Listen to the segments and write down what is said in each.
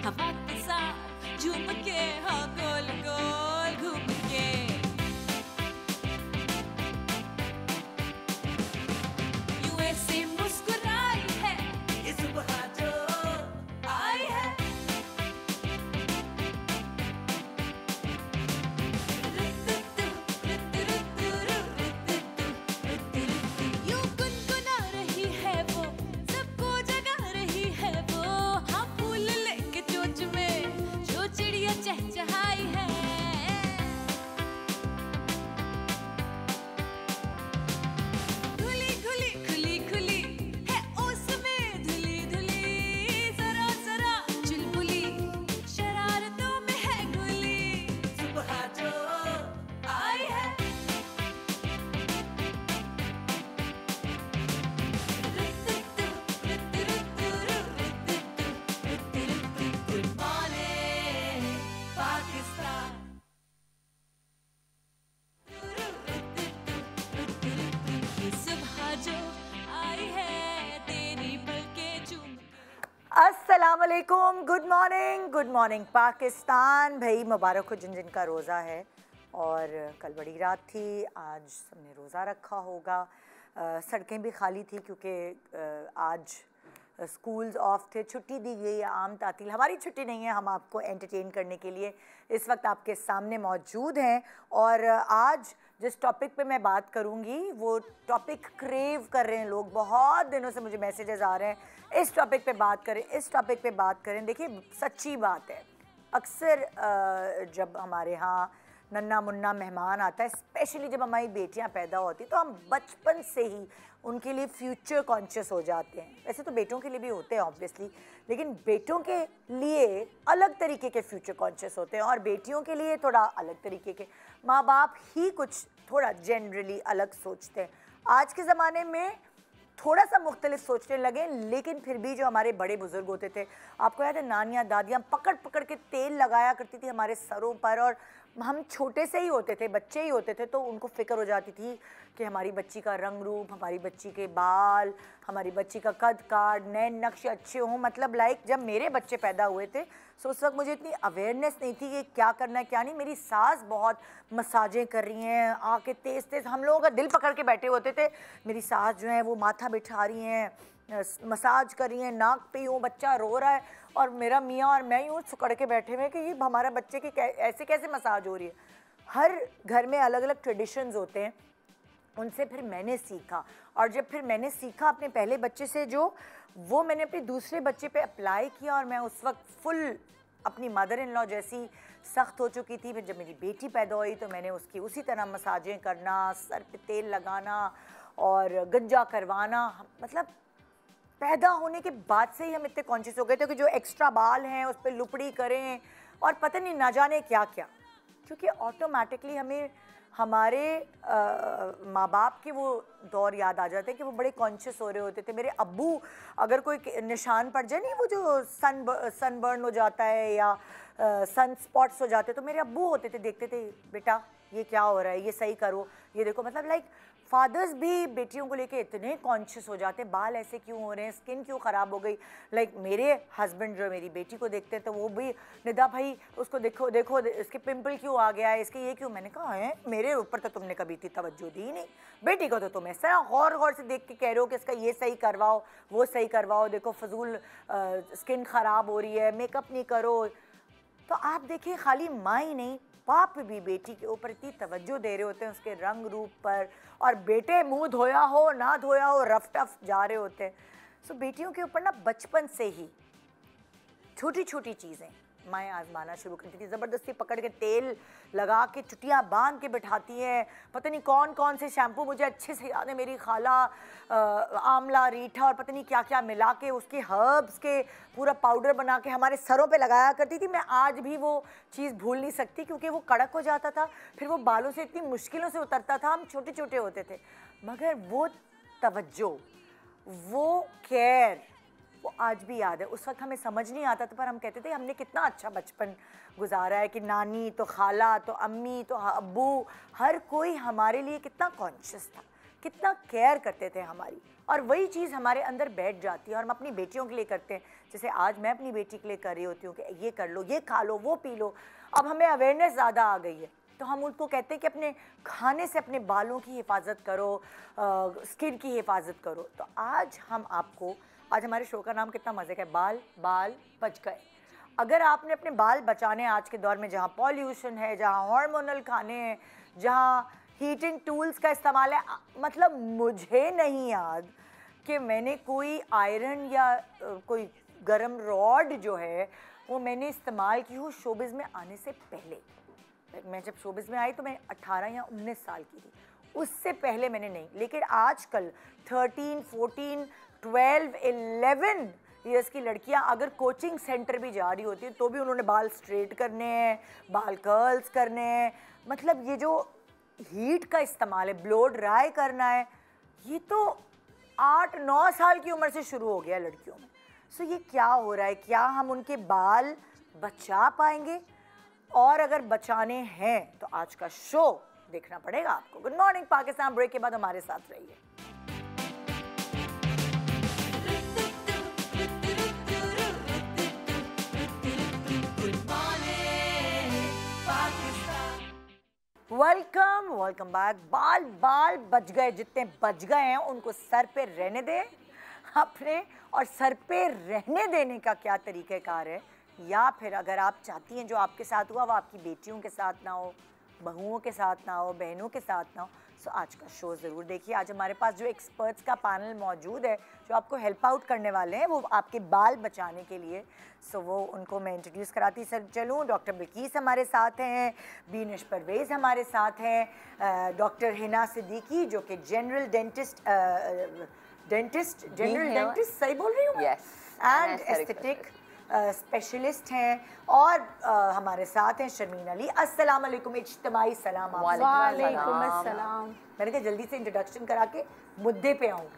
हवा के साथ झूम के, हाँ गोल गोल घूम के। यूं ऐसे मुस्कुराई है ये सुबह जो आई है। यूं गुनगुना रही है वो, सबको जगा रही है वो, हाँ फूल लेके चोंच में जो चिड़िया चहचहाई है। खुली खुली खुली खुली है ओस में धुली धुली, जरा जरा चुलबुली शरारतों में है गुली, सुबह जो आई है। Good morning Pakistan. ये सुबह जो आई है तेरी पलकें चूम के। अस्सलाम वालेकुम, गुड मॉर्निंग पाकिस्तान। भाई मुबारक हो जिन जिन का रोज़ा है। और कल बड़ी रात थी, आज सबने रोज़ा रखा होगा। सड़कें भी खाली थी क्योंकि आज स्कूल्स ऑफ थे, छुट्टी दी गई है, आम तातील। हमारी छुट्टी नहीं है, हम आपको एंटरटेन करने के लिए इस वक्त आपके सामने मौजूद हैं। और आज जिस टॉपिक पे मैं बात करूंगी वो टॉपिक क्रेव कर रहे हैं लोग, बहुत दिनों से मुझे मैसेजेस आ रहे हैं इस टॉपिक पे बात करें, इस टॉपिक पे बात करें। देखिए सच्ची बात है, अक्सर जब हमारे यहाँ नन्ना मुन्ना मेहमान आता है, स्पेशली जब हमारी बेटियां पैदा होती तो हम बचपन से ही उनके लिए फ्यूचर कॉन्शियस हो जाते हैं। वैसे तो बेटों के लिए भी होते हैं ऑब्वियसली, लेकिन बेटों के लिए अलग तरीके के फ्यूचर कॉन्शियस होते हैं और बेटियों के लिए थोड़ा अलग तरीके के। माँ बाप ही कुछ थोड़ा जनरली अलग सोचते हैं। आज के ज़माने में थोड़ा सा मुख्तलिफ सोचने लगे, लेकिन फिर भी जो हमारे बड़े बुजुर्ग होते थे, आपको याद है नानियाँ दादियाँ पकड़ पकड़ के तेल लगाया करती थी हमारे सरों पर, और हम छोटे से ही होते थे, बच्चे ही होते थे, तो उनको फ़िक्र हो जाती थी कि हमारी बच्ची का रंग रूप, हमारी बच्ची के बाल, हमारी बच्ची का कद काट, नए नक्श अच्छे हों। मतलब लाइक जब मेरे बच्चे पैदा हुए थे सो उस वक्त मुझे इतनी अवेयरनेस नहीं थी कि क्या करना है क्या नहीं। मेरी सास बहुत मसाजें कर रही हैं, आके तेज़ तेज़ हम लोगों का दिल पकड़ के बैठे होते थे। मेरी सास जो है वो माथा बिठा रही हैं, मसाज कर रही हैं, नाक पे यूँ बच्चा रो रहा है और मेरा मियाँ और मैं यूँ सुकड़ के बैठे हुए हैं कि ये हमारा बच्चे की ऐसे कैसे मसाज हो रही है। हर घर में अलग अलग ट्रेडिशंस होते हैं, उनसे फिर मैंने सीखा। और जब फिर मैंने सीखा अपने पहले बच्चे से, जो वो मैंने अपने दूसरे बच्चे पे अप्लाई किया, और मैं उस वक्त फुल अपनी मदर इन लॉ जैसी सख्त हो चुकी थी। फिर जब मेरी बेटी पैदा हुई तो मैंने उसकी उसी तरह मसाजें करना, सर पे तेल लगाना और गंजा करवाना। मतलब पैदा होने के बाद से ही हम इतने कॉन्शियस हो गए थे कि जो एक्स्ट्रा बाल हैं उस पर लुपड़ी करें और पता नहीं ना जाने क्या क्या, क्योंकि ऑटोमेटिकली हमें हमारे माँ बाप के वो दौर याद आ जाते हैं कि वो बड़े कॉन्शियस हो रहे होते थे। मेरे अब्बू अगर कोई निशान पड़ जाए, नहीं वो जो सनबर्न हो जाता है या सन स्पॉट्स हो जाते, तो मेरे अब्बू होते थे, देखते थे बेटा ये क्या हो रहा है, ये सही करो, ये देखो। मतलब लाइक फादर्स भी बेटियों को लेके इतने कॉन्शियस हो जाते हैं, बाल ऐसे क्यों हो रहे हैं, स्किन क्यों ख़राब हो गई। लाइक मेरे हस्बैंड जो मेरी बेटी को देखते हैं तो वो भी, निदा भाई उसको देखो देखो इसके पिंपल क्यों आ गया है, इसके ये क्यों। मैंने कहा है मेरे ऊपर तो तुमने कभी इतनी तवज्जो दी नहीं, बेटी को तो तुम इस तरह गौर गौर से देख के कह रहे हो कि इसका ये सही करवाओ वो सही करवाओ, देखो फजूल स्किन ख़राब हो रही है, मेकअप नहीं करो। तो आप देखिए खाली माँ ही नहीं, बाप भी बेटी के ऊपर इतनी तवज्जो दे रहे होते हैं उसके रंग रूप पर, और बेटे मुंह धोया हो ना धोया हो रफ टफ जा रहे होते हैं। सो बेटियों के ऊपर ना बचपन से ही छोटी छोटी चीज़ें माएँ आजमाना शुरू करती थी। ज़बरदस्ती पकड़ के तेल लगा के चुटियाँ बांध के बिठाती हैं, पता नहीं कौन कौन से शैम्पू, मुझे अच्छे से याद है मेरी खाला आंवला रीठा और पता नहीं क्या क्या मिला के उसके हर्ब्स के पूरा पाउडर बना के हमारे सरों पे लगाया करती थी। मैं आज भी वो चीज़ भूल नहीं सकती क्योंकि वो कड़क हो जाता था, फिर वो बालों से इतनी मुश्किलों से उतरता था। हम छोटे छोटे होते थे, मगर वो तवज्जो, वो केयर, वो आज भी याद है। उस वक्त हमें समझ नहीं आता था, पर हम कहते थे हमने कितना अच्छा बचपन गुजारा है कि नानी तो खाला तो अम्मी तो अब्बू, हर कोई हमारे लिए कितना कॉन्शियस था। कितना केयर करते थे हमारी, और वही चीज़ हमारे अंदर बैठ जाती है और हम अपनी बेटियों के लिए करते हैं। जैसे आज मैं अपनी बेटी के लिए कर रही होती हूँ कि ये कर लो, ये खा लो, वो पी लो। अब हमें अवेयरनेस ज़्यादा आ गई है, तो हम उनको कहते हैं कि अपने खाने से अपने बालों की हिफाजत करो, स्किन की हिफाजत करो। तो आज हम आपको, आज हमारे शो का नाम कितना मज़े का है, बाल बाल बच गए। अगर आपने अपने बाल बचाने, आज के दौर में जहाँ पॉल्यूशन है, जहाँ हार्मोनल खाने हैं, जहाँ हीटिंग टूल्स का इस्तेमाल है, मतलब मुझे नहीं याद कि मैंने कोई आयरन या कोई गरम रॉड जो है वो मैंने इस्तेमाल की हो शोबिज़ में आने से पहले। मैं जब शोबिज़ में आई तो मैं 18 या 19 साल की थी, उससे पहले मैंने नहीं। लेकिन आजकल 13, 14, 12, 11 ईयर्स की लड़कियां अगर कोचिंग सेंटर भी जा रही होती है तो भी उन्होंने बाल स्ट्रेट करने हैं, बाल कर्ल्स करने हैं। मतलब ये जो हीट का इस्तेमाल है, ब्लो ड्राई करना है, ये तो 8-9 साल की उम्र से शुरू हो गया लड़कियों में। सो ये क्या हो रहा है? क्या हम उनके बाल बचा पाएंगे? और अगर बचाने हैं तो आज का शो देखना पड़ेगा आपको। गुड मॉर्निंग पाकिस्तान, ब्रेक के बाद हमारे साथ रहिए। Welcome welcome back. बाल बाल बच गए, जितने बच गए हैं उनको सर पे रहने दें अपने, और सर पे रहने देने का क्या तरीक़ेकार है, या फिर अगर आप चाहती हैं जो आपके साथ हुआ वो आपकी बेटियों के साथ ना हो, बहुओं के साथ ना हो, बहनों के साथ ना हो, सो आज का शो ज़रूर देखिए। आज हमारे पास जो एक्सपर्ट्स का पैनल मौजूद है जो आपको हेल्प आउट करने वाले हैं, वो आपके बाल बचाने के लिए। सो वो उनको मैं इंट्रोड्यूस कराती सर चलूँ। डॉक्टर बिल्कीस हमारे साथ हैं, बीनिश परवेज़ हमारे साथ हैं, डॉक्टर हिना सिद्दीकी जो कि जनरल डेंटिस्ट सही बोल रही हूँ, एंड एस्थेटिक स्पेशलिस्ट हैं, और हमारे साथ हैं शर्मीन अली। अस्सलाम वालेकुम, इज्तिमाई सलाम। वालेकुम अस्सलाम। मैंने कहा जल्दी से इंट्रोडक्शन करा के मुद्दे पे आऊँ।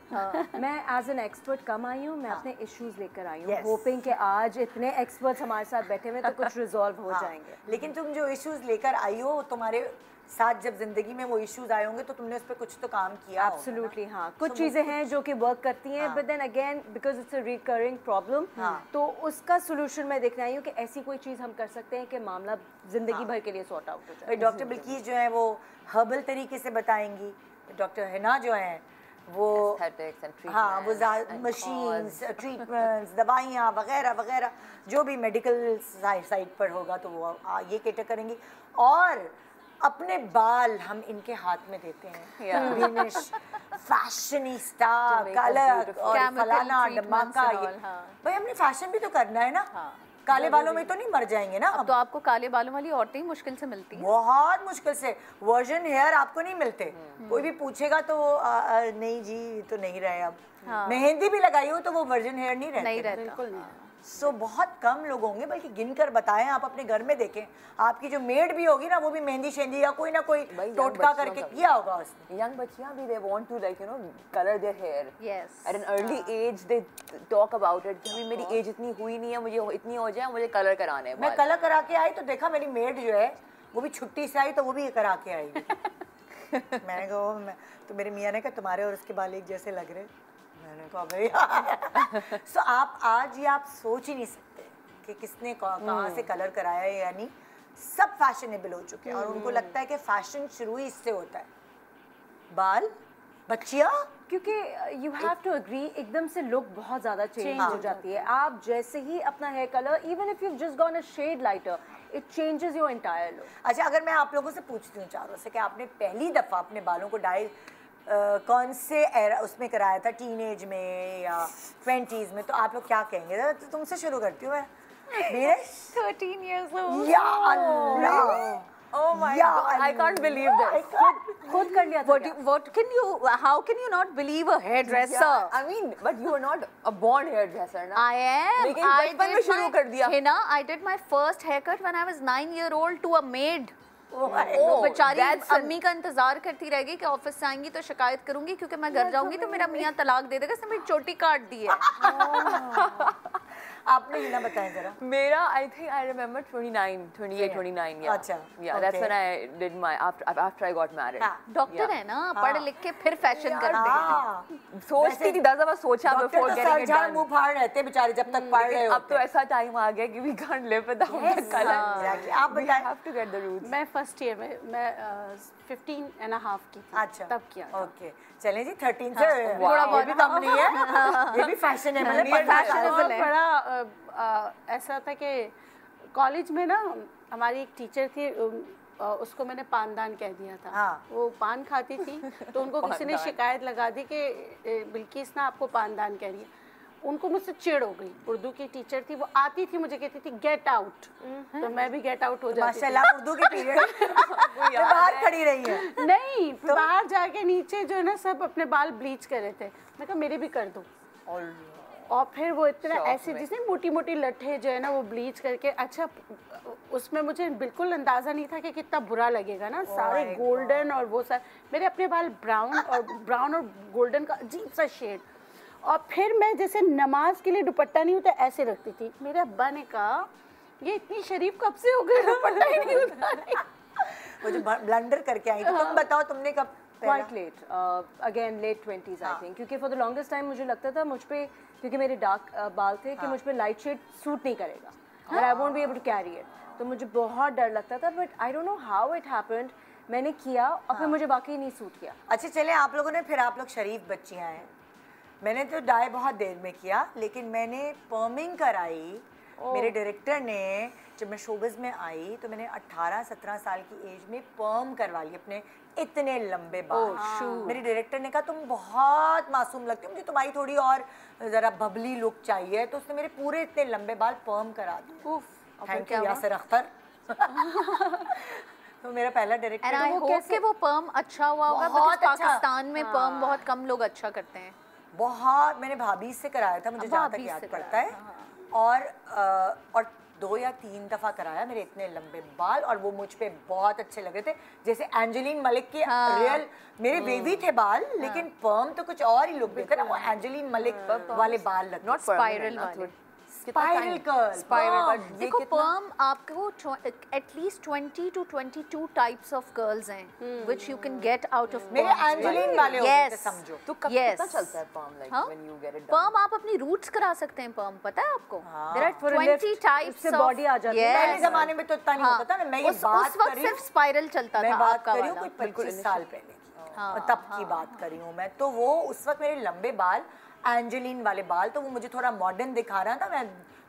मैं एज एन एक्सपर्ट कम आई हूँ, मैं अपने इश्यूज लेकर आई हूँ, Yes. होपिंग कि आज इतने एक्सपर्ट्स हमारे साथ बैठे हुए तो कुछ रिजॉल्व हो जाएंगे। लेकिन तुम जो इश्यूज लेकर आई हो, तुम्हारे साथ जब जिंदगी में वो इश्यूज आए होंगे तो तुमने उस पर कुछ तो काम किया होगा ना? एब्सोल्युटली हाँ, कुछ चीज़ें हैं जो कि वर्क करती हैं, but then again because it's a recurring problem, तो उसका सोल्यूशन मैं देखने आई हूँ कि ऐसी कोई चीज़ हम कर सकते हैं कि मामला जिंदगी भर के लिए सॉर्ट आउट हो जाए। डॉक्टर बिल्कीस जो है वो हर्बल तरीके से बताएंगी, डॉक्टर हिना जो है वो हाँ वो मशीन्स, ट्रीटमेंट्स, दवाइयाँ वगैरह वगैरह जो भी मेडिकल साइड पर होगा तो वो ये कैटर करेंगी। और अपने बाल हम इनके हाथ में देते हैं, फैशनिस्टा, कलर और फलाना धमाका। ये भाई हमने फैशन भी तो करना है ना, काले बालों में तो नहीं मर जाएंगे ना अब तो आपको काले बालों वाली औरतें ही मुश्किल से मिलती हैं। बहुत मुश्किल से। वर्जन हेयर आपको नहीं मिलते, कोई भी पूछेगा तो नहीं जी तो नहीं रहे अब। मेहंदी भी लगाई हो तो वो वर्जन हेयर नहीं रहते, नहीं रहता। सो बहुत कम लोग होंगे, बल्कि गिनकर बताएं। आप अपने घर में देखें, आपकी जो मेड भी होगी ना वो भी मेहंदी शेंदी या कोई ना कोई टोटका करके किया होगा उसने। Young बच्चियां भी they want to like you know color their hair. Yes. At an early age they talk about it कि मेरी एज इतनी हुई नहीं है, मुझे इतनी हो जाए, मुझे कलर कराने हैं। मैं कलर करा के आई तो देखा मेरी मेड जो है वो भी छुट्टी से आई तो वो भी करा के आई। मैंने कहा तो मेरे मियाँ ने कहा तुम्हारे और उसके बाल एक जैसे लग रहे। मैंने कहा भाई सो आप आज ये आप सोच ही नहीं सकते कि किसने कहाँ से कलर कराया है, यानी सब फैशनेबल हो चुके हैं और उनको लगता है कि फैशन शुरू ही इससे होता है। बाल बच्चियाँ, क्योंकि यू हैव टू एग्री, एकदम से लुक बहुत ज़्यादा चेंज हो जाती है। आप जैसे ही अपना hair colour, even if you just gone a shade lighter, it changes your entire look. अच्छा अगर मैं आप लोगों से पूछती हूँ चारों से कि आपने पहली दफ़ा अपने बालों को डाई कौन से उसमें कराया था, टीनेज में या 20s में, तो आप लोग क्या कहेंगे? तो तुमसे शुरू करती हूँ मैं। 13 years old. या अल्लाह, Oh my God, I can't believe this. खुद कर लिया था क्या? What can you? How can you not believe a hairdresser? Yeah, I mean, but you are not a born hairdresser, ना? I am. लेकिन बचपन में शुरू कर दिया। Hina, I did my first haircut when I was 9-year-old to a maid. Oh, वो बेचारी अम्मी का इंतजार करती रहेगी कि ऑफिस से आएंगी तो शिकायत करूंगी, क्योंकि मैं घर जाऊंगी तो मेरा मियाँ तलाक दे देगा, इसने मेरी चोटी काट दी है। आपने ही ना बताएं जरा। मेरा I think I remember 28, 29 yeah. अच्छा, Yeah, that's when I did my after I got married. Doctor है ना, पढ़ लिख के फिर फैशन करते हैं। सोचती थी 10 दफा सोचा before getting it done. मुंह फाड़ रहते बेचारे जब तक पढ़ रहे अब तो ऐसा टाइम आ गया कि we can't live without the color. आप We बताएं। have to get the roots. मैं फर्स्ट ईयर में मैं 15.5 की थी, अच्छा तब किया था। ओके चलें जी 13 से थोड़ा ये भी कम नहीं है, ये भी फैशनेबल है, बहुत बड़ा ऐसा था कि कॉलेज में ना हमारी एक टीचर थी, उसको मैंने पानदान कह दिया था। हाँ। वो पान खाती थी तो उनको किसी ने शिकायत लगा दी कि बिल्किस ना आपको पानदान कह रही है। उनको मुझसे चिढ़ हो गई। उर्दू की टीचर थी, वो आती थी मुझे कहती थी गेट आउट, तो मैं भी गेट आउट हो जाती थी। माशाल्लाह उर्दू के पीरियड बाहर खड़ी रही है। नहीं तो बाहर जाके नीचे जो है ना सब अपने बाल ब्लीच कर रहे थे, मैं कहा मेरे भी कर दो। और फिर वो इतना ऐसे जिसने मोटी मोटी लट्ठे जो है ना वो ब्लीच करके, अच्छा उसमें मुझे बिल्कुल अंदाज़ा नहीं था कि कितना बुरा लगेगा ना, सारे गोल्डन और वो सारे, मेरे अपने बाल ब्राउन और गोल्डन का अजीब सा शेड। और फिर मैं जैसे नमाज के लिए दुपट्टा नहीं होता ऐसे रखती थी। मेरे अब्बा ने कहा ये इतनी शरीफ कब से हो गई, दुपट्टा ही नहीं उतारी। वो जो ब्लंडर करके आई थी। तुम बताओ तुमने कब? Quite late, again late 20s I think, क्योंकि for the longest time मुझे लगता था मुझ पे, क्योंकि मेरे डार्क बाल थे, कि मुझ पे लाइट शेड सूट नहीं करेगा और I won't be able to carry it, तो मुझे बहुत डर लगता था। But I don't know how it happened, मैंने किया और फिर मुझे वाकई नहीं सूट किया। अच्छा चले, आप लोगों ने, फिर आप लोग शरीफ बच्चियाँ हैं। मैंने तो डाई बहुत देर में किया, लेकिन मैंने पर्मिंग कराई। मेरे डायरेक्टर ने, जब मैं शोबिज़ में आई तो मैंने 18-17 साल की एज में पर्म करवा ली अपने इतने लंबे बाल। मेरे डायरेक्टर ने कहा तुम बहुत मासूम लगती हो, मुझे तुम्हारी थोड़ी और ज़रा बबली लुक चाहिए, तो उसने मेरे पूरे इतने लंबे बाल पर्म करा दिए। Thank you Yasir Akhtar. तो मेरा पहला डायरेक्टर। एंड आई होप कि वो पर्म अच्छा हुआ होगा, बहुत बिकॉज़ अच्छा। पाकिस्तान में पर्म बहुत कम लोग अच्छा करते हैं। बहुत, मैंने भाभी से कराया था, मुझे जहाँ तक याद पड़ता है, और 2 या 3 दफ़ा कराया मेरे इतने लंबे बाल, और वो मुझ पे बहुत अच्छे लग रहे थे, जैसे एंजेलिन मलिक के रियल। मेरे वेवी थे बाल, लेकिन पर्म तो कुछ और ही लुक देते ना, वो एंजेलिन मलिक वाले बाल लगते। Not स्पाइरल permanent, वाले। Spiral curl. देखो पर्म आपको at least 20 to 22 types of curls हैं which you can get out of मेरे एंजेलिन वाले होते थे समझो। तो कब कितना चलता है पर्म, like when you get it done? पर्म आप अपनी रूट्स करा सकते हैं। पर्म पता है आपको, there are For a 20 lift, types उससे body आ जाती है। पहले जमाने में तो इतना नहीं होता था ना। मैं ये उस बात वक्त करी, सिर्फ स्पाइरल चलता मैं था बात आपका करी हूँ वाला। कोई 25 साल पहले की, और तब की बात करी हूँ मैं। तो वो उस वक्त मेरे लंबे बाल, एंजेलिन वाले बाल, तो वो मुझे थोड़ा मॉडर्न दिखा रहा था। मैं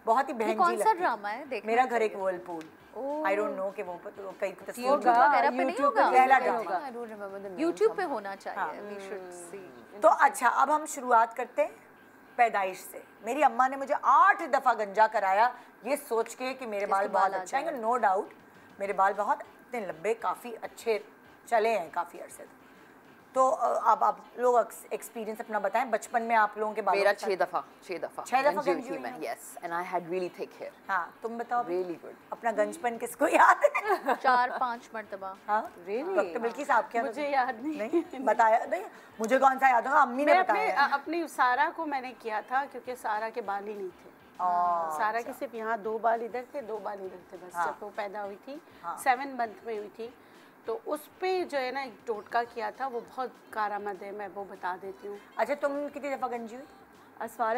बहुत ही बहन जी कौन सा लगती ड्रामा है देखना? मेरा घर एक व्हर्लपूल। आई डोंट नो कि वो कई तस्वीर वगैरह पे नहीं होगा, पहला drama. I don't remember the name. YouTube पे होना चाहिए। We should see. तो अच्छा, अब हम शुरुआत करते हैं पैदाइश से। मेरी अम्मा ने मुझे 8 दफ़ा गंजा कराया, ये सोच के कि मेरे बाल बहुत अच्छे हैं। नो डाउट मेरे बाल बहुत इतने लंबे, काफ़ी अच्छे चले हैं काफ़ी अरसे तक। तो अब आप लोग एक्सपीरियंस अपना बताएं, बचपन में आप लोगों के बालों मेरा के साथ- 6 दफा गंजी गंजी हुई मैं, yes, and I had really thick hair. हाँ, तुम बताओ Really good. अपना गंजपन किसको याद है? 4-5 मरतबा। हाँ, Really? डॉक्टर बिल्किस आप क्या? मुझे याद नहीं। बताया नहीं, मुझे कौन सा याद होगा, अम्मी ने मैं बताया। अपनी सारा को मैंने किया था, क्योंकि सारा के बाल ही नहीं थे। सारा के सिर्फ यहाँ 2 बाल इधर थे, 2 बाल इधर थे बस। जब वो पैदा हुई थी 7 मंथ में हुई थी, तो उस पे जो है ना एक टोटका किया था, वो बहुत कारआमद है, मैं वो बता देती हूँ। अच्छा, तुम कितनी दफ़ा गंजी हुई? as far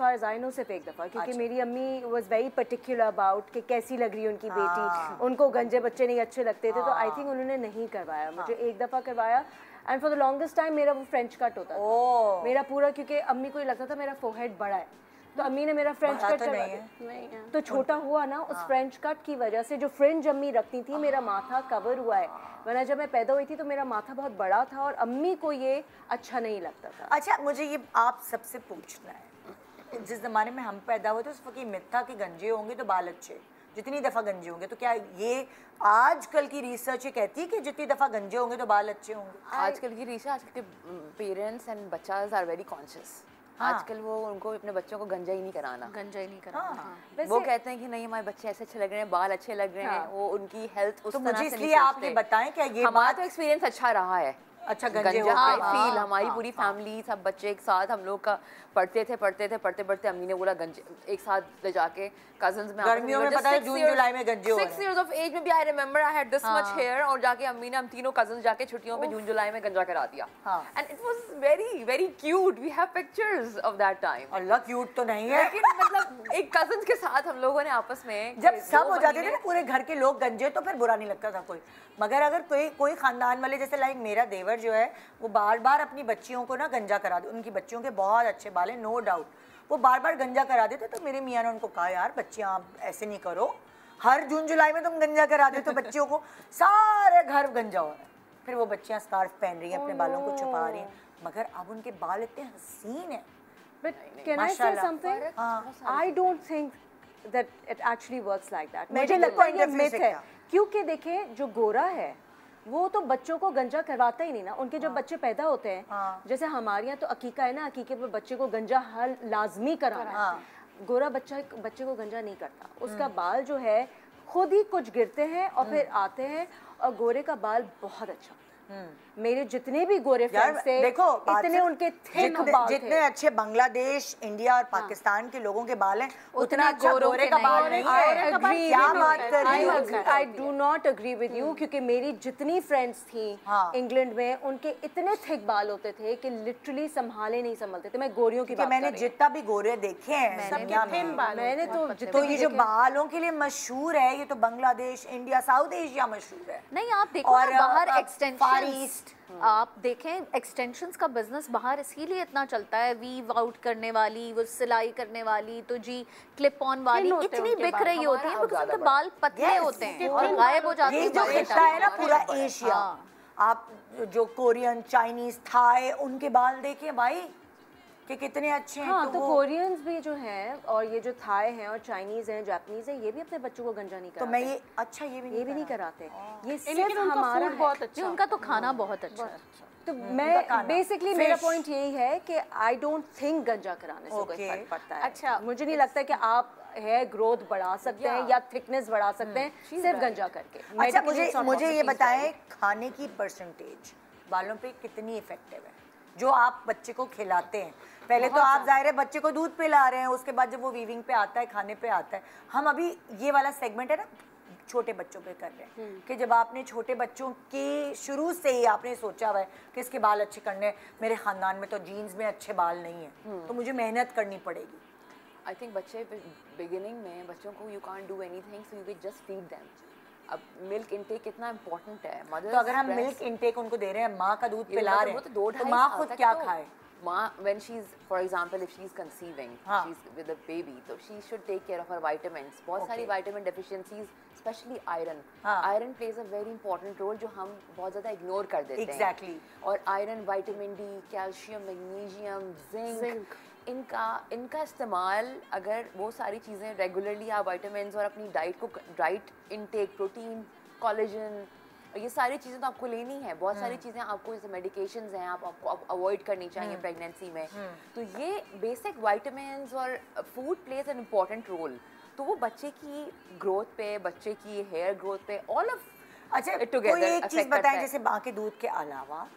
as I know सिर्फ एक दफ़ा, क्योंकि मेरी अम्मी was very particular about कि कैसी लग रही है उनकी बेटी। उनको गंजे बच्चे नहीं अच्छे लगते थे, तो आई थिंक उन्होंने नहीं करवाया मुझे। एक दफ़ा करवाया, and for the longest time मेरा वो फ्रेंच कट होता था मेरा पूरा, क्योंकि अम्मी को ये लगता था मेरा फोरहेड बड़ा है, तो अम्मी ने मेरा फ्रेंच कट करवा दिया। तो छोटा हुआ ना, उस फ्रेंच कट की वजह से जो फ्रिंज अम्मी रखती थी, मेरा माथा कवर हुआ है। वरना जब मैं पैदा हुई थी तो मेरा माथा बहुत बड़ा था और अम्मी को ये अच्छा नहीं लगता था। अच्छा, मुझे ये आप सबसे पूछना है, जिस ज़माने में हम पैदा हुए थे उस वक्त ये मिथ था कि गंजे होंगे तो बाल अच्छे, जितनी दफ़ा गंजे होंगे। तो क्या ये आजकल की रिसर्च ये कहती है कि जितनी दफ़ा गंजे होंगे तो बाल अच्छे होंगे? आजकल की रिसर्च, आजकल के पेरेंट्स एंड बच्चास आर वेरी कॉन्शियस। आजकल वो उनको अपने बच्चों को गंजा ही नहीं कराना, गंजा ही नहीं कराना। वो कहते हैं कि नहीं हमारे बच्चे ऐसे अच्छे लग रहे हैं, बाल अच्छे लग रहे हैं, वो उनकी हेल्थ उस तो तरह मुझे से इसलिए नहीं आप ये सोचते। बताएं क्या ये हमारा बात तो एक्सपीरियंस अच्छा रहा है। अच्छा, गंजे गंजा होके, आई फील हाँ, हमारी पूरी फैमिली सब बच्चे एक साथ हम लोग का पढ़ते पढ़ते अम्मी ने बोला गंजे एक साथ ले जाके कजन्स में गर्मियों में पता है जून जुलाई में गंजे हो रहे हैं। 6 years of age में भी I remember I had this much hair और जाके अम्मी ने हम तीनों कजन्स जाके छुट्टियों पे जून जुलाई में गंजा करा दिया and it was very very cute we have pictures of that time. Allah cute तो नहीं है लेकिन मतलब एक कजन्स के साथ हम लोगों ने आपस में जब सब हो जाते थे ना पूरे घर के लोग गंजे तो फिर बुरा नहीं लगता था कोई, मगर अगर कोई खानदान वाले जैसे लाइक मेरा देवर जो है वो बार बार अपनी बच्चियों को ना गंजा करा दे, उनकी बच्चियों के बहुत अच्छे बाल हैं नो डाउट, वो बार बार गंजा करा देते तो मेरे मियाँ ने उनको कहा यार बच्चियाँ आप ऐसे नहीं करो, हर जून जुलाई में तुम गंजा करा देते हो बच्चियों को, सारे घर गंजा हो रहा है। फिर वो बच्चियाँ स्कार्फ पहन रही हैं, अपने बालों को छुपा रही हैं, मगर अब उनके बाल इतने हसीन हैं। But can I say something? I don't think that it actually works like that. मुझे लगता है ये myth है, क्योंकि देखिए जो गोरा है वो तो बच्चों को गंजा करवाता ही नहीं ना, उनके जो बच्चे पैदा होते हैं जैसे हमारे यहाँ तो अकीका है ना, अकीके पे बच्चे को गंजा हर लाजमी कराना है। गोरा बच्चे को गंजा नहीं करता, उसका बाल जो है खुद ही कुछ गिरते हैं और फिर आते हैं, और गोरे का बाल बहुत अच्छा। मेरे जितने भी गोरे फ्रेंड्स थे देखो इतने उनके जितने अच्छे बांग्लादेश, इंडिया और पाकिस्तान के लोगों के बाल हैं उतना अच्छा गोरे का बाल नहीं है। क्या बात कर रही हो? I do not agree with you, क्योंकि मेरी जितनी फ्रेंड्स थी इंग्लैंड में उनके इतने थिक बाल होते थे कि लिटरली संभाले नहीं संभलते थे। मैं गोरियों की बात मैंने जितना भी गोरे देखे हैं मैंने तो ये जो बालों के लिए मशहूर है ये तो बांग्लादेश, इंडिया, साउथ एशिया मशहूर है। नहीं आप देखो और बाहर एक्सटेंशंस, आप देखें एक्सटेंशंस का बिजनेस बाहर इसीलिए इतना चलता है, वीव आउट करने वाली, वो सिलाई करने वाली, तो जी क्लिप ऑन वाली इतनी बिक रही होती है क्योंकि उनके बाल पतले होते हैं और गायब हो जाते हैं। ये जो खिता है ना पूरा एशिया, आप जो कोरियन, चाइनीज, थाई, उनके बाल देखिए भाई कि कितने अच्छे हैं। तो कोरियंस भी जो हैं और ये जो थाई हैं और चाइनीज हैं, जापानीज हैं, ये भी अपने बच्चों को गंजा नहीं कराते। तो मैं ये अच्छा ये भी नहीं कराते, ये सिर्फ हमारा बहुत अच्छा, उनका तो खाना बहुत अच्छा है। तो मैं बेसिकली मेरा पॉइंट यही है कि आई डोंट थिंक गंजा कराने से कोई फर्क पड़ता है। अच्छा, मुझे नहीं लगता कि आप हेयर ग्रोथ बढ़ा सकते हैं या थिकनेस बढ़ा सकते हैं सिर्फ गंजा करके। अच्छा मुझे ये बताएं खाने की परसेंटेज बालों पे कितनी इफेक्टिव है जो आप बच्चे को खिलाते हैं? पहले तो आप जाहिर है बच्चे को दूध पिला रहे हैं, उसके बाद जब वो वीविंग पे आता है, खाने पे आता है, हम अभी ये वाला सेगमेंट है ना छोटे बच्चों पे कर रहे हैं कि जब आपने छोटे बच्चों के शुरू से ही आपने सोचा हुआ है कि इसके बाल अच्छे करने हैं, मेरे खानदान में तो जीन्स में अच्छे बाल नहीं है तो मुझे मेहनत करनी पड़ेगी। आई थिंक बच्चे बिगिनिंग में बच्चों को you can't do anything so you will just feed them. अब मिल्क इंटेक कितना इम्पोर्टेंट है, तो अगर हम मिल्क इंटेक उनको दे रहे हैं, माँ का दूध पिला रहे हैं, तो माँ खुद क्या खाए? माँ when she's for example if she's conceiving she's with a baby so she should take care of her vitamins। बहुत सारी vitamin deficiencies especially iron iron plays a very important role जो हम बहुत ज़्यादा इग्नोर कर देते हैं। और iron, vitamin D, calcium, magnesium, zinc इनका इस्तेमाल अगर वो सारी चीज़ें रेगुलरली आप vitamins और अपनी डाइट इनटेक, प्रोटीन, कोलेजन, ये सारी चीज़ें तो आपको लेनी है। बहुत सारी चीज़ें आपको जैसे मेडिकेशंस हैं आपको अवॉइड करनी चाहिए प्रेगनेंसी में। तो ये बेसिक विटामिन्स और food plays an important role. तो वो बच्चे की ग्रोथ पे, बच्चे की हेयर ग्रोथ पे, ऑल ऑफ अच्छा कोई एक चीज़ बताएं जैसे माँ के दूध के अलावा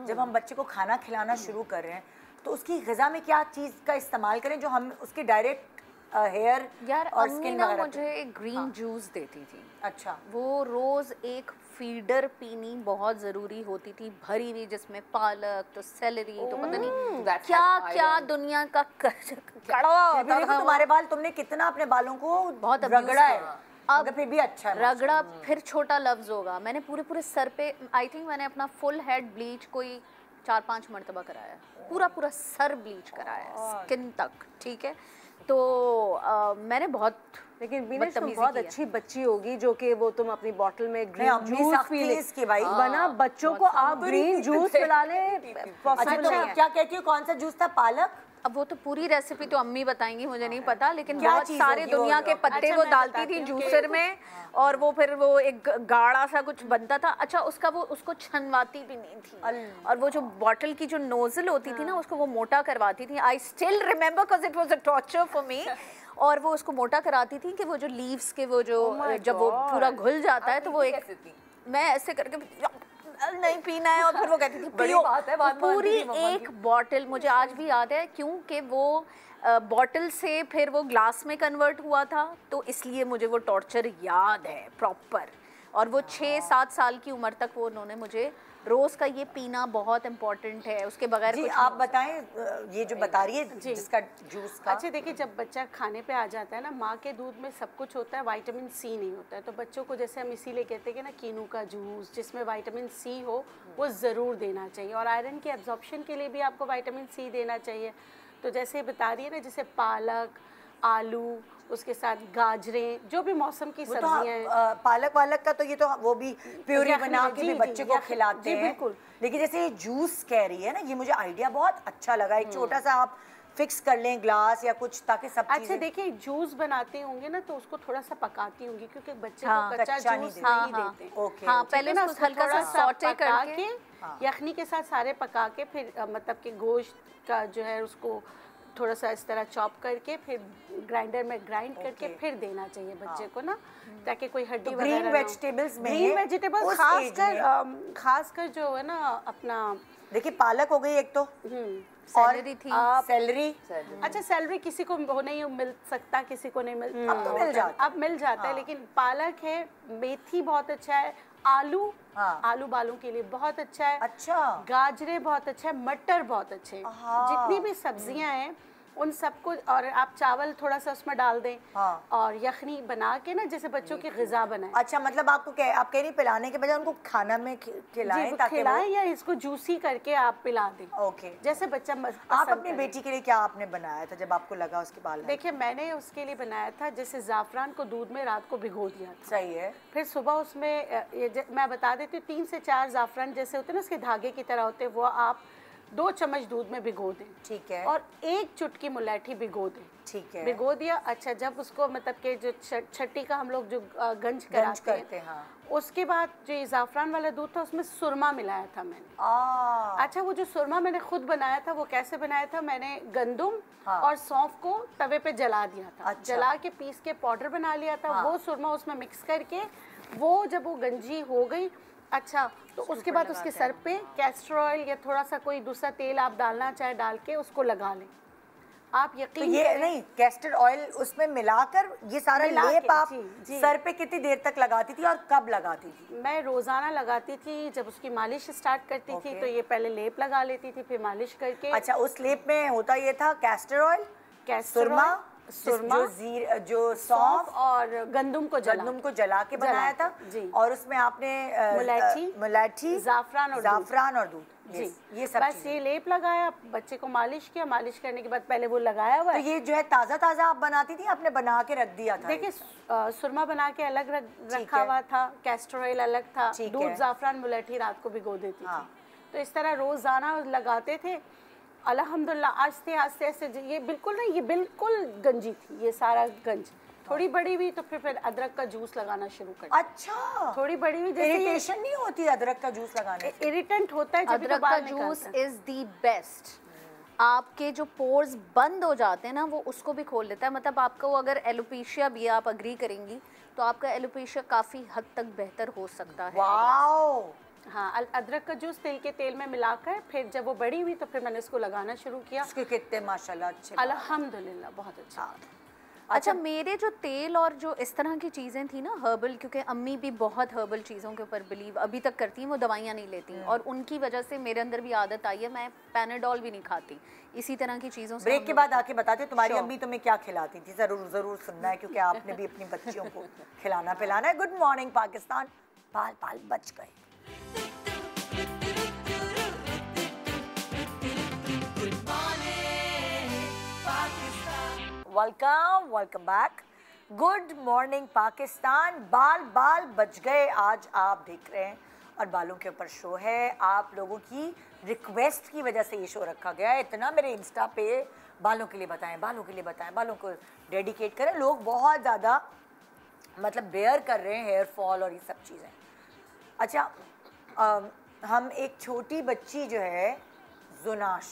जब हम बच्चे को खाना खिलाना शुरू कर रहे हैं तो उसकी ग़िज़ा में क्या चीज़ का इस्तेमाल करें जो हम उसके डायरेक्ट हेयर यार और अम्मी स्किन ना वगैरह मुझे ग्रीन जूस देती थी। अच्छा, वो रोज एक फीडर पीनी बहुत जरूरी होती थी, भरी हुई जिसमें पालक तो सेलरी तो पता नहीं क्या क्या दुनिया का कड़वा होता था। तुम्हारे बाल तुमने कितना अपने बालों को बहुत रगड़ा है, अब फिर भी अच्छा है। रगड़ा फिर छोटा लफ्ज होगा। मैंने पूरे सर पे आई थिंक मैंने अपना फुल हेड ब्लीच कोई 4-5 मरतबा कराया, पूरा सर ब्लीच कराया स्किन तक, ठीक है। तो मैंने बहुत, लेकिन बीनेश तुम बहुत अच्छी बच्ची होगी जो कि वो तुम अपनी बॉटल में ग्रीन जूस पी ले भाई, बना बच्चों को आप ग्रीन जूस पिलाने। अच्छा तो क्या कहती हो, कौन सा जूस था? पालक? अब वो तो पूरी रेसिपी तो अम्मी बताएंगी, मुझे नहीं पता, लेकिन बहुत सारे दुनिया के पत्ते वो डालती थी जूसर में और वो फिर वो एक गाढ़ा सा कुछ बनता था। अच्छा उसको छनवाती भी नहीं थी और वो जो बॉटल की जो नोजल होती थी ना उसको वो मोटा करवाती थी। I still remember because it was a torture for me. और वो उसको मोटा कराती थी कि वो जो लीव्स के वो जो जब वो पूरा घुल जाता है तो वो एक मैं ऐसे करके नहीं पीना है, और फिर वो कहती थी पियो। पूरी एक बॉटल मुझे आज भी याद है, क्योंकि वो बॉटल से फिर वो ग्लास में कन्वर्ट हुआ था, तो इसलिए मुझे वो टॉर्चर याद है प्रॉपर। और वो 6-7 साल की उम्र तक वो उन्होंने मुझे रोज़ का ये पीना बहुत इम्पोर्टेंट है, उसके बगैर जी आप बताएं ये जो बता रही है जिसका जूस का। अच्छा देखिए, जब बच्चा खाने पे आ जाता है ना, माँ के दूध में सब कुछ होता है, विटामिन सी नहीं होता है। तो बच्चों को जैसे हम इसीलिए कहते हैं कि ना कीनू का जूस जिसमें विटामिन सी हो वो ज़रूर देना चाहिए। और आयरन के एब्जॉर्प्शन के लिए भी आपको विटामिन सी देना चाहिए। तो जैसे बता रही है ना, जैसे पालक, आलू, उसके साथ गाजरें, जो भी मौसम की सब्जियां हैं। पालक वालक का तो ये तो वो भी प्यूरी बना के भी बच्चे को खिलाते हैं। बिल्कुल। लेकिन जैसे ये जूस कह रही है ना, ये मुझे आइडिया बहुत अच्छा लगा। एक छोटा सा आप फिक्स कर लें ग्लास या कुछ, ताकि सब चीजें। अच्छा देखिए, जूस बनाते होंगे ना तो उसको थोड़ा सा पकाती होंगी, क्योंकि बच्चे को कच्चा जूस नहीं देते। ओके। हाँ, पहले ना उसको हल्का सा सौटे करके यखनी के साथ सारे पका के, फिर मतलब कि गोश्त का जो है उसको थोड़ा सा इस तरह चॉप करके फिर ग्राइंडर में ग्राइंड करके फिर देना चाहिए बच्चे को ना, ताकि कोई हड्डी तो वगैरह ग्रीन वेजिटेबल्स में, ग्रीन वेजिटेबल्स खासकर जो है ना अपना, देखिए पालक हो गई एक तो, सैलरी थी, सैलरी। अच्छा सैलरी किसी को वो नहीं मिल सकता, किसी को नहीं मिलता, अब तो मिल जाता है। अब मिल जाता है। लेकिन पालक है, मेथी बहुत अच्छा है, आलू, आलू बालों के लिए बहुत अच्छा है। अच्छा। गाजरे बहुत अच्छा है, मटर बहुत अच्छे हैं। जितनी भी सब्जियां हैं उन सबको, और आप चावल थोड़ा सा उसमें डाल दें। और यखनी बना के ना, जैसे बच्चों की ग़िज़ा बनाएं। अच्छा, मतलब आपको आप कह रही पिलाने के बजाय उनको खाना में खिलाएं, ताकि खिलाएं या इसको जूसी करके आप पिला दें। ओके। जैसे बच्चा आप अपनी बेटी के लिए क्या आपने बनाया था जब आपको लगा उसके बाल? देखिए, मैंने उसके लिए बनाया था, जैसे ज़ाफ़रान को दूध में रात को भिगो दिया था। सही है। फिर सुबह उसमें मैं बता देती हूँ, 3 से 4 ज़ाफ़रान जैसे होते हैं ना, उसके धागे की तरह होते हैं, वो आप 2 चम्मच दूध में भिगो दें। ठीक है। और 1 चुटकी मुलैठी भिगो दें। ठीक है। भिगो दिया। अच्छा, जब उसको मतलब कि जो छट्टी का हम लोग जो गंज करते हैं, उसके बाद जो ये ज़ाफ़रान वाला दूध था उसमें सुरमा मिलाया था मैंने। अच्छा, वो जो सुरमा मैंने खुद बनाया था, वो कैसे बनाया था, मैंने गंदुम और सौंफ को तवे पे जला दिया था। अच्छा। जला के पीस के पाउडर बना लिया था। वो सुरमा उसमें मिक्स करके, वो जब वो गंजी हो गई, अच्छा, तो उसके बाद उसके सर पे कैस्टर ऑयल या थोड़ा सा कोई दूसरा तेल आप डालना चाहे डाल के उसको लगा लें। आप यकीन तो ये नहीं, कैस्टर ऑयल उसमें मिलाकर ये सारा लेप आप सर पे कितनी देर तक लगाती थी और कब लगाती थी? मैं रोजाना लगाती थी। जब उसकी मालिश स्टार्ट करती थी तो ये पहले लेप लगा लेती थी, फिर मालिश करके। अच्छा, उस लेप में होता ये था कैस्टर ऑयल, सुरमा, जो सौंफ और गंदुम को जला के बनाया था जी। और उसमें आपने मुलैठी, ज़ाफ़रान और दूध जी, ये सब बस ये लेप लगाया, बच्चे को मालिश किया। मालिश करने के बाद पहले वो लगाया हुआ। तो ये जो है ताज़ा आप बनाती थी, आपने बना के रख दिया था? देखिए, सुरमा बना के अलग रखा हुआ था, कैस्टर ऑयल अलग था, दूध, ज़ाफ़रान, मुलैठी रात को भिगो देती थी। तो इस तरह रोज़ाना लगाते थे। अल्हम्दुलिल्लाह आस्ते आस्ते ये बिल्कुल नहीं, ये बिल्कुल गंजी थी, ये सारा गंज। थोड़ी बड़ी हुई तो फिर अदरक का जूस लगाना शुरू कर। अच्छा, थोड़ी बड़ी हुई, जैसे इरिटेशन नहीं होती अदरक का जूस लगाने से? इरिटेंट होता है, अदरक का जूस इज द बेस्ट। आपके जो पोर्स बंद हो जाते हैं ना, वो उसको भी खोल देता है। मतलब आपको अगर एलोपेशिया भी, आप अग्री करेंगी, तो आपका एलोपेशिया काफ़ी हद तक बेहतर हो सकता है। वाओ। हाँ, अदरक का जूस तिल के तेल में मिलाकर, फिर जब वो बड़ी हुई तो फिर मैंने इसको लगाना शुरू किया। उसके कितने माशाल्लाह अच्छे, अल्हम्दुलिल्लाह बहुत अच्छा। अच्छा, मेरे जो तेल और जो इस तरह की चीज़ें थी ना हर्बल, क्योंकि अम्मी भी बहुत हर्बल चीज़ों के ऊपर बिलीव अभी तक करती हैं, वो दवाइयाँ नहीं लेती, और उनकी वजह से मेरे अंदर भी आदत आई है, मैं पैनाडोल भी नहीं खाती, इसी तरह की चीज़ों से। ब्रेक के बाद आके बताते हो तुम्हारी अम्मी तुम्हें क्या खिलाती थी, ज़रूर सुनना है, क्योंकि आपने भी अपनी बच्चियों को खिलाना पिलाना है। गुड मॉर्निंग पाकिस्तान, बाल बच गए। Welcome back. Good morning Pakistan. बाल बच गए आज आप देख रहे हैं, और बालों के ऊपर शो है। आप लोगों की रिक्वेस्ट की वजह से ये शो रखा गया है। इतना मेरे इंस्टा पे बालों के लिए बताएं, बालों को डेडिकेट करें। लोग बहुत ज़्यादा मतलब बेयर कर रहे हैं हेयर फॉल और ये सब चीज़ें। अच्छा, हम एक छोटी बच्ची जो है जुनाश,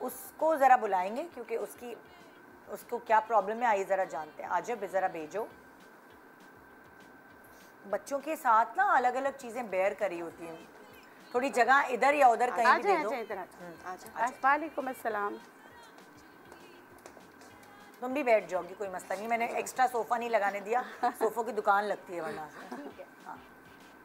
उसको ज़रा बुलाएंगे, क्योंकि उसको क्या प्रॉब्लम है, आइए ज़रा जानते हैं। आजब ज़रा भेजो। बच्चों के साथ ना अलग अलग चीजें बेयर करी होती हैं, थोड़ी जगह इधर या उधर कहीं भी दे दो। वालेकुम अस्सलाम। तुम भी बैठ जाओगी, कोई मसला नहीं, मैंने एक्स्ट्रा सोफा नहीं लगाने दिया, सोफों की दुकान लगती है वरना। हाँ।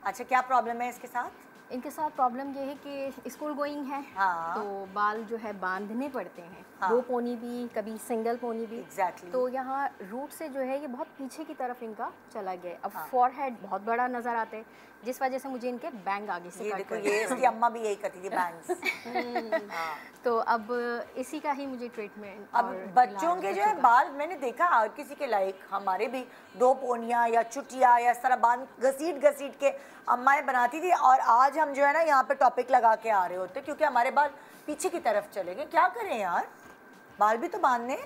अच्छा, क्या प्रॉब्लम है इसके साथ? इनके साथ प्रॉब्लम ये है कि स्कूल गोइंग है, हाँ। तो बाल जो है बांधने पड़ते हैं, हाँ। 2 पोनी भी, कभी सिंगल पोनी भी। Exactly. तो यहाँ रूट से जो है ये बहुत पीछे की तरफ इनका चला गया। अब हाँ। फॉरहेड बहुत बड़ा नज़र आता है, जिस वजह से मुझे इनके बैंग आगे से ये कट देखो, करने ये इसकी अम्मा भी यही करती थी, बैंग्स। हाँ। तो अब इसी का ही मुझे ट्रीटमेंट। अब बच्चों के जो है बाल मैंने देखा हर किसी के लाइक, हमारे भी 2 पोनियाँ या चुटिया या इस तरह बाल घसीट घसीट के अम्माएं बनाती थी, और आज हम जो है ना यहाँ पे टॉपिक लगा के आ रहे होते क्योंकि हमारे बाल पीछे की तरफ चले गए। क्या करें यार, बाल भी तो बांधने।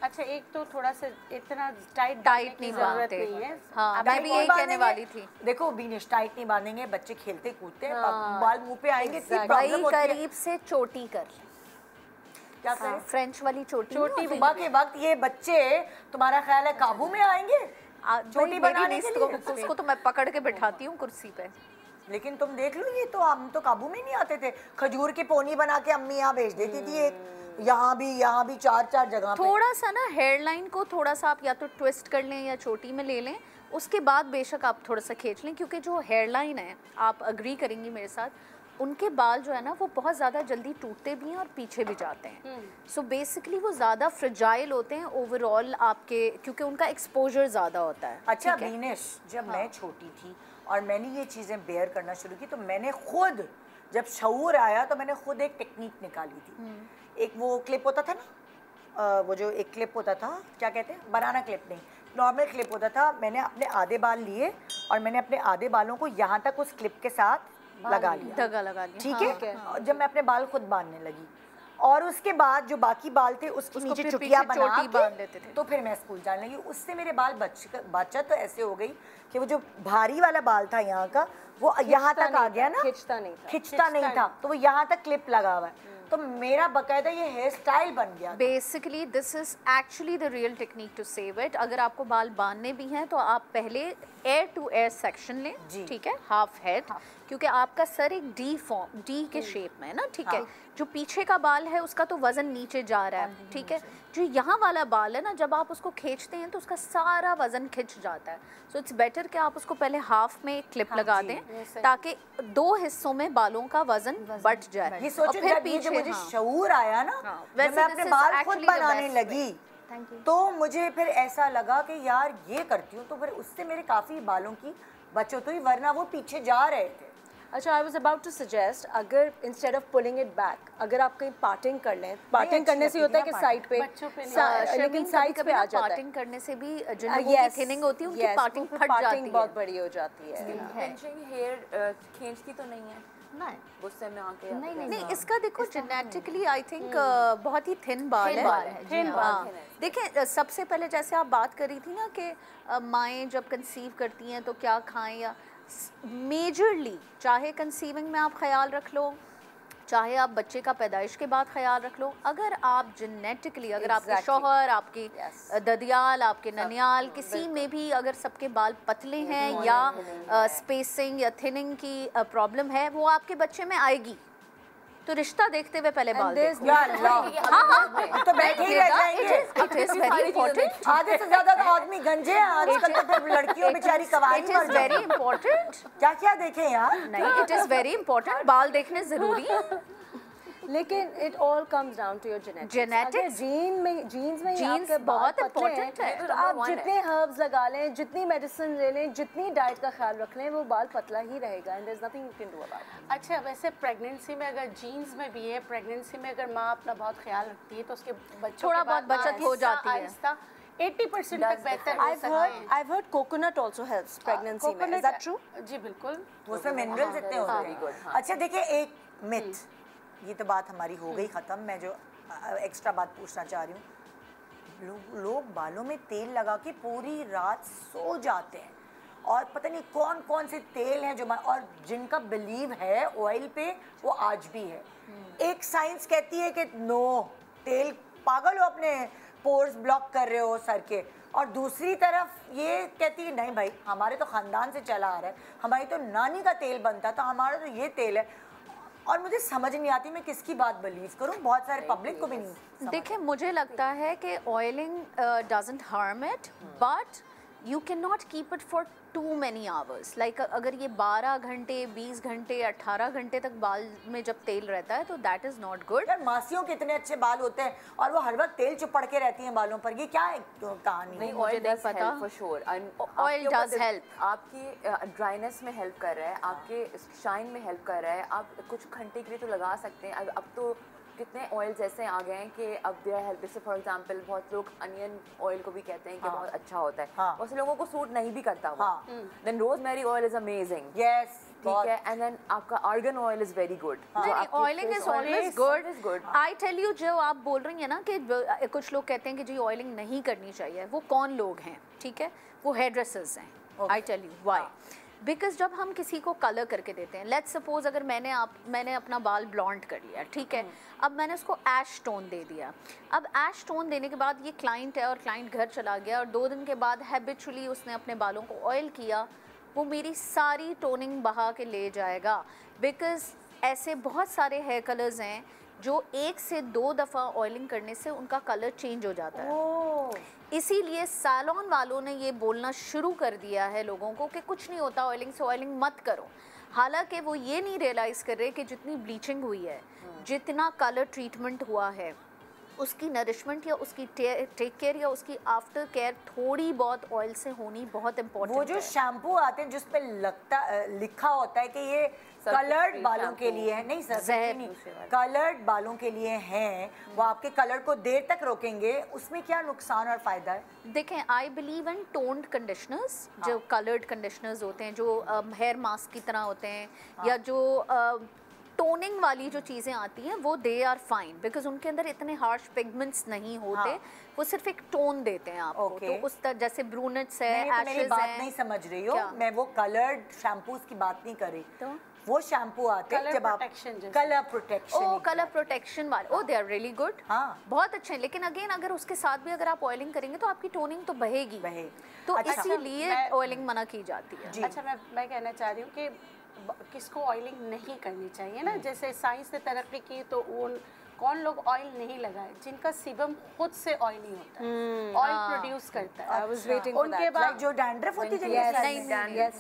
अच्छा, एक तो थोड़ा सा इतना टाइट नहीं जरूरत बांधते। नहीं है। हाँ, मैं भी यही कहने वाली थी। देखो बीनिश, टाइट नहीं बांधेंगे, बच्चे खेलते कूदते हैं, बाल मुंह पे आएंगे, इतनी भाई प्रॉब्लम होती है। करीब से चोटी कर ले, क्या करें? फ्रेंच वाली चोटी। सुबह के वक्त ये बच्चे तुम्हारा ख्याल है काबू में आएंगे चोटी बनाने के लिए? उसको तो मैं पकड़ के बिठाती हूँ कुर्सी पे। लेकिन तुम देख लो, ये तो हम तो काबू में नहीं आते थे। खजूर की पोनी बना के अम्मी यहाँ भेज देती थी, एक यहाँ भी 4 जगह पे। थोड़ा सा ना हेयर लाइन को थोड़ा सा आप या तो ट्विस्ट कर लें या चोटी में ले लें, उसके बाद बेशक आप थोड़ा सा खींच लें, क्योंकि जो हेयर लाइन है, आप अग्री करेंगी मेरे साथ, उनके बाल जो है ना वो बहुत ज़्यादा जल्दी टूटते भी हैं और पीछे भी जाते हैं। सो बेसिकली वो ज़्यादा फ्रेजाइल होते हैं ओवरऑल आपके, क्योंकि उनका एक्सपोजर ज़्यादा होता है। अच्छा बीनिश, जब मैं छोटी थी और मैंने ये चीज़ें बेयर करना शुरू की, तो मैंने खुद जब शऊर आया तो मैंने खुद एक टेक्निक निकाली थी। एक वो क्लिप होता था ना, वो जो एक क्लिप होता था, क्या कहते हैं, बनाना क्लिप नहीं, नॉर्मल क्लिप होता था। मैंने अपने आधे बाल लिए और मैंने अपने आधे बालों को यहाँ तक उस क्लिप के साथ लगा लिया, धागा लगा लिया। ठीक है। और जब मैं अपने बाल खुद बांधने लगी, और उसके बाद जो बाकी बाल थे उसके उसको नीचे फिर चुटिया पीछे बना चोटी बांध लेते थे। तो फिर मैं स्कूल जाने लगी। उससे मेरे बाल बचत तो ऐसे हो गई कि वो जो भारी वाला बाल था यहाँ का, वो यहाँ तक आ गया ना, खिंचता नहीं था, खिंचता नहीं था, तो वो यहाँ तक क्लिप लगा हुआ है। तो मेरा बकायदा ये हेयर स्टाइल बन गया। Basically this is actually the real technique to save it. अगर आपको बाल बांधने भी हैं तो आप पहले एयर टू एयर सेक्शन लें, ठीक है, हाफ हेड, क्योंकि आपका सर एक डी के शेप में है ना, ठीक है। जो पीछे का बाल है उसका तो वजन नीचे जा रहा है, ठीक है। जो यहाँ वाला बाल है ना, जब आप उसको खींचते हैं तो उसका सारा वजन खिंच जाता है। सो इट्स बेटर कि आप उसको पहले हाफ में क्लिप लगा दें, ताकि 2 हिस्सों में बालों का वजन बट जाए। ये सोचो, फिर जब ये जो मुझे हाँ। शऊर आया ना, जब वैसे मैं अपने this is बाल खुद actually the बनाने best लगी, तो मुझे फिर ऐसा लगा कि यार ये करती हूँ तो फिर उससे मेरे काफ़ी बालों की बचत हुई, वरना वो पीछे जा रहे थे। अच्छा, I was about to suggest, अगर instead of pulling it back, अगर आप कहीं पार्टिंग कर लें, पार्टिंग करने से होता है कि साइड पे, लेकिन साइड पे आ जाता है। पार्टिंग करने से भी जिन लोगों की थिनिंग होती है उनकी पार्टिंग फट जाती है, बहुत बड़ी हो जाती है। पिंचिंग हेयर खींचती तो नहीं है नहीं गुस्से में आके? नहीं, इसका देखो जेनेटिकली आई थिंक बहुत ही थिन बाल है। थिन बाल। देखिए, सबसे पहले जैसे आप बात करी थी ना कि माएँ जब कंसीव करती हैं तो क्या खाएं, या मेजरली चाहे कंसीविंग में आप ख्याल रख लो, चाहे आप बच्चे का पैदाइश के बाद ख्याल रख लो, अगर आप जेनेटिकली, अगर आपके शौहर, आपकी ददियाल, आपके ननियाल, किसी में भी अगर सबके बाल पतले हैं या स्पेसिंग या थिनिंग की प्रॉब्लम है, वो आपके बच्चे में आएगी। तो रिश्ता देखते हुए पहले बाल देखो। हाँ, तो बैठे ही रह जाएंगे। It is very important. आधे से ज्यादा तो आदमी गंजे हैं आजकल, तो फिर लड़कियों बेचारी कवारी It is very important. क्या क्या देखें यार। नहीं, it is very important. बाल देखने जरूरी है, लेकिन it all comes down to your genetics. Genes में जीन्स बहुत इम्पोर्टेंट है। तो आप जितने हर्ब्स लगा लें, जितनी मेडिसिन ले लें, जितनी डाइट का ख्याल रख लें, वो बाल पतला ही रहेगा, and there is nothing you can do about it. अच्छा, वैसे प्रेगनेंसी में अगर जीन्स में भी है, प्रेगनेंसी में अगर माँ अपना बहुत ख्याल रखती है तो उसके बच्चों थोड़ा बहुत बचत हो जाती है। 80% तक बेहतर हो सकता है। I've heard coconut also helps pregnancy में, is that true? जी बिल्कुल, उसमें मिनरल्स इतने होते हैं। अच्छा देखिए, एक मिथ, ये तो बात हमारी हो गई ख़त्म। मैं जो एक्स्ट्रा बात पूछना चाह रही हूँ, लोग बालों में तेल लगा के पूरी रात सो जाते हैं, और पता नहीं कौन कौन से तेल हैं जो, और जिनका बिलीव है ऑयल पे, वो आज भी है। एक साइंस कहती है कि नो, तेल, पागल हो, अपने पोर्स ब्लॉक कर रहे हो सर के, और दूसरी तरफ ये कहती है नहीं भाई हमारे तो ख़ानदान से चला आ रहा है, हमारी तो नानी का तेल बनता था, हमारा तो ये तेल है। और मुझे समझ नहीं आती मैं किसकी बात बिलीव करूं, बहुत सारे पब्लिक को भी नहीं। देखिए मुझे लगता है कि oiling doesn't harm it, but you can not keep it for too many hours. Like अगर ये 12 घंटे 20 घंटे 18 घंटे तक बाल में जब तेल रहता है तो दैट इज़ नॉट गुड। यार मासियों के इतने अच्छे बाल होते हैं और वो हर वक्त तेल चिपड़ के रहती हैं बालों पर, ये क्या है कहानी? नहीं, मुझे नहीं पता। For sure oil does help, आपकी ड्राइनेस में हेल्प कर रहा है, आपके शाइन में हेल्प कर रहा है। आप कुछ घंटे के लिए तो लगा सकते हैं। अब तो कितने ऑयल्स ऐसे आ गए हैं कि अब दे आर हेल्प। जैसे फॉर एग्जांपल बहुत लोग अनियन ऑयल को भी कहते हैं कि बहुत अच्छा होता है, बहुत लोगों को सूट नहीं भी करता वो। Then rosemary oil is amazing, yes ठीक है। एंड देन आपका argan oil is very good. Oiling is always good. I tell you, जो आप बोल रही हैं ना कि कुछ लोग कहते हैं कि जी ऑयलिंग नहीं करनी चाहिए, वो कौन लोग हैं? ठीक है, वो हेयर ड्रेसर्स हैं। I tell you why. Because जब हम किसी को कलर करके देते हैं, लेट्स सपोज अगर मैंने अपना बाल ब्लॉन्ड कर लिया, ठीक है, अब मैंने उसको ऐश टोन दे दिया। अब ऐश टोन देने के बाद ये क्लाइंट है और क्लाइंट घर चला गया और 2 दिन के बाद हैबिचुअली उसने अपने बालों को ऑयल किया, वो मेरी सारी टोनिंग बहा के ले जाएगा। बिकॉज ऐसे बहुत सारे हेयर कलर्स हैं जो 1 से 2 दफ़ा ऑयलिंग करने से उनका कलर चेंज हो जाता है। इसीलिए सैलून वालों ने ये बोलना शुरू कर दिया है लोगों को कि कुछ नहीं होता ऑयलिंग से, ऑयलिंग मत करो। हालांकि वो ये नहीं रियलाइज़ कर रहे कि जितनी ब्लीचिंग हुई है, जितना कलर ट्रीटमेंट हुआ है, उसकी नरिशमेंट या उसकी टेक केयर या उसकी आफ्टर केयर थोड़ी बहुत ऑयल से होनी बहुत इम्पोर्टेंट है। वो जो शैम्पू आते हैं जिस पे लिखा होता है कि ये कलर्ड बालों के लिए है, नहीं सर नहीं, कलर्ड बालों के लिए हैं, वो आपके कलर को देर तक रोकेंगे, उसमें क्या नुकसान और फायदा है? देखें, I believe in toned conditioners, जो कलर्ड कंडीशनर्स होते हैं, जो हेयर मास्क की तरह होते हैं, या जो टोनिंग वाली जो चीज़ें आती हैं वो दे आर फाइन, बिकॉज उनके अंदर इतने हार्श पिगमेंट्स नहीं होते। वो सिर्फ एक टोन देते हैं आपको। तो उस तरह जैसे ब्रूनेट्स है, एशेस है। बात नहीं समझ रही हो, मैं वो कलर्ड शैम्पूज की बात नहीं कर रही। तो वो शैम्पू आते हैं जब आप कलर प्रोटेक्शन वाले, ओ दे आर रियली गुड, बहुत अच्छे हैं। लेकिन अगेन अगर उसके साथ भी अगर आप ऑयलिंग करेंगे तो आपकी टोनिंग तो बहेगी, तो इसीलिए ऑयलिंग मना की जाती है। अच्छा, मैं कहना चाह रही हूँ कि किसको ऑयलिंग नहीं करनी चाहिए ना। जैसे साइंस ने तरक्की की तो कौन लोग ऑयल नहीं लगाए जिनका सीबम खुद से ऑयली होता है, ऑयल प्रोड्यूस करता है। उनके बाद जो डैंड्रफ होती है,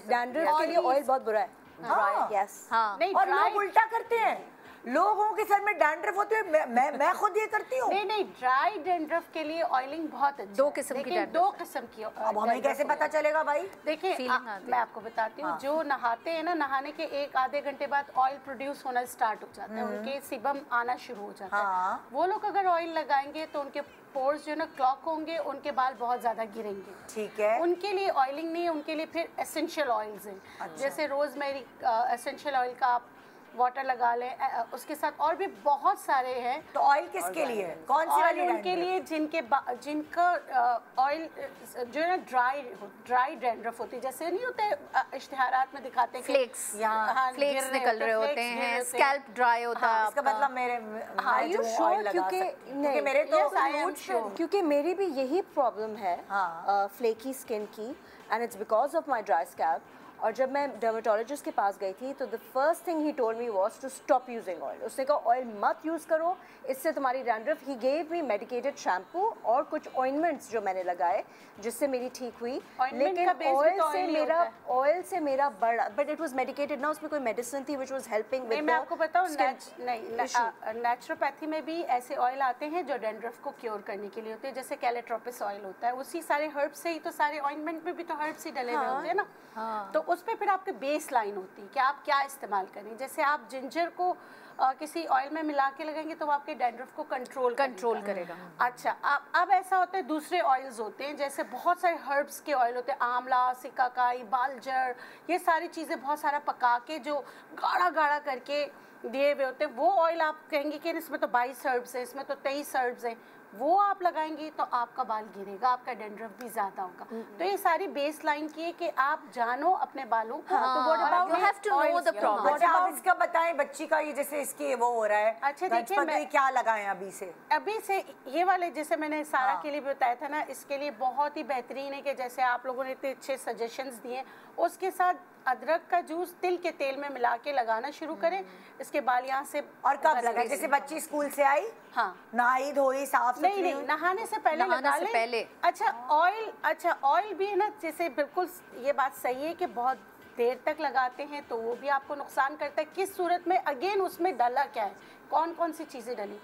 डैंड्रफ के लिए ऑयल बहुत बुरा है। नहीं, और लोग उल्टा करते हैं, लोगों के सर में डैंड्रफ होते हैं, मैं खुद ये करती हूँ। नहीं, ड्राई डैंड्रफ के लिए ऑयलिंग बहुत अच्छा। 2 किस्म की, 2 किस्म की। अब हमें कैसे पता चलेगा भाई? देखिए मैं आपको बताती हूँ, जो नहाते हैं ना, नहाने के 1 आधे घंटे बाद ऑयल प्रोड्यूस होना स्टार्ट हो जाता है, उनके सीबम आना शुरू हो जाता है। वो लोग अगर ऑयल लगाएंगे तो उनके पोर्स जो ना क्लॉक होंगे, उनके बाल बहुत ज़्यादा गिरेंगे। ठीक है, उनके लिए ऑयलिंग नहीं है, उनके लिए फिर एसेंशियल ऑयल्स हैं। जैसे रोजमेरी एसेंशियल ऑयल का आप वाटर लगा लें, उसके साथ और भी बहुत सारे हैं। तो ऑयल किसके लिए है? कौन सी वाली? उनके लिए जिनका ऑयल जो है ना ड्राई डैंड्रफ होती है, जैसे नहीं होते इश्तिहारात में दिखाते हैं फ्लेक्स निकल रहे होते हैं, स्कैल्प ड्राई होता है। इसका मतलब क्योंकि मेरी भी यही प्रॉब्लम है, फ्लेकी स्किन की, and it's because of my dry scalp. और जब मैं डर्मेटोलॉजिस्ट के पास गई थी तो द फर्स्ट थिंग ही told me was to stop using oil. उसने कहा ऑयल मत यूज़ करो, इससे तुम्हारी dandruff. He gave me medicated shampoo और कुछ ऑइंटमेंट्स जो मैंने लगाए जिससे मेरी ठीक हुई। लेकिन ऑयल से मेरा बढ़ा, बट इट वाज मेडिकेटेड ना, उसमें कोई मेडिसिन थी व्हिच वाज हेल्पिंग विद। मैं आपको बताऊं, नेचुरोपैथी में भी ऐसे ऑयल आते हैं जो डैंड्रफ को क्योर करने के लिए होते हैं। जैसे कैलेट्रोपिस ऑयल होता है, उसी सारे हर्ब्स से ही तो सारे ऑइंटमेंट में भी तो हर्ब्स ही डले हुए होते हैं ना। तो उस पर फिर आपके बेस लाइन होती है कि आप क्या इस्तेमाल करें। जैसे आप जिंजर को किसी ऑयल में मिला के लगाएंगे तो वो आपके डैंड्रफ को कंट्रोल करेगा। अच्छा, अब ऐसा होता है, दूसरे ऑयल्स होते हैं, जैसे बहुत सारे हर्ब्स के ऑयल होते हैं, आंवला, सिकाकाई, बालजर, ये सारी चीज़ें बहुत सारा पका के जो गाढ़ा गाढ़ा करके दिए हुए होते हैं। वो ऑयल आप कहेंगे कि इसमें तो 22 हर्ब्स हैं, इसमें तो 23 हर्ब्स हैं, वो आप लगाएंगी तो आपका बाल गिरेगा, आपका डेंड्रफ भी ज्यादा होगा। तो ये सारी बेस लाइन की है कि आप जानो अपने बालों को। तो what about you have to know the problem. अच्छा आप इसका बताएं, बच्ची का ये जैसे इसकी वो हो रहा है, अच्छा देखिए, मैं क्या लगाएं अभी से ये वाले जैसे मैंने सारा के लिए भी बताया था ना, इसके लिए बहुत ही बेहतरीन है कि जैसे आप लोगों ने इतने अच्छे सजेशंस दिए, उसके साथ अदरक का जूस तिल के तेल में मिला के लगाना शुरू करें। इसके बाल यहाँ से और कब लगाए? जैसे बच्ची स्कूल से आई, हाँ, नहाई धोई साफ सुथरी, नहीं नहाने से पहले लगा लें। पहले अच्छा ऑयल भी है ना, जैसे बिल्कुल ये बात सही है कि बहुत देर तक लगाते हैं तो वो भी आपको नुकसान करता है। किस सूरत में, अगेन उसमें डाला क्या है, कौन कौन सी चीज़ें डली।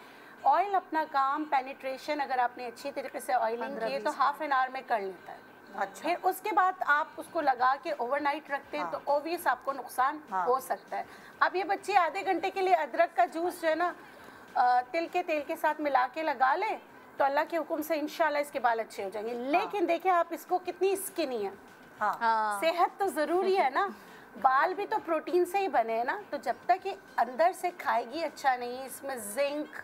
ऑयल अपना काम पेनिट्रेशन अगर आपने अच्छी तरीके से ऑयलिंग की तो हाफ एन आवर में कर लेता है। अच्छा, फिर उसके बाद आप उसको लगा के ओवरनाइट रखते हैं तो ऑब्वियस आपको नुकसान हो सकता है। अब ये बच्ची आधे घंटे के लिए अदरक का जूस जो है ना तिल के तेल के साथ मिला के लगा ले तो अल्लाह के हुक्म से इंशाल्लाह इसके बाल अच्छे हो जाएंगे। लेकिन देखिए आप इसको कितनी स्किनी है, सेहत तो ज़रूरी है ना, बाल भी तो प्रोटीन से ही बने हैं ना। तो जब तक ये अंदर से खाएगी अच्छा नहीं, इसमें जिंक,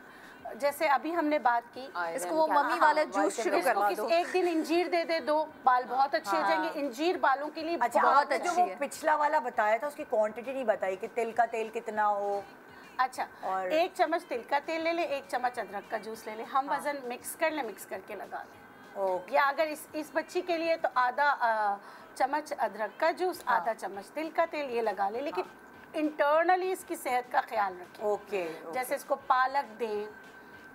जैसे अभी हमने बात की, इसको वो मम्मी वाला जूस शुरू करवा दो। एक दिन इंजीर दे दो, बाल बहुत अच्छे हो जाएंगे। इंजीर बालों के लिए बहुत अच्छी है। जो वो पिछला वाला बताया था उसकी क्वांटिटी नहीं बताई कि तिल का तेल कितना हो। अच्छा, और 1 चम्मच तिल का तेल ले ले, 1 चम्मच अदरक का जूस ले ले, हम वजन मिक्स कर ले, मिक्स करके लगा लें। या अगर इस बच्ची के लिए तो आधा चम्मच अदरक का जूस, आधा चम्मच तिल का तेल ये लगा ले। लेकिन इंटरनली इसकी सेहत का ख्याल रखें। ओके, जैसे इसको पालक दें,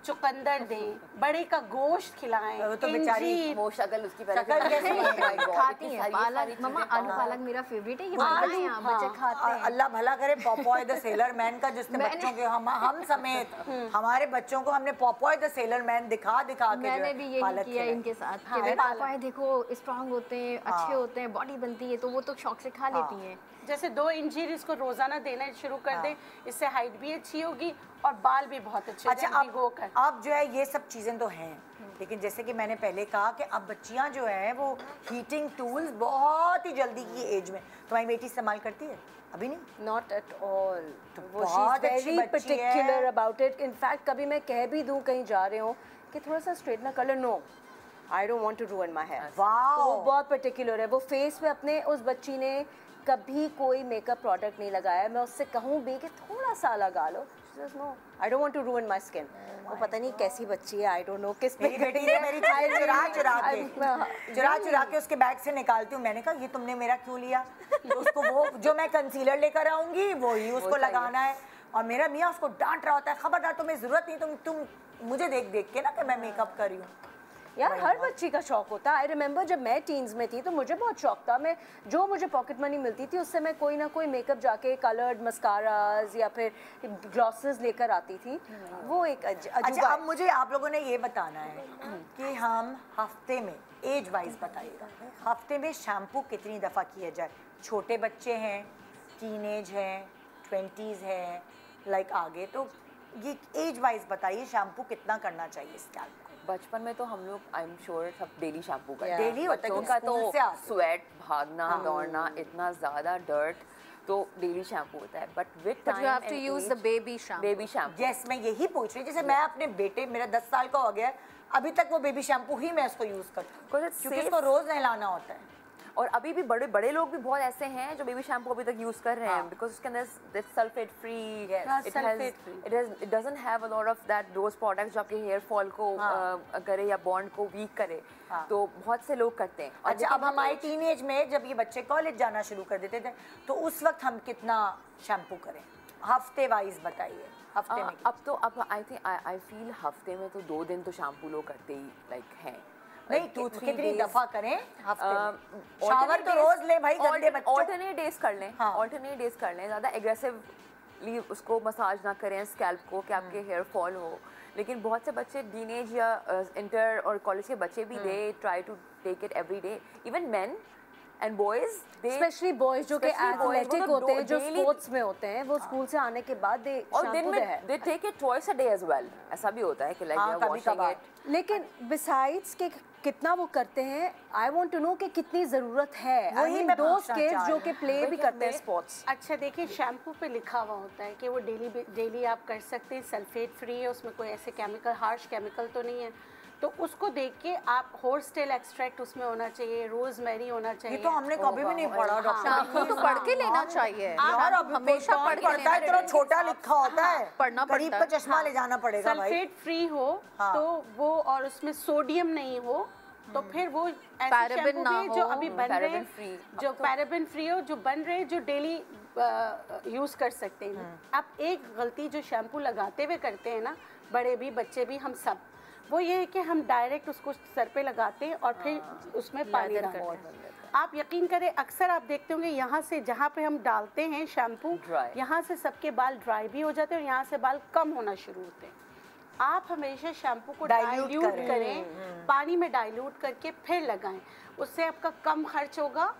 चुकंदर दें, बड़े का गोश्त खिलाएं। वो तो बेचारी वो शक्ल उसकी खाती है पालक। मम्मा आलू पालक मेरा फेवरेट है, ये बनाए यहाँ बच्चे खाते हैं। अल्लाह भला करे पॉपॉय द सेलर मैन का, जिसने बच्चों के हम समेत हमारे बच्चों को हमने पॉपॉय द सेलर मैन दिखा के मैंने भी यही किया इनके साथ कि पॉपॉय देखो स्ट्रांग होते हैं, अच्छे होते हैं, बॉडी बनती है, तो वो तो शौक से खा लेती हैं। जैसे 2 इंजीर इसको रोजाना देना शुरू कर दें, इससे हाइट भी अच्छी होगी और बाल भी बहुत अच्छे। अच्छा, अब जो है ये सब चीज़ें तो हैं, लेकिन जैसे कि मैंने पहले कहा कि अब बच्चियां जो हैं वो हीटिंग टूल्स बहुत ही जल्दी की एज में, तुम्हारी बेटी इस्तेमाल करती है? अभी नहीं, नॉट एट ऑल। तो वो बहुत very particular about it. In fact कभी मैं कह भी दूं कहीं जा रहे हो कि थोड़ा सा स्ट्रेटनर कर लो, no I don't want to ruin my hair. तो वो बहुत पर्टिकुलर है। वो फेस पे अपने, उस बच्ची ने कभी कोई मेकअप प्रोडक्ट नहीं लगाया। मैं उससे कहूँ भी कि थोड़ा सा लगा लो, no I don't want to ruin my skin. वो पता नहीं कैसी बच्ची है, आई डोंट नो किस मेरी बेटी ने मेरी चीज़ें चुरा के उसके बैग से निकालती हूँ। मैंने कहा ये तुमने मेरा क्यों लिया? तो उसको वो जो मैं कंसीलर लेकर आऊँगी वो ही उसको लगाना है, और मेरा मियाँ उसको डांट रहा होता है, खबरदार तुम्हें ज़रूरत नहीं, तुम मुझे देख के ना कि मैं मेकअप कर रही हूँ। यार हर बच्ची का शौक होता है। आई रिमेंबर जब मैं टीन्स में थी तो मुझे बहुत शौक था, मैं जो मुझे पॉकेट मनी मिलती थी उससे मैं कोई ना कोई मेकअप जाके कलर्ड मस्काराज या फिर ग्लॉसेस लेकर आती थी। वो एक अच्छा, अब मुझे आप लोगों ने ये बताना है कि हम हफ्ते में, एज वाइज बताइएगा, हफ्ते में शैम्पू कितनी दफ़ा किया जाए? छोटे बच्चे हैं, टीनेज हैं, 20s हैं, लाइक आगे, तो ये एज वाइज बताइए शैम्पू कितना करना चाहिए स्कैल्प को? बचपन में तो हम लोग आई एम श्योर सब डेली शैम्पू करते हैं। डेली होता है का तो स्वेट, भागना, दौड़ना, इतना ज़्यादा डर्ट, तो डेली शैम्पू होता है। But with time you have to use the baby shampoo. Yes, मैं यही पूछ रही, जैसे मैं अपने बेटे, मेरा 10 साल का हो गया, अभी तक वो बेबी शैम्पू ही मैं उसको यूज़ करती हूँ क्योंकि उसको रोज़ नहलाना होता है। और अभी भी बड़े लोग भी बहुत ऐसे हैं जो बेबी शैम्पू अभी तक यूज कर रहे हैं, बिकॉज उसके अंदर sulphate free, it doesn't have a lot of that those products जो आपके हेयर फॉल को करे या बॉन्ड को वीक करे। तो बहुत से लोग करते हैं। अच्छा, अब हमारे टीनेज में जब ये बच्चे कॉलेज जाना शुरू कर देते थे तो उस वक्त हम कितना शैम्पू करें? हफ्ते वाइज बताइए। हफ्ते में अब तो अब आई फील हफ्ते में तो 2 दिन तो शैम्पू लोग करते ही लाइक हैं। नहीं, कितनी दफा करें हफ्ते में? शावर तो रोज ले भाई, गंदे बच्चों। ऑल्टरनेट डेज कर लें, ऑल्टरनेट डेज कर लें, ज़्यादा एग्रेसिवली उसको मसाज ना करें स्कैल्प को कि आपके हेयर फॉल हो। लेकिन बहुत से बच्चे टीनेज या इंटर और कॉलेज के बच्चे भी they try to take it every day, even men and boys, especially boys जो कि एथलेटिक होते हैं, जो स्पोर्ट्स में होते हैं, वो स्कूल से आने के बाद they take it twice a day as well. ऐसा भी होता है कि like they are washing it. लेकिन बिसाइड्स के कितना वो करते हैं, आई वांट टू नो कि कितनी ज़रूरत है। आई मीन दोस्त किड्स जो कि प्ले भी करते हैं स्पोर्ट्स। अच्छा देखिए, शैम्पू पे लिखा हुआ होता है कि वो डेली आप कर सकते हैं, सल्फेट फ्री है, उसमें कोई ऐसे केमिकल, हार्श केमिकल तो नहीं है। तो उसको देख के आप हॉर्स टेल एक्सट्रैक्ट उसमें होना चाहिए, रोजमेरी होना चाहिए। ये तो हमने कभी भी नहीं पढ़ा डॉक्टर। आपको तो पढ़ के लेना चाहिए यार, अब हमेशा पढ़ के पढ़ता है, इतना छोटा लिखा होता है, पढ़ना करीब का चश्मा ले जाना पड़ेगा भाई। सल्फेट फ्री हो तो वो, और उसमें सोडियम नहीं हो तो फिर वो ऐसे पैराबेन शैम्पू ना भी हो, जो अभी बन रहे हैं, free। जो पैराबेन फ्री हो, जो बन रहे हैं, जो डेली यूज कर सकते हैं। अब एक गलती जो शैम्पू लगाते हुए करते हैं ना, बड़े भी बच्चे भी हम सब, वो ये है कि हम डायरेक्ट उसको सर पे लगाते हैं और फिर उसमें पानी डालते हैं। आप यकीन करें, अक्सर आप देखते होंगे यहाँ से जहाँ पे हम डालते हैं शैम्पू, यहाँ से सबके बाल ड्राई भी हो जाते हैं और यहाँ से बाल कम होना शुरू होते हैं। आप हमेशा शैम्पू को डाइल्यूट करें, पानी में डाइल्यूट करके फिर लगाएं, उससे आपका कम खर्च होगा।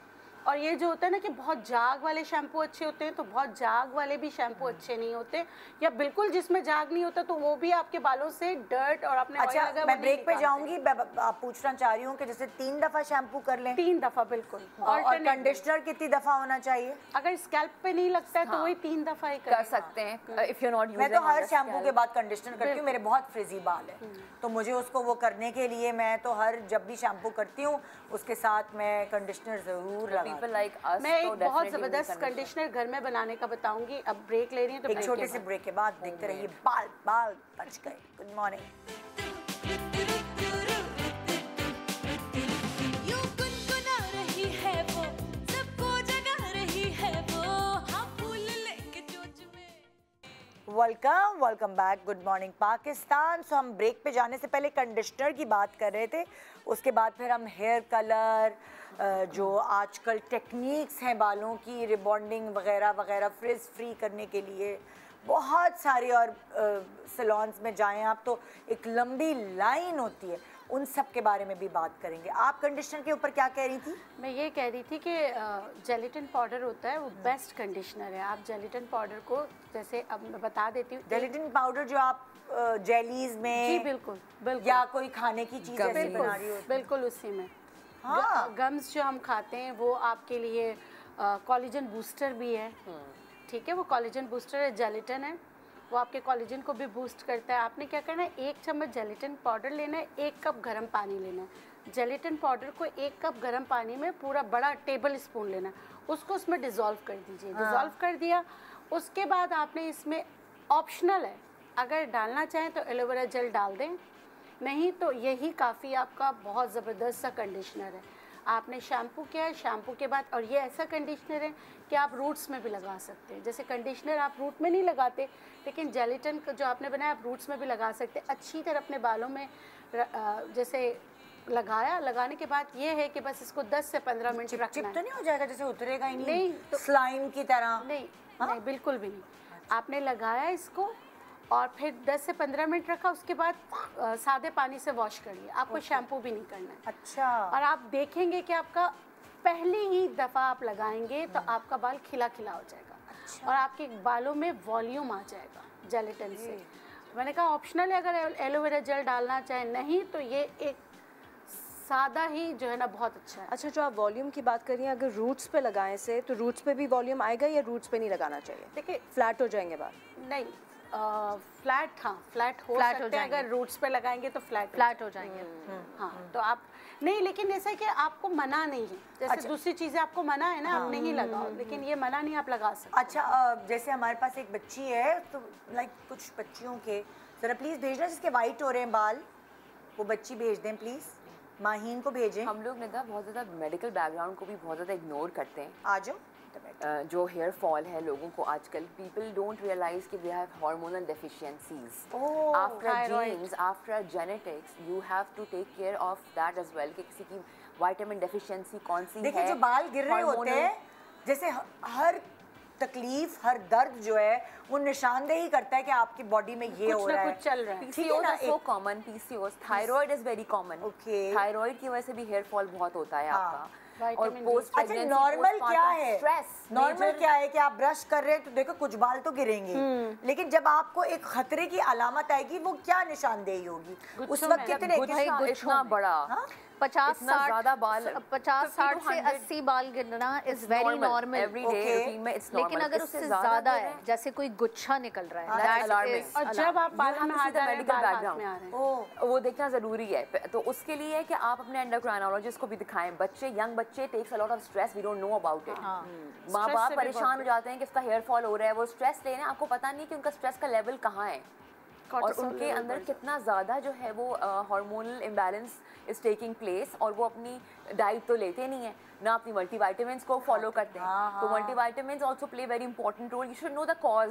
और ये जो होता है ना कि बहुत जाग वाले शैम्पू अच्छे होते हैं, तो बहुत जाग वाले भी शैम्पू अच्छे नहीं होते, या बिल्कुल जिसमें जाग नहीं होता तो वो भी आपके बालों से डर्ट और अपने अच्छा, मैं ब्रेक पे जाऊंगी। आप पूछना चाह रही हूँ कि जैसे 3 दफा शैम्पू कर लें? 3 दफा बिल्कुल। और कंडीशनर कितनी दफा होना चाहिए? अगर स्कैल्प पे नहीं लगता है तो वही 3 दफा ही कर सकते हैं। इफ यू नॉट, मैं तो हर शैम्पू के बाद कंडीशनर करती हूँ। मेरे बहुत फ्रिजी बाल है, तो मुझे उसको वो करने के लिए मैं तो हर जब भी शैम्पू करती हूँ उसके साथ मैं कंडीशनर जरूर लगाती हूँ। मैं एक बहुत ज़बरदस्त कंडीशनर घर में बनाने का बताऊंगी। अब ब्रेक ले रही हूँ तो एक छोटे से ब्रेक के बाद देखते रहिए। बाल बाल बच गए। Good morning. यूं गुनगुना रही है वो, सबको जगा रही है वो, हाँ फूल लेके चोंच में। Welcome back. Good morning Pakistan. So हम ब्रेक पे जाने से पहले कंडीशनर की बात कर रहे थे, उसके बाद फिर हम हेयर कलर, जो आजकल टेक्निक्स हैं बालों की, रिबॉन्डिंग वगैरह वगैरह, फ्रिज फ्री करने के लिए बहुत सारी, और सैलून्स में जाएं आप तो एक लंबी लाइन होती है, उन सब के बारे में भी बात करेंगे। आप कंडीशनर के ऊपर क्या कह रही थी? मैं ये कह रही थी कि जेलेटिन पाउडर होता है, वो बेस्ट कंडीशनर है। आप जेलेटिन पाउडर को, जैसे अब मैं बता देती हूँ, जेलेटिन पाउडर जो आप जेलीज में, जी बिल्कुल बिल्कुल, या कोई खाने की चीज़ ऐसे बना रही हो, बिल्कुल उसी में। हाँ, गम्स जो हम खाते हैं वो आपके लिए कोलेजन बूस्टर भी है, ठीक है, वो कोलेजन बूस्टर है, जेलेटिन है, वो आपके कोलेजन को भी बूस्ट करता है। आपने क्या करना है, 1 चम्मच जेलेटिन पाउडर लेना है, 1 कप गर्म पानी लेना है। जेलेटिन पाउडर को 1 कप गर्म पानी में पूरा बड़ा टेबल स्पून लेना है, उसको उसमें डिज़ोल्व कर दीजिए। डिज़ोल्व कर दिया, उसके बाद आपने इसमें, ऑप्शनल है, अगर डालना चाहें तो एलोवेरा जेल डाल दें, नहीं तो यही काफ़ी आपका बहुत ज़बरदस्त सा कंडीशनर है। आपने शैम्पू किया है, शैम्पू के बाद, और ये ऐसा कंडीशनर है कि आप रूट्स में भी लगा सकते हैं। जैसे कंडीशनर आप रूट में नहीं लगाते, लेकिन जेलेटिन जो आपने बनाया आप रूट्स में भी लगा सकते हैं। अच्छी तरह अपने बालों में जैसे लगाया, लगाने के बाद ये है कि बस इसको 10 से 15 मिनट रखना है। चिप तो नहीं हो जाएगा, जैसे उतरेगा ही नहीं तो स्लाइम की तरह? नहीं, बिल्कुल भी नहीं। आपने लगाया इसको और फिर 10 से 15 मिनट रखा, उसके बाद सादे पानी से वॉश कर लिया। आपको शैम्पू भी नहीं करना है। अच्छा। और आप देखेंगे कि आपका पहली ही दफ़ा आप लगाएंगे तो आपका बाल खिला खिला हो जाएगा। अच्छा। और आपके बालों में वॉल्यूम आ जाएगा जेलेटिन से। मैंने कहा ऑप्शनल है, अगर एलोवेरा जेल डालना चाहें, नहीं तो ये एक सादा ही जो है ना बहुत अच्छा है। अच्छा, जो आप वॉल्यूम की बात कर रही हैं, अगर रूट्स पे लगाएं से, तो रूट्स पे भी वॉल्यूम आएगा या रूट्स पे नहीं लगाना चाहिए? देखिए, फ्लैट हो जाएंगे बाल? नहीं, फ्लैट, हाँ फ्लैट हो सकते हैं। अगर रूट्स पे लगाएंगे तो फ्लैट हो जाएंगे। हाँ, तो आप नहीं, लेकिन ऐसा है कि आपको मना नहीं है, जैसे अच्छा। दूसरी चीज़ें आपको मना है ना, आप नहीं लगाओ, लेकिन ये मना नहीं, आप लगा सकते। अच्छा, जैसे हमारे पास एक बच्ची है, तो लाइक कुछ बच्चियों के ज़रा प्लीज़ भेजना जिसके वाइट हो रहे हैं बाल, वो बच्ची भेज दें प्लीज़, माहीन को भेजें। हम लोग निदा बहुत ज़्यादा मेडिकल बैकग्राउंड को भी बहुत ज़्यादा इग्नोर करते हैं। आ जाओ। जो हेयर फॉल है लोगों को आजकल, पीपल डोंट रियलाइज कि they have hormonal deficiencies. After genes, after genetics, you have to take care of that as well कि किसी की विटामिन डेफिशिएंसी कौन सी है। देखिए, जो बाल गिर रहे होते हैं, जैसे हर तकलीफ, हर दर्द जो है वो निशानदेही करता है कि आपकी बॉडी में ये हो रहा है, कुछ चल रहा है। PCOS is so common, PCOS, thyroid is very common. Okay, thyroid की वजह से भी हेयर फॉल बहुत होता है आपका। और पोस्ट अच्छा, नॉर्मल क्या है? स्ट्रेस नॉर्मल क्या है कि आप ब्रश कर रहे हैं तो देखो कुछ बाल तो गिरेंगे, लेकिन जब आपको एक खतरे की अलामत आएगी, वो क्या निशानदेही होगी उस वक्त? कितने इतना बड़ा ज्यादा बाल 50-60 से 80 बाल गिरना is very normal everyday routine में, इट्स नॉर्मल। लेकिन अगर उससे ज्यादा है, जैसे कोई गुच्छा निकल रहा है, दैट इज और जब आप बाल में आ जाए मेडिकल बैकग्राउंड वो देखना जरूरी है। तो उसके लिए है कि आप अपने एंडोक्राइनोलॉजिस्ट को भी दिखाएं। बच्चे, यंग बच्चे takes a lot of stress, we don't know about it. माँ बाप परेशान हो जाते हैं कि इसका हेयर फॉल हो रहा है, वो स्ट्रेस ले रहे हैं, आपको पता नहीं कि उनका स्ट्रेस का लेवल कहाँ है और उनके अंदर कितना ज़्यादा जो है वो hormonal imbalance is taking place, और वो अपनी डाइट तो लेते नहीं है ना, अपनी मल्टीविटामिन्स को फॉलो करते हैं। तो multivitamins also play very important role. You should know the cause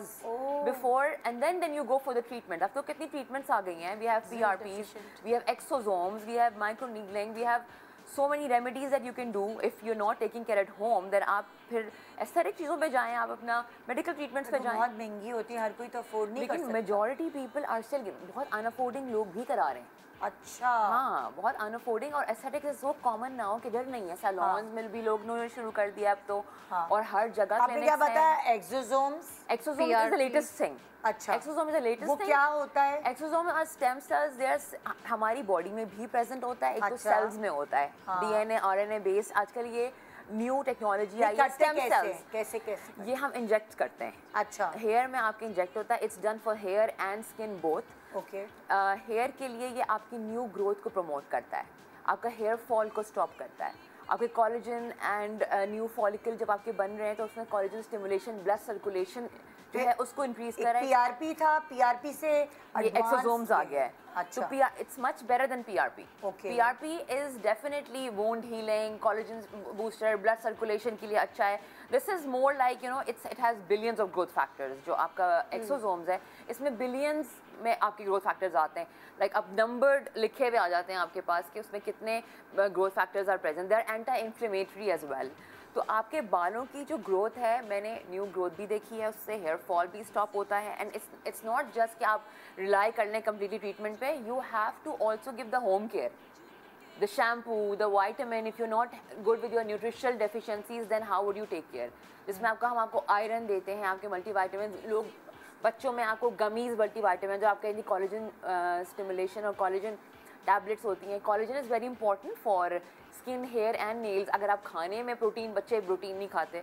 before and then you go for the treatment. अब तो कितनी ट्रीटमेंट्स आ गई हैं, we have PRPs, we have exosomes, we have microneedling, we have so many remedies that you can do if you're not taking care at home, then आप फिर aesthetic चीज़ों पे जाएं, आप अपना मेडिकल ट्रीटमेंट्स पे जाएं। बहुत महंगी होती है, हर कोई तो अफोर्ड नहीं कर सकता। लेकिन मेजॉरिटी पीपल आर स्टिल, बहुत अनअफोर्डिंग लोग भी करा रहे हैं। अच्छा, हाँ, बहुत अनअफोर्डिंग, और aesthetic is so common now कि डर नहीं है। सैलून्स में भी लोग ने शुरू कर दिया अब तो, और हर जगह आपने क्या बताया? Exosomes? Exosome is the latest thing. अच्छा, exosome is the latest thing. वो क्या होता है? Exosome are stem cells, there हमारी बॉडी में भी प्रेजेंट होता है, एक तो सेल्स में होता है, DNA RNA बेस्ड। आजकल ये न्यू टेक्नोलॉजी आई है, स्टेम सेल्स। कैसे ये हम इंजेक्ट करते हैं। अच्छा, हेयर में आपके इंजेक्ट होता है। It's done for hair and skin both. Okay. Hair के लिए ये आपकी न्यू ग्रोथ को प्रमोट करता है, आपका हेयर फॉल को स्टॉप करता है, आपके कोलेजन एंड न्यू फॉलिकल जब आपके बन रहे हैं तो उसमें कोलेजन स्टिमुलेशन, ब्लड सर्कुलेशन जो है उसको इंक्रीज कर रहा है। PRP था, PRP से ये एक्सोसोम्स आ गया है। अच्छा, तो it's much better than PRP। Okay. PRP is definitely wound healing, collagen booster, blood circulation के लिए अच्छा है। This is more like you know it has billions of growth factors. जो आपका एक्सोसोम्स है इसमें बिलियंस में आपके ग्रोथ फैक्टर्स आते हैं। लाइक अब नंबर्ड लिखे हुए आ जाते हैं आपके पास कि उसमें कितने growth factors are present. They are anti inflammatory as well. तो आपके बालों की जो ग्रोथ है, मैंने न्यू ग्रोथ भी देखी है, उससे हेयर फॉल भी स्टॉप होता है। एंड इट्स नॉट जस्ट कि आप रिलाई कर लें कम्प्लीटली ट्रीटमेंट पे, you have to also give the home care, the shampoo, the vitamin. If you not good with your nutritional deficiencies then how would you take care. जिसमें हम आपको iron देते हैं, आपके मल्टीविटामिन, लोग बच्चों में आपको गमीज मल्टीविटामिन जो आपके कोलेजन स्टिमुलेशन और कोलेजन टैबलेट्स होती हैं। Collagen is very important for skin, hair and nails. अगर आप खाने में प्रोटीन, बच्चे प्रोटीन नहीं खाते,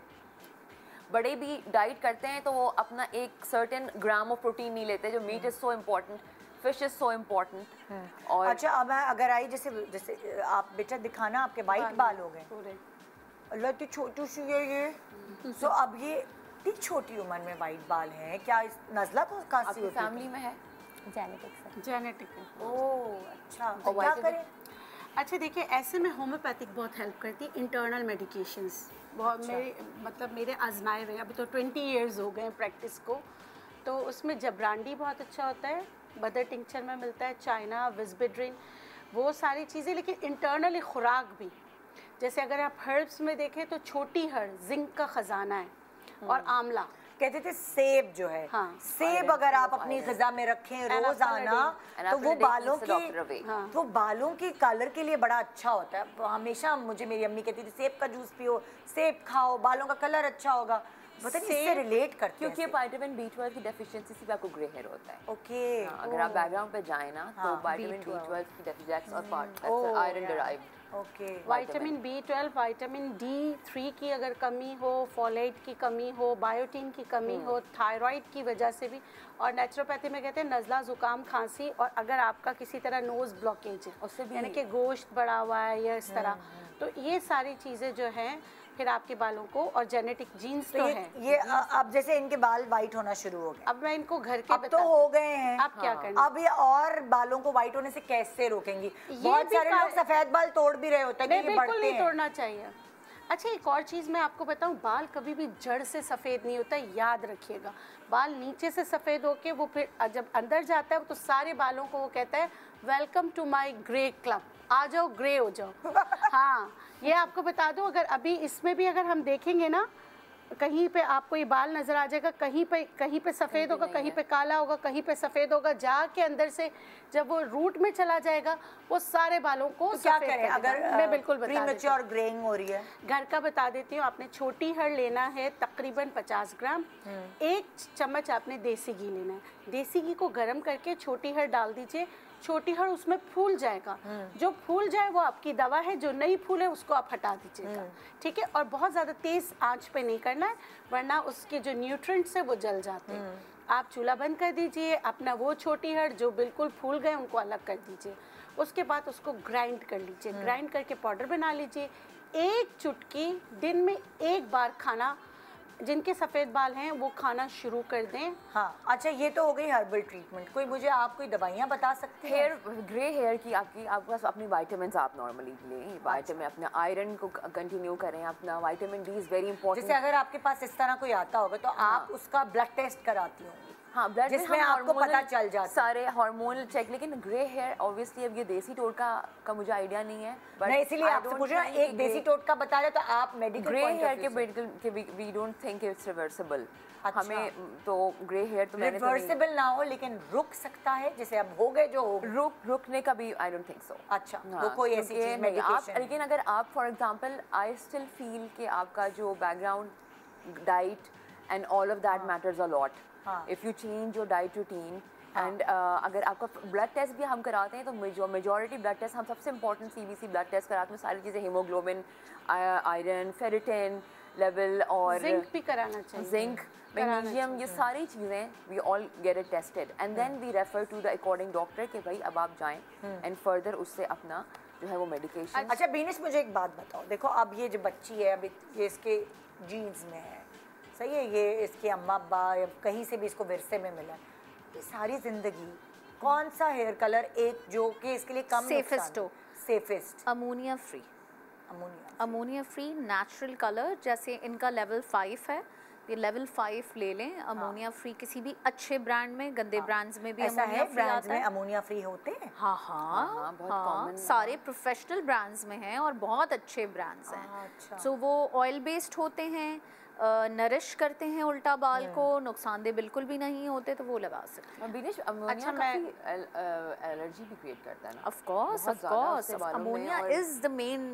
बड़े भी डाइट करते हैं तो वो अपना एक सर्टेन ग्राम ऑफ प्रोटीन नहीं लेते। जो meat is so important, fish is so important. और अच्छा, अब मैं अगर आई जैसे आप बेटा दिखाना, आपके वाइट बाल हो गए पूरे। अल्लाह इतनी छोटी सी है ये। सो अब ये इतनी छोटी उम्र में वाइट बाल हैं, क्या इस नज़ला तो खांसी आपकी होती है? फैमिली में है जेनेटिक है। ओह अच्छा, तो और क्या white करें? अच्छा देखिए, ऐसे में होम्योपैथिक बहुत हेल्प करती है, इंटरनल मेडिकेशंस बहुत। मेरे आजमाए हुए, अभी तो 20 इयर्स हो गए प्रैक्टिस को। तो उसमें जब्रांडी बहुत अच्छा होता है, बदर टिंक्चर में मिलता है, चाइना, विस्बिड्रिन, वो सारी चीज़ें। लेकिन इंटरनली खुराक भी, जैसे अगर आप हर्ब्स में देखें तो छोटी हर्ब जिंक का ख़जाना है, और आंवला। कहते थे सेब जो है, हाँ, सेब अगर आप अपनी ग़िज़ा में रखें रोजाना तो वो बालों की कलर के लिए बड़ा अच्छा होता है। हमेशा मुझे मेरी अम्मी कहती थी सेब का जूस पियो, सेब खाओ, बालों का कलर अच्छा होगा। पता नहीं इससे रिलेट करते हैं क्योंकि विटामिन B12 की डेफिशिएंसी से भी आपको ग्रे हेयर होता है। ओके, अगर आप बैकग्राउंड पे जाए ना तो विटामिन B12 की डेफिशिएंसी और part iron derived. Okay, vitamin B12, vitamin D3 की अगर कमी हो, फोलेट की कमी हो, बायोटीन की कमी हो, थायराइड की वजह से भी। और नेचुरोपैथी में कहते हैं नज़ला, ज़ुकाम, खांसी, और अगर आपका किसी तरह नोज़ ब्लॉकेज है, उससे भी यानी कि गोश्त बढ़ा हुआ है या इस तरह, तो ये सारी चीज़ें जो हैं फिर आपके बालों को, और जेनेटिक जीन्स तो है ये अब जैसे इनके बाल वाइट होना शुरू हो गए, अब मैं इनको घर के अब तो हो गए हैं, अब क्या करना? अब ये और बालों को वाइट होने से कैसे रोकेंगी? बहुत सारे लोग सफेद बाल तोड़ भी रहे होते हैं कि ये बिल्कुल नहीं बढ़ते हैं। तोड़ना चाहिए। अच्छा, एक और चीज़ मैं आपको बताऊं, बाल कभी भी जड़ से सफ़ेद नहीं होता, याद रखिएगा। बाल नीचे से सफ़ेद होके वो फिर जब अंदर जाता है तो सारे बालों को वो कहता है welcome to my grey club, आ जाओ ग्रे हो जाओ। हाँ, ये आपको बता दूं, अगर अभी इसमें भी अगर हम देखेंगे ना, कहीं पे आपको ये बाल नज़र आ जाएगा, कहीं पे सफ़ेद होगा, कहीं पे काला होगा, कहीं पे सफ़ेद होगा, जाके अंदर से जब वो रूट में चला जाएगा वो सारे बालों को तो क्या करें? अगर मैं बिल्कुल बता प्रीमेच्योर ग्रेइंग हो रही है, घर का बता देती हूँ। आपने छोटी हड़ लेना है तकरीबन 50 ग्राम, 1 चम्मच आपने देसी घी लेना है। देसी घी को गर्म करके छोटी हड़ डाल दीजिए, छोटी हड़ उसमें फूल जाएगा, जो फूल जाए वो आपकी दवा है, जो नहीं फूले उसको आप हटा दीजिएगा, ठीक है। और बहुत ज़्यादा तेज़ आंच पे नहीं करना है, वरना उसके जो न्यूट्रिएंट्स है वो जल जाते हैं। आप चूल्हा बंद कर दीजिए, अपना वो छोटी हड़ जो बिल्कुल फूल गए उनको अलग कर दीजिए, उसके बाद उसको ग्राइंड कर लीजिए, ग्राइंड करके पाउडर बना लीजिए। एक चुटकी दिन में एक बार खाना, जिनके सफ़ेद बाल हैं वो खाना शुरू कर दें। हाँ, अच्छा ये तो हो गई हर्बल ट्रीटमेंट। कोई मुझे आप कोई दवाइयाँ बता सकती हैं? हेयर ग्रे हेयर की आपके पास अपनी वाइटामिन आप नॉर्मली लें, वाइटामिन अपना आयरन को कंटिन्यू करें, अपना vitamin D is very important. जैसे अगर आपके पास इस तरह कोई आता होगा तो आप उसका ब्लड टेस्ट कराती होंगी? हाँ, ब्लड जिसमें आपको पता चल जाता सारे हार्मोनल चेक। लेकिन ग्रे हेयर ऑब्वियसली अब ये देसी टोटका का मुझे आइडिया नहीं है, नहीं, इसीलिए आपसे पूछ रहा हूं, एक देसी टोटका बता रहे तो आप मेडिकल ग्रे हेयर के medical we don't think it's reversible. हमें तो ग्रे हेयर तो मैंने रिवर्सिबल ना हो लेकिन रुक सकता है, जैसे अब हो गए जो हो गए। रुकने का भी आई डोंट थिंक सो। अच्छा, वो कोई ऐसी चीज नहीं आप, लेकिन अगर आप for example I still feel कि आपका जो background diet and all of that matters a lot. If you change your diet routine and अगर आपका ब्लड टेस्ट भी हम कराते हैं तो मेजॉरिटी ब्लड टेस्ट हम सबसे इंपॉर्टेंट CBC ब्लड टेस्ट कराते हैं, सारी चीज़ें हीमोग्लोबिन, आयरन, फेरिटिन लेवल और जिंक भी कराना चाहिए, जिंक, मैग्नीशियम, ये सारी चीज़ें we all get it tested and then we refer to the according doctor कि भाई अब आप जाएं एंड फर्दर उससे अपना जो है वो मेडिकेशन। अच्छा बीनिश, मुझे एक बात बताओ, देखो अब ये जो बच्ची है अभी ये इसके जीन्स में है, सही है, ये इसके अम्मा अब्बा या कहीं से भी इसको विरसे में मिला, ये सारी ज़िंदगी कौन सा हेयर कलर एक जो कि इसके लिए कम सेफेस्ट हो? Safest ammonia free. Ammonia free natural colour, जैसे इनका लेवल 5 है, ये लेवल 5 ले लें। अमोनिया फ्री किसी भी अच्छे ब्रांड में, गंदे ब्रांड्स में भी अमोनिया फ्री आता है। अमोनिया फ्री होते हैं? हाँ हाँ, बहुत कॉमन, सारे प्रोफेशनल ब्रांड्स में हैं और बहुत अच्छे ब्रांड्स हैं। सो वो ऑयल बेस्ड होते हैं, नरिश करते हैं उल्टा बाल को, नुकसानदेह बिल्कुल भी नहीं होते, तो वो लगा सकते हैं। बीनिश, अमोनिया काफी एलर्जी भी क्रिएट करता है ना? Of course ammonia is the main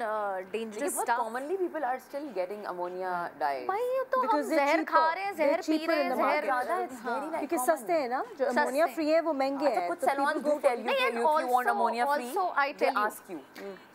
dangerous stuff. Commonly people are still getting ammonia diet. भाई ये तो हम जहर खा रहे हैं, जहर पी रहे हैं, जहर ज्यादा इट्स वेरी लाइक क्योंकि सस्ते हैं ना, जो अमोनिया फ्री है वो महंगे हैं। कुछ salons do tell you if you want ammonia free they ask you.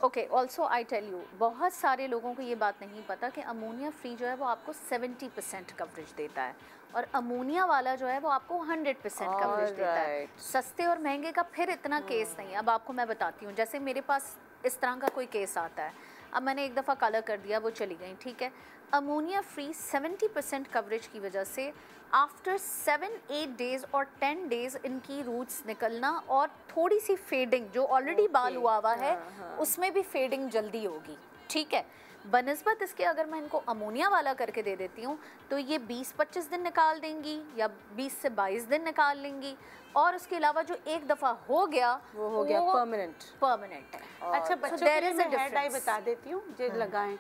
Okay, also I tell you, बहुत सारे लोगों को ये बात नहीं पता कि अमोनिया फ्री जो है वो आपको 70% कवरेज देता है और अमोनिया वाला जो है वो आपको 100% कवरेज देता है। सस्ते और महंगे का फिर इतना केस नहीं है। अब आपको मैं बताती हूँ, जैसे मेरे पास इस तरह का कोई केस आता है, अब मैंने एक दफ़ा कलर कर दिया, वो चली गई, ठीक है। अमोनिया फ्री 70% कवरेज की वजह से आफ्टर 7-8 डेज़ और 10 डेज़ इनकी रूट्स निकलना और थोड़ी सी फेडिंग, जो ऑलरेडी बाल हुआ है उसमें भी फेडिंग जल्दी होगी, ठीक है। बनस्बत इसके अगर मैं इनको अमोनिया वाला करके दे देती हूँ तो ये 20-25 दिन निकाल देंगी या 20 से 22 दिन निकाल लेंगी, और उसके अलावा जो एक दफ़ा हो गया वो हो गया परमानेंट है। अच्छा, बच्चों के लिए मैं हेयर डाई बता देती हूँ जो लगाएं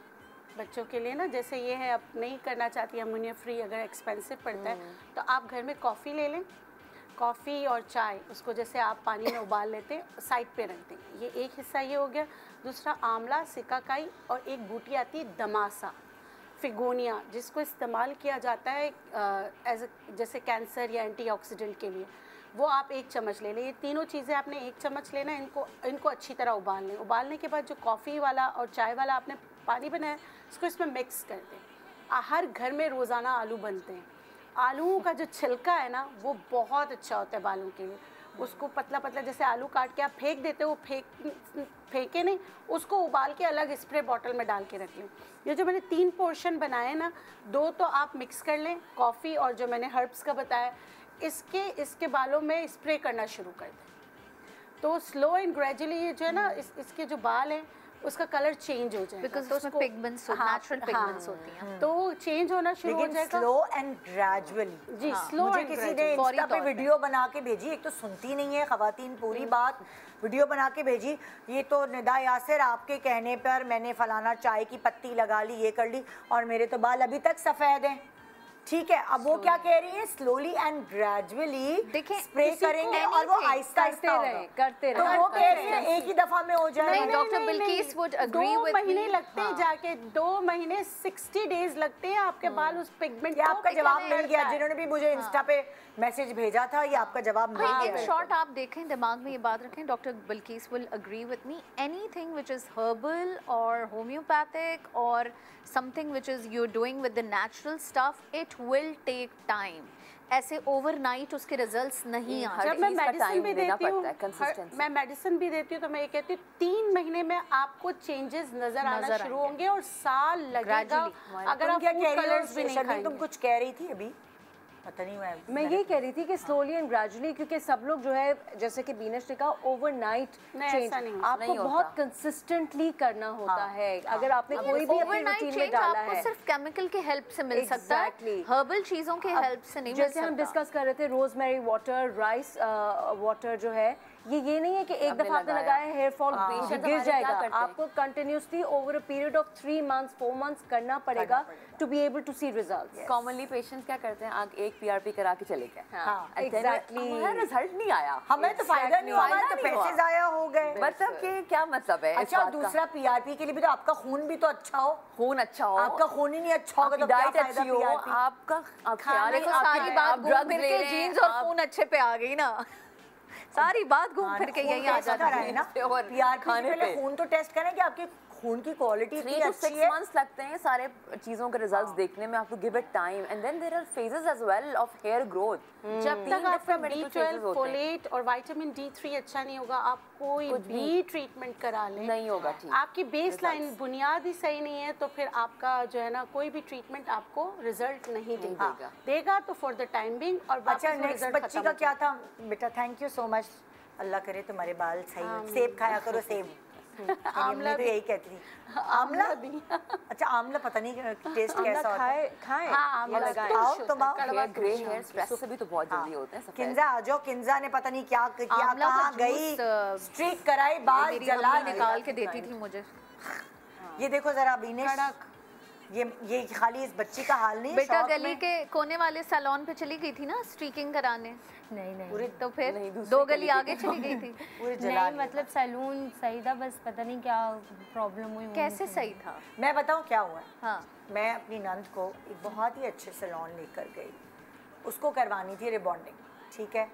बच्चों के लिए ना। जैसे ये है, अब नहीं करना चाहती अमोनिया फ्री, अगर एक्सपेंसिव पड़ता है तो आप घर में कॉफ़ी ले लें, कॉफ़ी और चाय, उसको जैसे आप पानी में उबाल लेते हैं, साइड पे रख दें। ये एक हिस्सा ये हो गया। दूसरा आंवला, सिकाकाई और एक बूटी आती है दमासा, फिगोनिया, जिसको इस्तेमाल किया जाता है एज जैसे कैंसर या एंटीऑक्सीडेंट के लिए, वो आप 1 चम्मच ले लें। ये तीनों चीज़ें आपने 1 चम्मच लेना है, इनको अच्छी तरह उबाल लें। उबालने के बाद जो कॉफ़ी वाला और चाय वाला आपने पानी बनाया, इसको इसमें मिक्स कर दें। हर घर में रोज़ाना आलू बनते हैं, आलूओं का जो छिलका है ना वो बहुत अच्छा होता है बालों के लिए। उसको पतला पतला जैसे आलू काट के आप फेंक देते हो, फेंके नहीं, उसको उबाल के अलग स्प्रे बॉटल में डाल के रख लें। ये जो मैंने 3 पोर्शन बनाए ना, 2 तो आप मिक्स कर लें, कॉफ़ी और जो मैंने हर्ब्स का बताया, इसके बालों में स्प्रे करना शुरू कर दें। तो स्लो एंड ग्रेजुअली ये जो है ना, इसके जो बाल हैं उसका कलर चेंज हो जाएगा, बिकॉज़ उसमें पिगमेंट्स, नेचुरल पिगमेंट्स होती हैं, तो चेंज होना शुरू हो जाएगा। Slow and gradually. जी, स्लो। मुझे किसी ने इंस्टा पे वीडियो बना के भेजी, एक तो सुनती नहीं है खवातीन पूरी बात, वीडियो बना के भेजी, ये तो निदा यासिर आपके कहने पर मैंने फलाना चाय की पत्ती लगा ली, ये कर ली, और मेरे तो बाल अभी तक सफ़ेद हैं। ठीक है, अब वो क्या कह रही है, स्लोली एंड ग्रेजुअली देखिए, स्प्रे करेंगे और वो आहिस्ता आहिस्ता करते तो वो कह रही है एक ही दफा में हो जाए। Doctor Bilkis would agree 2 with महीने लगते हैं जाके, 2 महीने 60 डेज लगते हैं आपके बाल उस पिगमेंट। ये आपका जवाब मिल गया, जिन्होंने भी मुझे इंस्टा पे मैसेज भेजा था, ये आपका जवाब मिल गया। इन शॉर्ट आप देखें, दिमाग में ये बात रखें, doctor Bilkis will agree with me, anything which is herbal और होम्योपैथिक और something which is you doing with the natural stuff, it will take time. ऐसे ओवरनाइट उसके रिजल्ट्स नहीं आ जब मैं मेडिसिन भी देती हूँ, मैं मेडिसिन भी देती हूँ तो मैं ये कहती हूँ 3 महीने में आपको चेंजेस नजर आना शुरू होंगे और साल लगेगा अगर आप फूड कलर्स भी नहीं खाएंगे। तुम कुछ कह रही थी अभी, पता नहीं मैं यही कह रही थी कि स्लोली एंड ग्रेजुअली, क्योंकि सब लोग जो है जैसे कि बीनश ने कहा ओवरनाइट चेंज आपको बहुत कंसिस्टेंटली करना होता है। अगर आपने कोई भी अपनी रूटीन में डाला है, सिर्फ केमिकल के हेल्प से मिल सकता है, हर्बल चीजों के हेल्प से नहीं मिल सकता। जैसे हम डिस्कस कर रहे थे रोजमेरी वाटर, राइस वाटर जो है, ये नहीं है कि एक दफा आपने लगाया है हेयर फॉल गिर जाएगा, आपको continuously over a period of 3 months 4 months करना पड़ेगा to be able to see results. Commonly patients क्या करते हैं, आग एक पीआरपी करा के चले गए, एग्जैक्टली, रिजल्ट नहीं आया, हमें तो फायदा नहीं हुआ, हमारे तो पैसे जाया हो गए। मतलब कि क्या मतलब है? अच्छा, दूसरा पीआरपी के लिए भी तो आपका खून भी तो अच्छा हो, खून अच्छा हो, आपका खून ही नहीं अच्छा होगा तो डाइट अच्छी हो, आपका सारी बात घूम फिर के जीन्स और खून अच्छे पे आ गई ना, सारी बात घूम फिर के यही आ जाता है ना। पीआरपी से पहले खून तो टेस्ट करें कि आपकी खून की क्वालिटी इतनी अच्छी है। 6 months लगते हैं सारे चीजों के रिजल्ट्स देखने में, आपको give it time and then there are phases as well of hair growth. जब तक आपका B12 फोलेट और विटामिन D3 अच्छा नहीं होगा, आप कोई भी ट्रीटमेंट करा लें नहीं होगा ठीक। आपकी बेसलाइन बुनियाद ही सही नहीं है तो फिर आपका जो है ना कोई भी ट्रीटमेंट आपको रिजल्ट नहीं देगा तो फॉर द टाइम बिंग। और अच्छा, नेक्स्ट बच्ची का क्या था बेटा? थैंक यू सो मच, अल्लाह करे तुम्हारे बाल सही हो। सेब खाया करो, सेब। आमला तो यही कहती थी। आमला भी। अच्छा, आमला पता नहीं टेस्ट कैसा होता है। खाएं। हाँ, आमला लगाओ तो ग्रे हेयर स्ट्रेस से भी तो बहुत जल्दी होते हैं। किंजा आ जाओ, किंजा ने पता नहीं क्या किया, कहाँ गई, स्ट्रीक कराई, बाल जला निकाल के देती थी मुझे। ये देखो जरा बीनेश, ये खाली इस बच्ची का हाल नहीं है। बेटा गली के कोने वाले सैलून पे चली गई थी ना स्ट्रीकिंग कराने। नहीं पूरे तो फिर 2 गली आगे चली गई थी। पूरे जला नहीं, मतलब सैलून सही था, बस पता नहीं क्या प्रॉब्लम हुई। कैसे सही था? मैं बताऊं क्या हुआ? हाँ, मैं अपनी नंद को एक बहुत ही अच्छे सैलून लेकर गई, उसको करवानी थी रिबॉन्डिंग, ठीक है।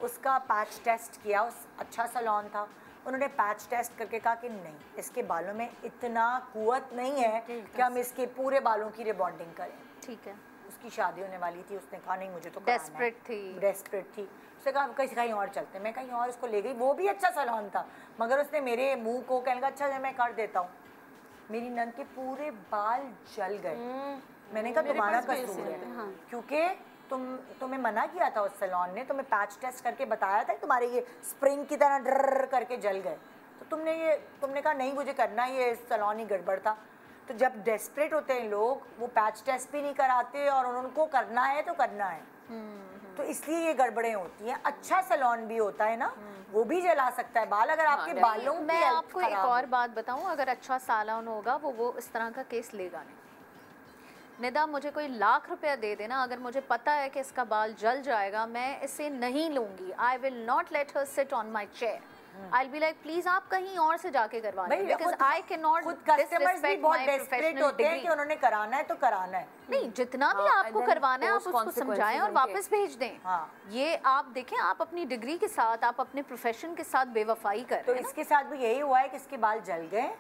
उसका पैच टेस्ट किया, उस अच्छा सैलून था, उन्होंने पैच टेस्ट करके कहा कि नहीं, इसके बालों में इतना कुव्वत नहीं है कि हम इसके पूरे बालों की रिबॉन्डिंग करें। ठीक है। उसकी शादी होने वाली थी, उसने कहा नहीं मुझे तो डेस्परेट थी। उसने कहा कहीं और चलते हैं। मैं कहीं और उसको ले गई, वो भी अच्छा सैलून था, मगर उसने मेरे मुंह को कहने का अच्छा मैं कर देता हूँ। मेरी नंद के पूरे बाल जल गए। मैंने कहा तुम्हारा कसूर है, क्योंकि तुम्हें मना किया था उस सैलून ने, तुम्हें पैच टेस्ट करके बताया था कि तुम्हारे ये स्प्रिंग की तरह डर करके जल गए, तो तुमने कहा नहीं मुझे करना, ये सैलून ही गड़बड़ था। तो जब डेस्परेट होते हैं लोग, वो पैच टेस्ट भी नहीं कराते और उनको करना है तो करना है, तो इसलिए ये गड़बड़ें होती हैं। अच्छा सैलून भी होता है ना, वो भी जला सकता है बाल अगर आपके बालों की। मैं आपको एक और बात बताऊं, अगर अच्छा सैलून होगा वो इस तरह का केस लेगा नहीं। निदा मुझे कोई लाख रुपया दे देना, अगर मुझे पता है कि इसका बाल जल जाएगा, मैं इसे नहीं लूंगी। I will not let her sit on my chair. I'll be like, please आप कहीं और से जाके करवा लें, because I cannot disrespect my professional degree कि उन्होंने कराना है तो कराना है। नहीं, जितना भी आपको करवाना है आप उसको समझाएं और वापस भेज दें। ये आप देखें, आप अपनी डिग्री के साथ, आप अपने प्रोफेशन के साथ बेवफाई कर रहे हैं। तो इसके साथ भी यही हुआ है कि इसके बाल जल गए,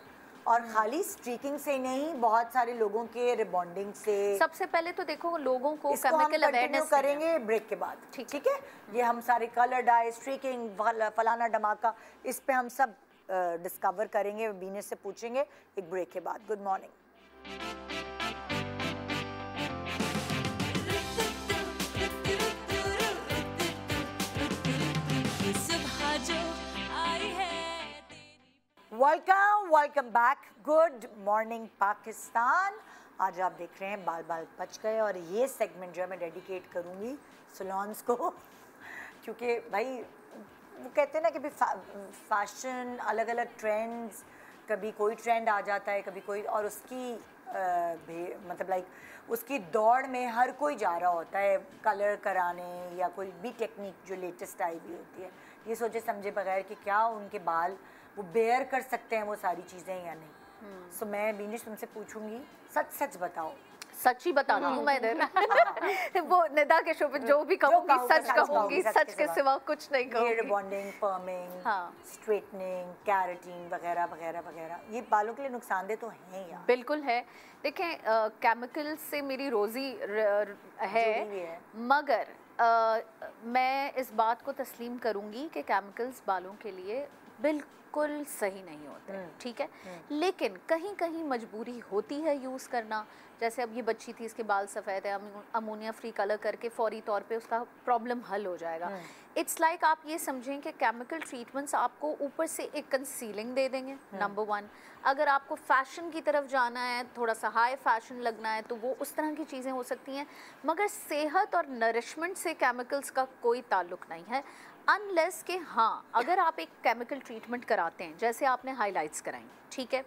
और खाली स्ट्रीकिंग से नहीं, बहुत सारे लोगों के रिबॉन्डिंग से। सबसे पहले तो देखो लोगों को केमिकल अवेयरनेस करेंगे ब्रेक के बाद, ठीक है। ये हम सारे कलर डाई, स्ट्रीकिंग, फलाना धमाका, इस पे हम सब डिस्कवर करेंगे, बीनेश से पूछेंगे एक ब्रेक के बाद। Good morning. Welcome back. Good morning Pakistan. आज आप देख रहे हैं बाल बाल बच गए, और ये सेगमेंट जो है मैं डेडिकेट करूँगी सैलून्स को, क्योंकि भाई वो कहते हैं ना कि फैशन, अलग अलग ट्रेंड्स, कभी कोई ट्रेंड आ जाता है, कभी कोई, और उसकी मतलब लाइक उसकी दौड़ में हर कोई जा रहा होता है कलर कराने या कोई भी टेक्निक जो लेटेस्ट आई हुई होती है, ये सोचे समझे बगैर कि क्या उनके बाल वो बेयर कर सकते हैं वो सारी चीज़ें या नहीं। सो मैं बीनिश तुमसे पूछूंगी, सच सच बताओ। सच ही बताती हूँ मैं इधर वो निदा के शो पे जो भी कहूँगी सच कहूँगी, सच के सिवा कुछ नहीं कहूँगी। Hair bonding, perming, straightening, keratin वगैरह वगैरह वगैरह, ये बालों के लिए नुकसानदेह तो हैं यार। बिल्कुल है। देखें केमिकल से मेरी रोज़ी है, मगर मैं इस बात को तस्लीम करूँगी कि केमिकल्स बालों के लिए बिल्कुल सही नहीं होते, ठीक है। लेकिन कहीं कहीं मजबूरी होती है यूज़ करना। जैसे अब ये बच्ची थी, इसके बाल सफ़ेद है, अमोनिया फ्री कलर करके फौरी तौर पे उसका प्रॉब्लम हल हो जाएगा। इट्स लाइक आप ये समझें कि केमिकल ट्रीटमेंट्स आपको ऊपर से एक कंसीलिंग दे देंगे, नंबर 1। अगर आपको फैशन की तरफ जाना है, थोड़ा सा हाई फैशन लगना है, तो वो उस तरह की चीज़ें हो सकती हैं, मगर सेहत और नरिशमेंट से केमिकल्स का कोई ताल्लुक नहीं है, अनलेस कि हाँ अगर आप एक केमिकल ट्रीटमेंट कराते हैं, जैसे आपने हाइलाइट्स कराई, ठीक है,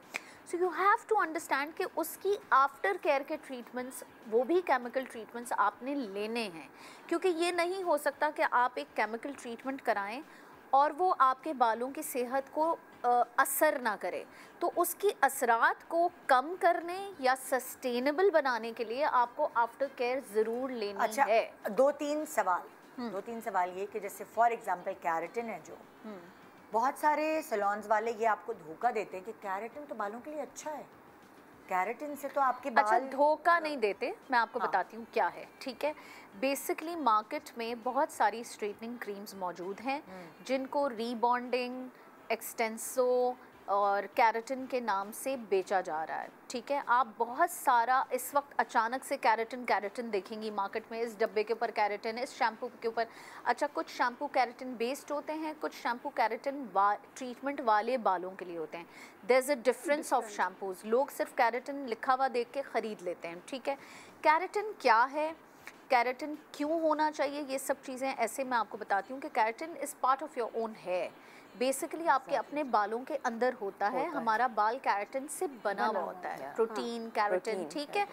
so you have to understand कि उसकी आफ्टर केयर के ट्रीटमेंट्स, वो भी केमिकल ट्रीटमेंट्स आपने लेने हैं, क्योंकि ये नहीं हो सकता कि आप एक केमिकल ट्रीटमेंट कराएं और वो आपके बालों की सेहत को असर ना करे। तो उसकी असरात को कम करने या सस्टेनेबल बनाने के लिए आपको आफ्टर केयर ज़रूर लेनी है। दो तीन सवाल ये कि जैसे फॉर एग्जांपल कैरेटिन है जो बहुत सारे सैलून्स वाले ये आपको धोखा देते हैं कि कैरेटिन तो बालों के लिए अच्छा है, कैरेटिन से तो आपके बाल। अच्छा, धोखा नहीं देते, मैं आपको बताती हूँ क्या है, ठीक है। बेसिकली मार्केट में बहुत सारी स्ट्रेटनिंग क्रीम्स मौजूद हैं जिनको रीबॉन्डिंग, एक्सटेंसो और कैरेटिन के नाम से बेचा जा रहा है, ठीक है। आप बहुत सारा इस वक्त अचानक से कैरेटिन देखेंगी मार्केट में, इस डब्बे के ऊपर कैरेटिन, इस शैम्पू के ऊपर। अच्छा, कुछ शैम्पू कैरेटिन बेस्ड होते हैं, कुछ शैम्पू कैरेटिन ट्रीटमेंट वाले बालों के लिए होते हैं। There is a difference of shampoos. लोग सिर्फ कैरेटिन लिखा हुआ देख के ख़रीद लेते हैं, ठीक है। कैरेटिन क्या है, कैरेटिन क्यों होना चाहिए, ये सब चीज़ें ऐसे मैं आपको बताती हूँ कि keratin is part of your own hair. Basically आपके अपने बालों के अंदर होता है, हमारा बाल कैरेटिन से बना हुआ होता है, प्रोटीन, कैरेटिन, ठीक है।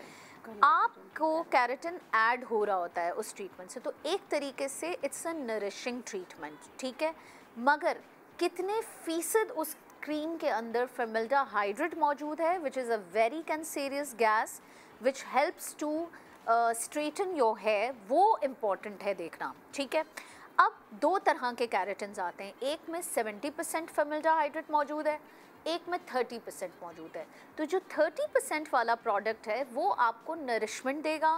आपको कैरेटिन ऐड हो रहा होता है उस ट्रीटमेंट से, तो एक तरीके से इट्स अ नरिशिंग ट्रीटमेंट, ठीक है। मगर कितने फीसद उस क्रीम के अंदर फॉर्मल्डिहाइड मौजूद है, which is a very cancerous gas which helps to straighten your hair, वो इम्पॉर्टेंट है देखना, ठीक है। अब दो तरह के कैरेटिन्स आते हैं, एक में 70% फॉर्मल्डिहाइड मौजूद है, एक में 30% मौजूद है। तो जो 30% वाला प्रोडक्ट है वो आपको नरिशमेंट देगा,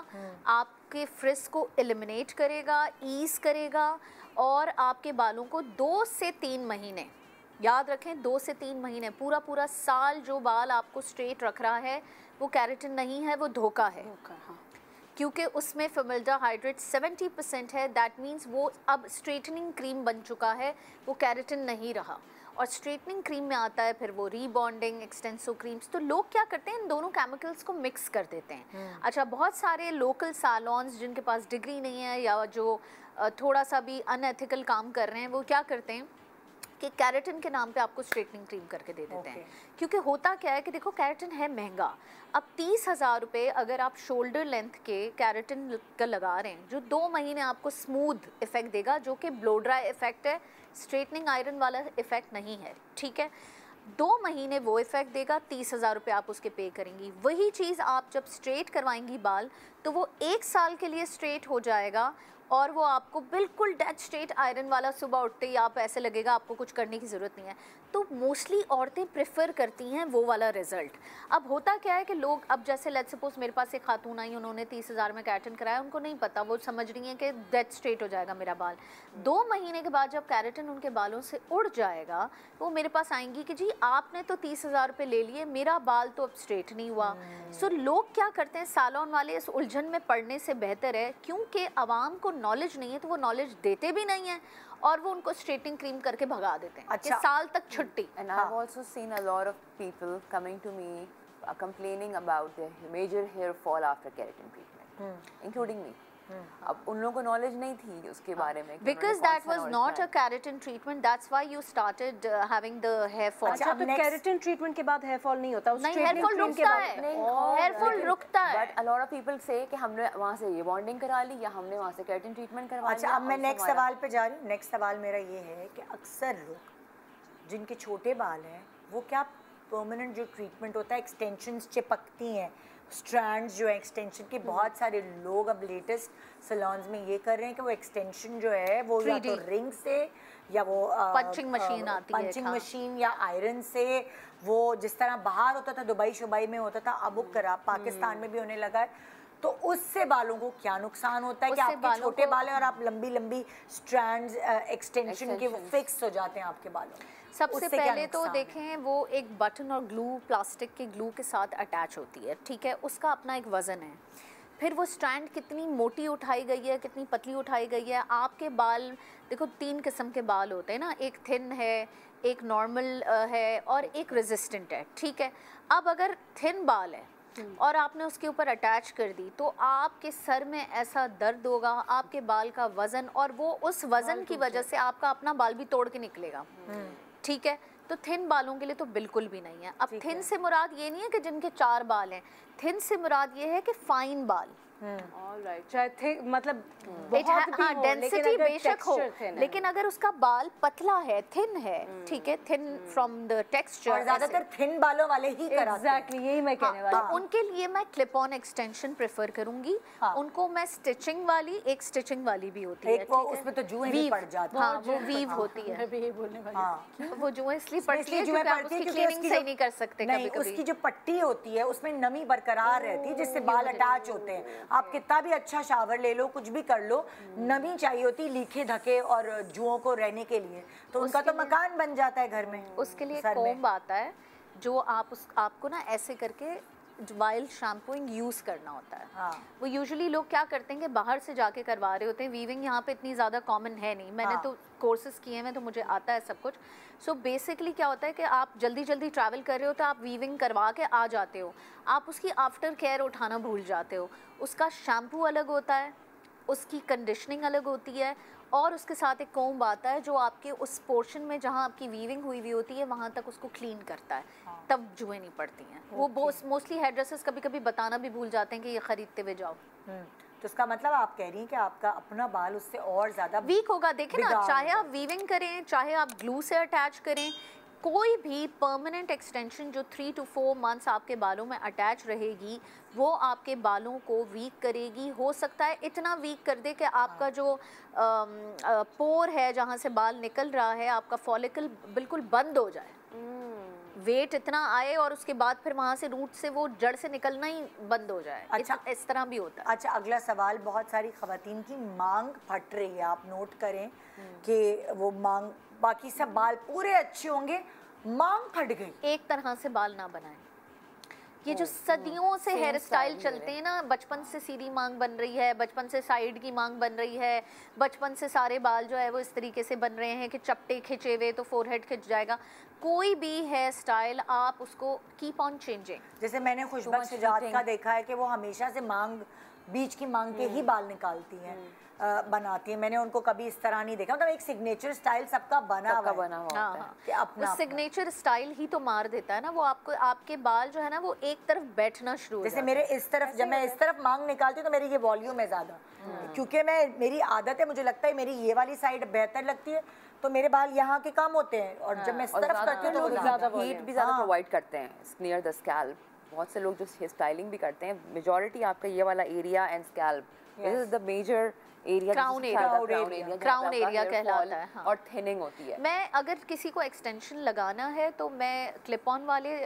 आपके फ्रिज को एलिमिनेट करेगा, ईज करेगा, और आपके बालों को 2 से 3 महीने, याद रखें 2 से 3 महीने, पूरा साल जो बाल आपको स्ट्रेट रख रहा है वो कैरेटिन नहीं है, वो धोखा है। क्योंकि उसमें फॉर्मल्डिहाइड 70% है, दैट मीन्स वो अब स्ट्रेटनिंग क्रीम बन चुका है, वो कैरेटिन नहीं रहा। और स्ट्रेटनिंग क्रीम में आता है फिर वो रीबॉन्डिंग, एक्सटेंसो क्रीम्स। तो लोग क्या करते हैं, इन दोनों केमिकल्स को मिक्स कर देते हैं। अच्छा, बहुत सारे लोकल सैलून्स जिनके पास डिग्री नहीं है या जो थोड़ा सा भी अनएथिकल काम कर रहे हैं, वो क्या करते हैं कि कैरेटिन के नाम पे आपको स्ट्रेटनिंग क्रीम करके दे देते हैं। क्योंकि होता क्या है कि देखो कैरेटिन है महंगा। अब 30,000 रुपये अगर आप शोल्डर लेंथ के कैरेटिन का लगा रहे हैं जो 2 महीने आपको स्मूथ इफेक्ट देगा, जो कि ब्लो ड्राई इफेक्ट है, स्ट्रेटनिंग आयरन वाला इफेक्ट नहीं है, ठीक है। 2 महीने वो इफेक्ट देगा, 30,000 रुपये आप उसके पे करेंगी। वही चीज़ आप जब स्ट्रेट करवाएंगी बाल तो वो 1 साल के लिए स्ट्रेट हो जाएगा और वो आपको बिल्कुल डेड स्ट्रेट आयरन वाला, सुबह उठते ही आप ऐसे लगेगा आपको कुछ करने की ज़रूरत नहीं है। तो मोस्टली औरतें प्रेफर करती हैं वो वाला रिज़ल्ट। अब होता क्या है कि लोग, अब जैसे लेट्स सपोज मेरे पास एक खातून आई, उन्होंने 30,000 में कैरेटिन कराया, उनको नहीं पता, वो समझ रही हैं कि डेड स्ट्रेट हो जाएगा मेरा बाल। 2 महीने के बाद जब कैरेटिन उनके बालों से उड़ जाएगा वो मेरे पास आएंगी कि जी आपने तो 30,000 रुपये ले लिए, मेरा बाल तो अब स्ट्रेट नहीं हुआ। सो लोग क्या करते हैं, सैलून वाले इस उलझन में पड़ने से बेहतर है, क्योंकि आवाम को नॉलेज नहीं है तो वो नॉलेज देते भी नहीं है और वो उनको स्ट्रेटनिंग क्रीम करके भगा देते हैं। अच्छा, साल तक छुट्टी। And I've also seen a lot of people coming to me complaining about their major hair fall after keratin treatment, including me. अब उन लोगों को नॉलेज नहीं थी उसके बारे में because that was not a keratin treatment, that's why you started having the hair fall. अच्छा, तो केराटिन ट्रीटमेंट के बाद हेयर फॉल नहीं होता? नहीं, हेयर फॉल रुकता है, हेयर फॉल रुकता है। But a lot of people say कि हमने वहाँ से ये बॉन्डिंग करा ली या हमने वहाँ से केराटिन ट्रीटमेंट करवा लिया। अच्छा, अब मैं नेक्स्ट सवाल पे जा रही हूँ। नेक्स्ट सवाल मेरा ये है कि अक्सर लोग जिनके छोटे बाल हैं वो क्या परमानेंट जो ट्रीटमेंट होता है, एक्सटेंशंस चिपकती हैं, स्ट्रैंड्स जो है एक्सटेंशन के, बहुत सारे लोग अब लेटेस्ट सैलून्स में ये कर रहे हैं कि वो एक्सटेंशन जो है वो या तो रिंग से या वो पंचिंग मशीन आती है, पंचिंग मशीन या आयरन से, वो जिस तरह बाहर होता था दुबई शुबई में होता था, अब वो करा पाकिस्तान में भी होने लगा है। तो उससे बालों को क्या नुकसान होता है कि आपके छोटे बाल हैं और आप लंबी लंबी स्ट्रैंड्स एक्सटेंशन के वो फिक्स हो जाते हैं आपके बालों में? सबसे पहले तो देखें वो एक बटन और ग्लू, प्लास्टिक के ग्लू के साथ अटैच होती है, ठीक है, उसका अपना एक वज़न है। फिर वो स्ट्रैंड कितनी मोटी उठाई गई है, कितनी पतली उठाई गई है। आपके बाल देखो 3 किस्म के बाल होते हैं ना, एक थिन है, एक नॉर्मल है और एक रेजिस्टेंट है, ठीक है। अब अगर थिन बाल है और आपने उसके ऊपर अटैच कर दी तो आपके सर में ऐसा दर्द होगा, आपके बाल का वज़न, और वो उस वज़न की वजह से आपका अपना बाल भी तोड़ के निकलेगा, ठीक है। तो थिन बालों के लिए तो बिल्कुल भी नहीं है। अब थिन से मुराद ये नहीं है कि जिनके 4 बाल हैं, थिन से मुराद ये है कि फाइन बाल। ऑलराइट, चाहे थिक मतलब डेंसिटी बेशक हो, लेकिन अगर उसका बाल पतला है, थिन है, ठीक है, थिन फ्रॉम द टेक्सचर, और ज्यादातर थिन बालों वाले ही कराते हैं। एग्जैक्टली यही मैं कहने वाली तो उनके लिए मैं क्लिप ऑन एक्सटेंशन प्रेफर करूंगी। उनको मैं स्टिचिंग वाली, एक स्टिचिंग वाली भी होती है, एक वो उसमें तो जुएं भी पड़ जाती हैं। हाँ, वो वीव होती है। मैं भी यही बोलने वाली वो जुएं इसलिए पड़ती है क्योंकि आप उसकी क्लीनिंग सही नहीं कर सकते कभी कभी। उसकी जो पट्टी होती है उसमें नमी बरकरार रहती है जिससे बाल अटैच होते हैं। आप कितना भी अच्छा शावर ले लो, कुछ भी कर लो, नमी चाहिए होती लीखे धके और जुओं को रहने के लिए, तो उनका तो मकान बन जाता है घर में। उसके लिए कोम्ब आता है जो आपको ना ऐसे करके वाइल शैम्पूइंग यूज़ करना होता है। हाँ। वो यूजुअली लोग क्या करते हैं कि बाहर से जाके करवा रहे होते हैं। वीविंग यहाँ पे इतनी ज़्यादा कॉमन है नहीं, मैंने तो कोर्सेज किए हैं तो मुझे आता है सब कुछ। सो बेसिकली क्या होता है कि आप जल्दी जल्दी ट्रैवल कर रहे हो तो आप वीविंग करवा के आ जाते हो, आप उसकी आफ्टर केयर उठाना भूल जाते हो। उसका शैम्पू अलग होता है, उसकी कंडीशनिंग अलग होती है, और उसके साथ एक कोम्ब आता है जो आपके उस पोर्शन में जहाँ आपकी वीविंग हुई होती है वहाँ तक उसको क्लीन करता है, तब जुएं नहीं पड़ती हैं। वो मोस्टली हेयर ड्रेसर्स कभी कभी बताना भी भूल जाते हैं कि ये खरीदते हुए जाओ। तो इसका मतलब आप कह रही हैं कि आपका अपना बाल उससे और ज्यादा वीक होगा। देखें ना, चाहे आप वीविंग करें, चाहे आप ग्लू से अटैच करें, कोई भी परमानेंट एक्सटेंशन जो 3 to 4 मंथ्स आपके बालों में अटैच रहेगी वो आपके बालों को वीक करेगी। हो सकता है इतना वीक कर दे कि आपका जो पोर है जहाँ से बाल निकल रहा है, आपका फॉलिकल बिल्कुल बंद हो जाए, वेट इतना आए और उसके बाद फिर वहाँ से रूट से वो जड़ से निकलना ही बंद हो जाए। अच्छा, इस तरह भी होता है। अच्छा, अगला सवाल, बहुत सारी खवातीन की मांग फट रही है, आप नोट करें कि वो मांग, बाकी सब बाल पूरे अच्छे होंगे, मांग फट गई। एक तरह से बाल ना बनाएं। ये जो सदियों से हेयर स्टाइल चलते हैं ना, बचपन से सीधी मांग बन रही है, बचपन से साइड की मांग बन रही है, बचपन से सारे बाल जो है वो इस तरीके से बन रहे हैं कि चपटे खिंचे हुए तो फोरहेड खिंच जाएगा। कोई भी हेयर स्टाइल आप उसको कीप ऑन चेंजिंग। जैसे मैंने खुशबू शुजात का देखा है कि वो हमेशा से मांग, बीच की मांग के ही बाल निकालती हैं, बनाती है। मैंने उनको कभी इस तरह नहीं देखा, मतलब एक सिग्नेचर स्टाइल सबका बना हुआ होता है कि अपना सिग्नेचर स्टाइल ही तो मार देता है ना वो आपको। आपके बाल जो है ना वो एक तरफ बैठना शुरू हो जैसे मेरे इस तरफ, जब मैं इस तरफ मांग निकालती हूँ तो मेरी ये वॉल्यूम है ज़्यादा, क्योंकि मेरी आदत है, मुझे लगता है मेरी ये वाली साइड बेहतर लगती है, तो मेरे बाल यहाँ के कम होते हैं, और जब मैं इस तरफ करती हूँ तो ज़्यादा हीट भी ज़्यादा प्रोवाइड करते हैं नियर द स्कैल्प। बहुत से लोग जो हेयर स्टाइलिंग भी करते हैं, मेजॉरिटी आपका ये वाला area and scalp, this is the major area, crown area कहलाता है। हाँ। और थिनिंग होती है। मैं अगर किसी को एक्सटेंशन लगाना है तो मैं क्लिप ऑन वाले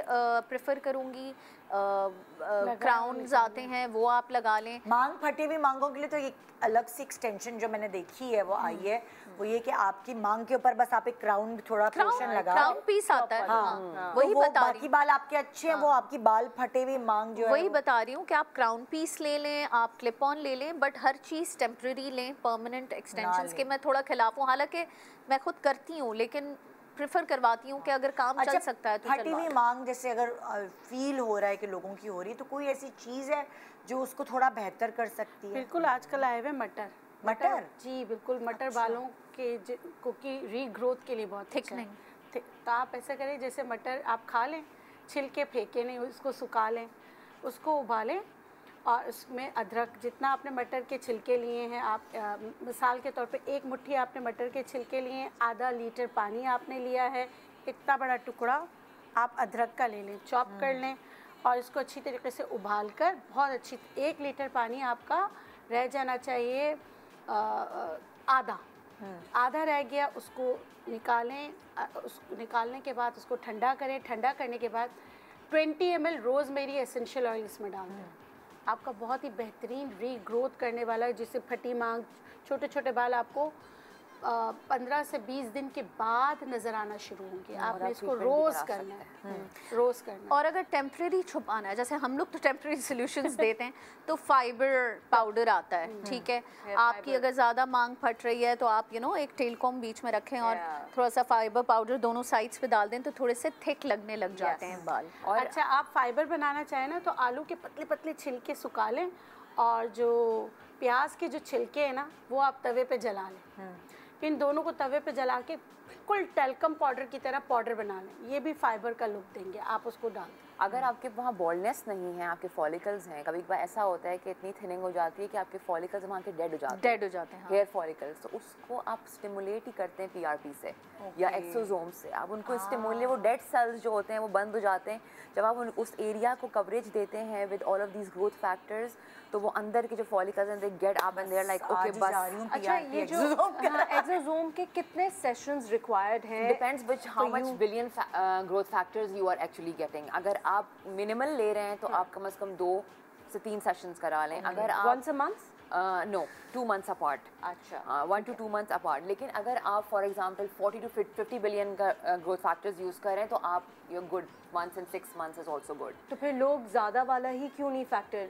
प्रेफर करूँगी। क्राउन्स आते हैं वो आप लगा लें। मांग फटी हुई मांगों के लिए तो एक अलग सी एक्सटेंशन जो मैंने देखी है वो आई है, वो ये कि आपकी मांग के ऊपर बस आप एक क्राउन थोड़ा पोर्शन लगा, क्राउन पीस आता है। हाँ। वही तो बता रही बाकी बाल आपके अच्छे हैं, वो आपकी बाल फटे हुए मांग जो है, वही बता रही हूँ कि आप क्राउन पीस ले लें, आप क्लिप ऑन ले लें, बट हर चीज़ टेम्परेरी लें। परमानेंट एक्सटेंशंस के मैं थोड़ा खिलाफ हूँ, हालांकि मैं खुद करती हूँ, लेकिन प्रेफर करवाती हूँ कि अगर काम चल सकता है तो फटी हुई मांग जैसे अगर फील हो रहा है कि लोगों की हो रही है, तो कोई ऐसी चीज़ है जो उसको थोड़ा बेहतर कर सकती है? बिल्कुल, आजकल आए हुए मटर जी बिल्कुल, मटर बालों के को की रीग्रोथ के लिए बहुत थिक नहीं। तो आप ऐसा करें, जैसे मटर आप खा लें, छिलके फेंके नहीं, उसको सुखा लें, उसको उबालें और उसमें अदरक, जितना आपने मटर के छिलके लिए हैं, आप मिसाल के तौर पे 1 मुट्ठी आपने मटर के छिलके लिए हैं, आधा लीटर पानी आपने लिया है, इतना बड़ा टुकड़ा आप अदरक का ले लें, चॉप कर लें और इसको अच्छी तरीके से उबाल कर बहुत अच्छी 1 लीटर पानी आपका रह जाना चाहिए, आधा रह गया, उसको निकालें, उसको निकालने के बाद उसको ठंडा करें, ठंडा करने के बाद 20 ml रोज़मेरी एसेंशियल ऑयल इसमें डाल दें। आपका बहुत ही बेहतरीन रीग्रोथ करने वाला है, जिससे फटी मांग, छोटे छोटे बाल आपको 15 से 20 दिन के बाद नजर आना शुरू होंगे। आपने इसको रोज करना है, रोज करना। और अगर टेम्परेरी छुपाना है, जैसे हम लोग तो टेम्परेरी सॉल्यूशंस देते हैं, तो फाइबर पाउडर आता है, ठीक है। आपकी अगर ज़्यादा मांग फट रही है तो आप एक टेल कॉम बीच में रखें और थोड़ा सा फाइबर पाउडर दोनों साइड्स पे डाल दें, तो थोड़े से थिक लगने लग जाते हैं बाल। और अच्छा, आप फाइबर बनाना चाहें ना तो आलू के पतले पतले छिलके सुखा लें और जो प्याज के जो छिलके हैं ना, वो आप तवे पे जला लें। इन दोनों को तवे पे जला के बिल्कुल टेल्कम पाउडर की तरह पाउडर बना लें, ये भी फाइबर का लुक देंगे। आप उसको डाल दें। अगर आपके वहाँ बॉल्डनेस नहीं है, आपके फॉलिकल्स हैं, कभी कभार ऐसा होता है कि इतनी थिनिंग हो जाती है कि आपके फॉलिकल्स वहाँ के डेड हो जाते हैं, हेयर फॉलिकल्स, तो उसको आप स्टिमुलेट ही करते हैं पीआरपी से या एक्सोसोम से। आप उनको स्टिमुलेट, वो डेड सेल्स जो होते हैं वो बंद हो जाते हैं। जब आप उस एरिया को कवरेज देते हैं with all of these growth factors, तो वो अंदर के जो फॉलिकल्स हैं, they get up and they are like okay बस। अच्छा, ये जो एक्सोसोम के कितने सेशंस रिक्वायर्ड हैं? Depends which how much billion growth factors you are actually getting. अगर आप मिनिमल ले रहे हैं तो आप कम से कम 2 से 3 सेशंस करा लें। अगर आप once a month? No, 2 months apart. अच्छा, 1 to 2 months apart. लेकिन अगर आप फॉर एग्जांपल 40 to 50 बिलियन का ग्रोथ फैक्टर्स यूज़ करें तो आप you're good. Once in 6 months is also good. तो फिर लोग ज़्यादा वाला ही क्यों नहीं फैक्टर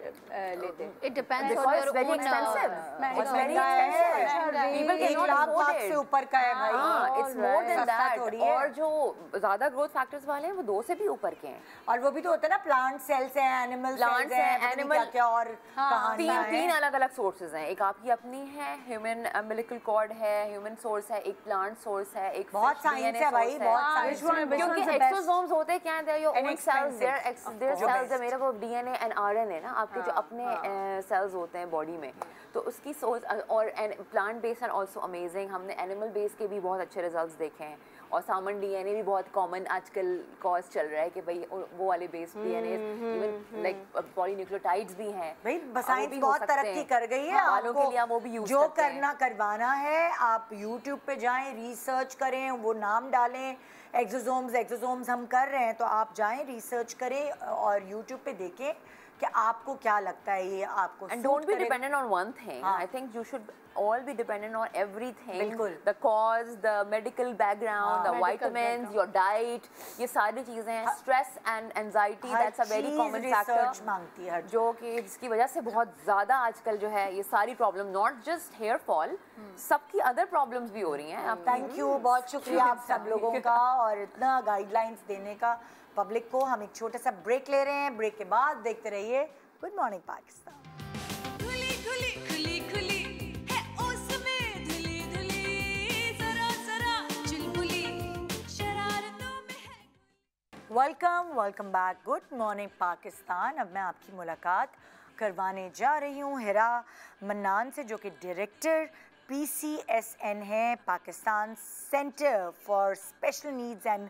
लेते? It depends on Because your it's very own expensive. It's very महंगा expensive. है। People 1 cannot लाख afford से it. ऊपर का है भाई। हाँ, it's more than सस्ता that. थोड़ी है। और जो ज़्यादा ग्रोथ फैक्टर्स वाले हैं वो 2 से भी ऊपर के हैं। और वो भी तो होता है ना, प्लांट सेल्स हैं, एनिमल सेल्स हैं, एनिमल क्या और कहानियां हैं। 3 अलग-अलग सोर्सेज हैं। एक आपकी अपनी है, ह्यूमन अम्बिलिकल कॉर्ड है, ह्यूमन सोर्स है, एक प्लांट सोर्स है, एक बहुत साइंस है भाई, बहुत साइंस है। क्योंकि एक्सोसोम्स होते हैं क्या है, your own cells, their cells है, मेरा वो डीएनए एंड आरएनए ना, आपके जो अपने सेल्स होते हैं बॉडी में, तो उसकी सोर्स। और plant based are also amazing. हमने एनिमल बेस्ड के भी बहुत अच्छे रिजल्ट्स देखे हैं। और सामन डीएनए भी बहुत कॉमन आजकल कॉज चल रहा है कि भाई वो वाले based DNA, even like polynucleotides भी हैं भाई। साइंस बहुत तरक्की कर गई है। बालों के लिए हम वो भी यूज जो करते हैं। करना करवाना है, आप YouTube पे जाएं, रिसर्च करें, वो नाम डालें, एक्सोसोम्स हम कर रहे हैं, तो आप जाएं, रिसर्च करें और YouTube पे देखें कि आपको क्या लगता है, ये आपको And don't be dependent on one thing. I think you should all be dependent on everything. बिल्कुल। The cause, the medical background, the vitamins, your diet, ये सारी चीजें हैं। Stress and anxiety, that's a very common factor. Research मांगती है जो कि जिसकी वजह से बहुत ज़्यादा आजकल जो है ये सारी problem, not just hair fall, सबकी other problems भी हो रही हैं। आप थैंक यू, बहुत शुक्रिया आप सब लोगों का और इतना गाइडलाइंस देने का पब्लिक को। हम एक छोटा सा ब्रेक ले रहे हैं, ब्रेक के बाद देखते रहिए गुड मॉर्निंग पाकिस्तान। खुली खुली खुली खुली है उसमें धुली धुली, जरा जरा चुलबुली शरारतों में है। Welcome back, good morning Pakistan. अब मैं आपकी मुलाकात करवाने जा रही हूँ हिरा मन्नान से, जो कि डायरेक्टर PCSN है, Pakistan centre for special needs and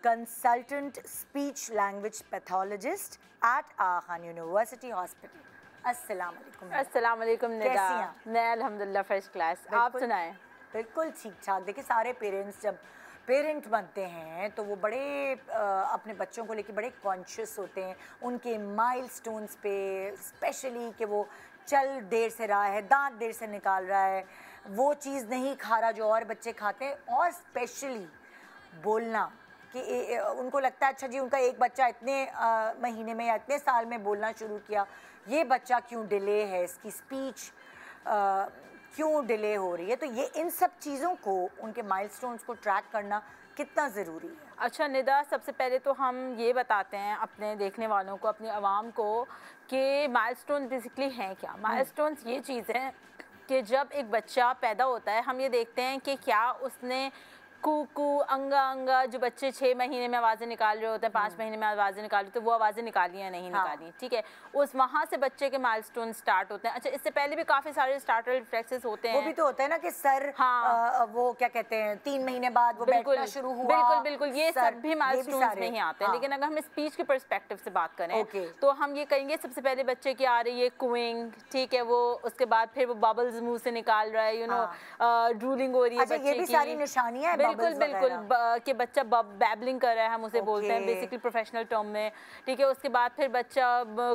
consultant speech language pathologist at Aga Khan University Hospital. अस्सलाम वालेकुम। अस्सलाम वालेकुम निदा। कैसी हैं? मैं अल्हम्दुलिल्लाह फर्स्ट क्लास। आप सुनाएं? बिल्कुल ठीक ठाक। देखिए, सारे पेरेंट्स जब पेरेंट बनते हैं तो वो बड़े अपने बच्चों को लेके बड़े कॉन्शियस होते हैं, उनके माइलस्टोन्स पे, स्पेशली कि वो चल देर से रहा है, दांत देर से निकाल रहा है, वो चीज़ नहीं खा रहा जो और बच्चे खाते हैं, और स्पेशली बोलना कि उनको लगता है अच्छा जी उनका एक बच्चा इतने महीने में या इतने साल में बोलना शुरू किया, ये बच्चा क्यों डिले है, इसकी स्पीच क्यों डिले हो रही है। तो ये इन सब चीज़ों को, उनके माइलस्टोन्स को ट्रैक करना कितना ज़रूरी है? अच्छा निदा, सबसे पहले तो हम ये बताते हैं अपने देखने वालों को, अपनी आवाम को, कि माइलस्टोन बेसिकली हैं क्या। माइलस्टोन्स ये चीज़ है कि जब एक बच्चा पैदा होता है हम ये देखते हैं कि क्या उसने कू अंगा अंगा, जो बच्चे 6 महीने में आवाज़ें निकाल रहे होते हैं, 5 महीने में आवाज़ें निकाल रहे, तो वो आवाज़ें निकाली या नहीं निकाली, ठीक है, उस वहाँ से बच्चे के माइलस्टोन स्टार्ट होते हैं। अच्छा, इससे पहले भी काफ़ी सारे स्टार्टर रिफ्लेक्सेस होते हैं। वो भी तो होता है ना कि सर, वो क्या कहते हैं, 3 महीने बाद वो बैठना शुरू हुआ। बिल्कुल बिल्कुल, ये सब भी माइलस्टोन्स में ही आते हैं। लेकिन अगर हम स्पीच के पर्सपेक्टिव से बात करें तो हम ये कहेंगे सबसे पहले बच्चे की आ रही है कूइंग, ठीक है, वो उसके बाद फिर वो बबल्स मुंह से निकाल रहा है, यू नो, ड्रूलिंग हो रही है बच्चे की। ये भी सारी निशानियां हैं। बिल्कुल बिल्कुल, कि बच्चा बैबलिंग कर रहा है, हम उसे बोलते हैं बेसिकली प्रोफेशनल टर्म में, ठीक है। उसके बाद फिर बच्चा